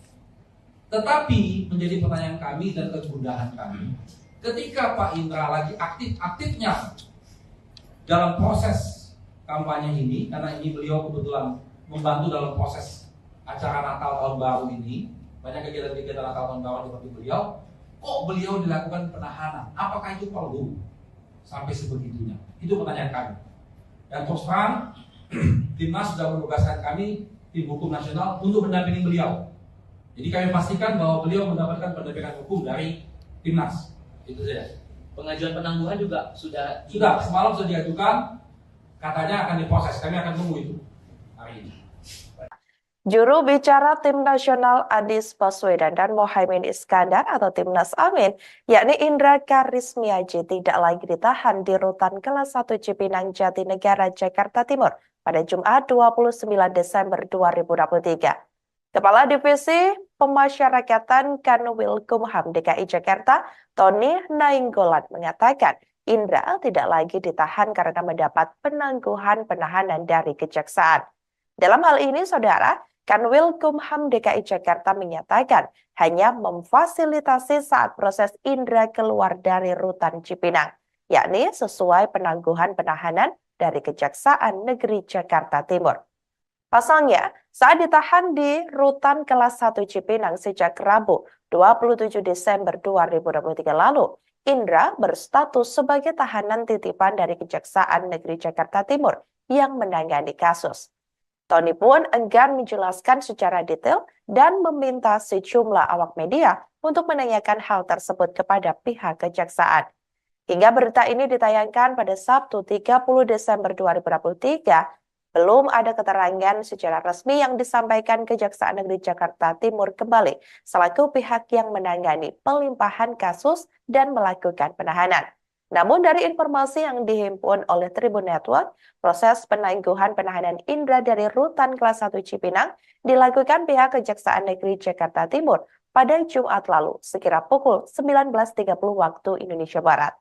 Tetapi menjadi pertanyaan kami dan kegundahan kami, ketika Pak Indra lagi aktif-aktifnya dalam proses kampanye ini, karena ini beliau kebetulan membantu dalam proses acara Natal Tahun Baru ini, banyak kegiatan-kegiatan Natal Tahun Baru seperti beliau, kok beliau dilakukan penahanan? Apakah itu perlu sampai sebegitunya? Itu pertanyaan kami. Dan terus terang, Timnas sudah menugaskan kami, tim hukum nasional, untuk mendampingi beliau. Jadi kami pastikan bahwa beliau mendapatkan pendampingan hukum dari Timnas. Itu saja. Pengajuan penangguhan juga sudah Semalam sudah diajukan, katanya akan diproses. Kami akan tunggu itu hari ini. Juru bicara Tim Nasional Anies Baswedan dan Mohaimin Iskandar atau Timnas Amin, yakni Indra Karismiaji tidak lagi ditahan di rutan kelas 1 Cipinang Jatinegara, Jakarta Timur pada Jumat 29 Desember 2023. Kepala Divisi Pemasyarakatan Kanwilkumham DKI Jakarta, Tony Nainggolan mengatakan, Indra tidak lagi ditahan karena mendapat penangguhan penahanan dari kejaksaan. Dalam hal ini, saudara, Kanwilkumham DKI Jakarta menyatakan hanya memfasilitasi saat proses Indra keluar dari rutan Cipinang, yakni sesuai penangguhan penahanan dari Kejaksaan Negeri Jakarta Timur. Pasalnya, saat ditahan di rutan kelas 1 Cipinang sejak Rabu 27 Desember 2023 lalu, Indra berstatus sebagai tahanan titipan dari Kejaksaan Negeri Jakarta Timur yang menangani kasus. Tony pun enggan menjelaskan secara detail dan meminta sejumlah awak media untuk menanyakan hal tersebut kepada pihak kejaksaan. Hingga berita ini ditayangkan pada Sabtu 30 Desember 2023, belum ada keterangan secara resmi yang disampaikan Kejaksaan Negeri Jakarta Timur kembali selaku pihak yang menangani pelimpahan kasus dan melakukan penahanan. Namun dari informasi yang dihimpun oleh Tribun Network, proses penangguhan penahanan Indra dari rutan kelas 1 Cipinang dilakukan pihak Kejaksaan Negeri Jakarta Timur pada Jumat lalu sekira pukul 19.30 waktu Indonesia Barat.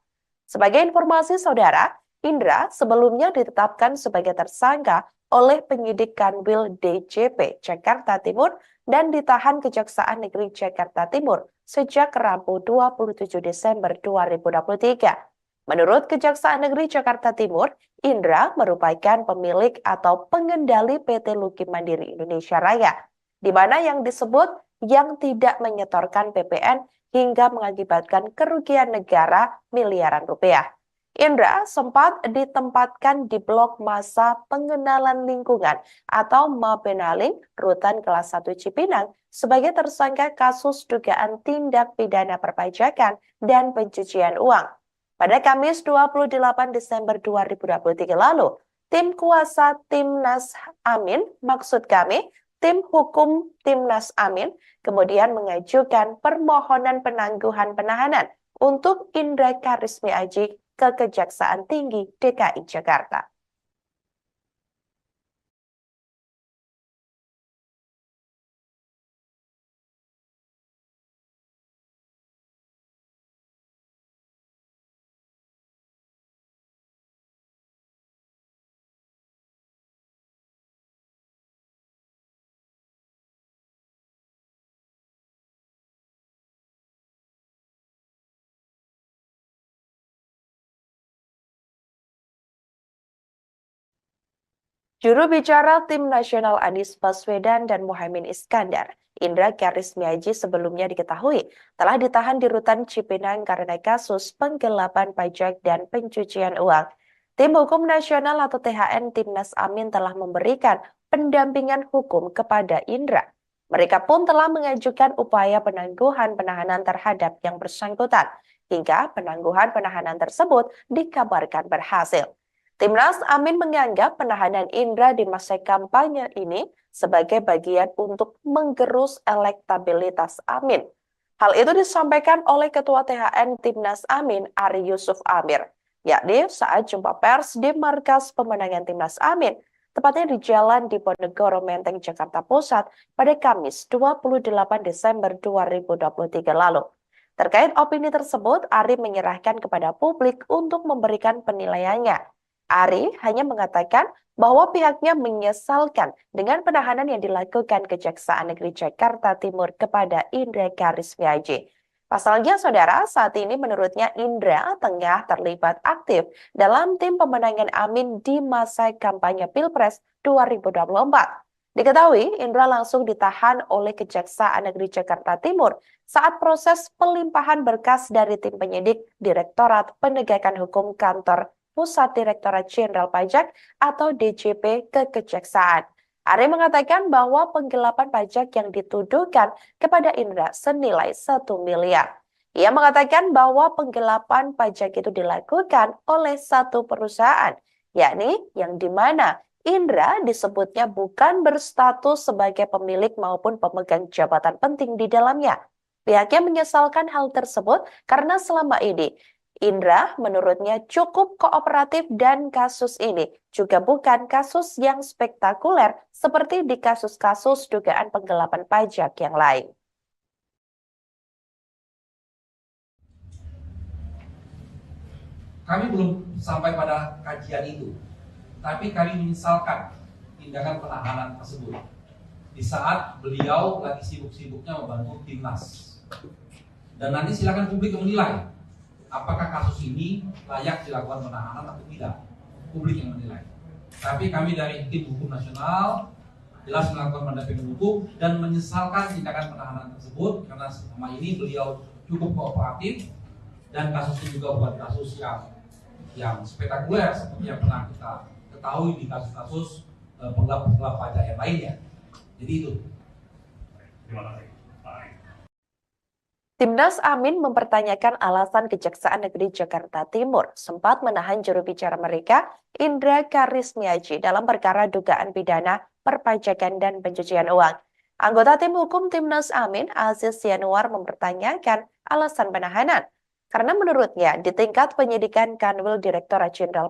Sebagai informasi saudara, Indra sebelumnya ditetapkan sebagai tersangka oleh penyidik Kanwil DJP Jakarta Timur dan ditahan Kejaksaan Negeri Jakarta Timur sejak Rabu 27 Desember 2023. Menurut Kejaksaan Negeri Jakarta Timur, Indra merupakan pemilik atau pengendali PT Luki Mandiri Indonesia Raya, di mana yang disebut yang tidak menyetorkan PPN hingga mengakibatkan kerugian negara miliaran rupiah. Indra sempat ditempatkan di blok masa pengenalan lingkungan atau Mapenaling rutan kelas 1 Cipinang sebagai tersangka kasus dugaan tindak pidana perpajakan dan pencucian uang. Pada Kamis 28 Desember 2023 lalu, tim kuasa Timnas Amin, maksud kami, tim hukum Timnas Amin, kemudian mengajukan permohonan penangguhan penahanan untuk Indra Karismiaji ke Kejaksaan Tinggi DKI Jakarta. Juru bicara Tim Nasional Anies Baswedan dan Muhaimin Iskandar, Indra Karismiaji sebelumnya diketahui telah ditahan di Rutan Cipinang karena kasus penggelapan pajak dan pencucian uang. Tim Hukum Nasional atau THN Timnas Amin telah memberikan pendampingan hukum kepada Indra. Mereka pun telah mengajukan upaya penangguhan penahanan terhadap yang bersangkutan, hingga penangguhan penahanan tersebut dikabarkan berhasil. Timnas Amin menganggap penahanan Indra di masa kampanye ini sebagai bagian untuk menggerus elektabilitas Amin. Hal itu disampaikan oleh Ketua THN Timnas Amin, Ari Yusuf Amir, yakni saat jumpa pers di markas pemenangan Timnas Amin, tepatnya di Jalan Diponegoro Menteng, Jakarta Pusat pada Kamis 28 Desember 2023 lalu. Terkait opini tersebut, Ari menyerahkan kepada publik untuk memberikan penilaiannya. Ari hanya mengatakan bahwa pihaknya menyesalkan dengan penahanan yang dilakukan Kejaksaan Negeri Jakarta Timur kepada Indra Karismiaji. Pasalnya, saudara, saat ini menurutnya Indra tengah terlibat aktif dalam tim pemenangan Amin di masa kampanye Pilpres 2024. Diketahui, Indra langsung ditahan oleh Kejaksaan Negeri Jakarta Timur saat proses pelimpahan berkas dari tim penyidik Direktorat Penegakan Hukum Kantor Pusat Direktorat Jenderal Pajak atau DJP ke Kejaksaan. Ari mengatakan bahwa penggelapan pajak yang dituduhkan kepada Indra senilai 1 miliar. Ia mengatakan bahwa penggelapan pajak itu dilakukan oleh satu perusahaan, yakni yang dimana Indra disebutnya bukan berstatus sebagai pemilik maupun pemegang jabatan penting di dalamnya. Pihaknya menyesalkan hal tersebut karena selama ini Indra menurutnya cukup kooperatif dan kasus ini juga bukan kasus yang spektakuler seperti di kasus-kasus dugaan penggelapan pajak yang lain. Kami belum sampai pada kajian itu, tapi kami menyesalkan tindakan penahanan tersebut di saat beliau lagi sibuk-sibuknya membantu timnas. Dan nanti silakan publik menilai apakah kasus ini layak dilakukan penahanan atau tidak. Publik yang menilai. Tapi kami dari Tim Hukum Nasional jelas melakukan pendampingan hukum dan menyesalkan tindakan penahanan tersebut karena selama ini beliau cukup kooperatif dan kasus ini juga bukan kasus yang spektakuler seperti yang pernah kita ketahui di kasus-kasus penggelapan pajak yang lainnya. Jadi itu. Terima kasih, Pak Ari. Timnas Amin mempertanyakan alasan Kejaksaan Negeri Jakarta Timur sempat menahan juru bicara mereka, Indra Karismiaji, dalam perkara dugaan pidana perpajakan dan pencucian uang. Anggota tim hukum Timnas Amin, Aziz Yanuar, mempertanyakan alasan penahanan. Karena menurutnya, di tingkat penyidikan Kanwil Direktorat Jenderal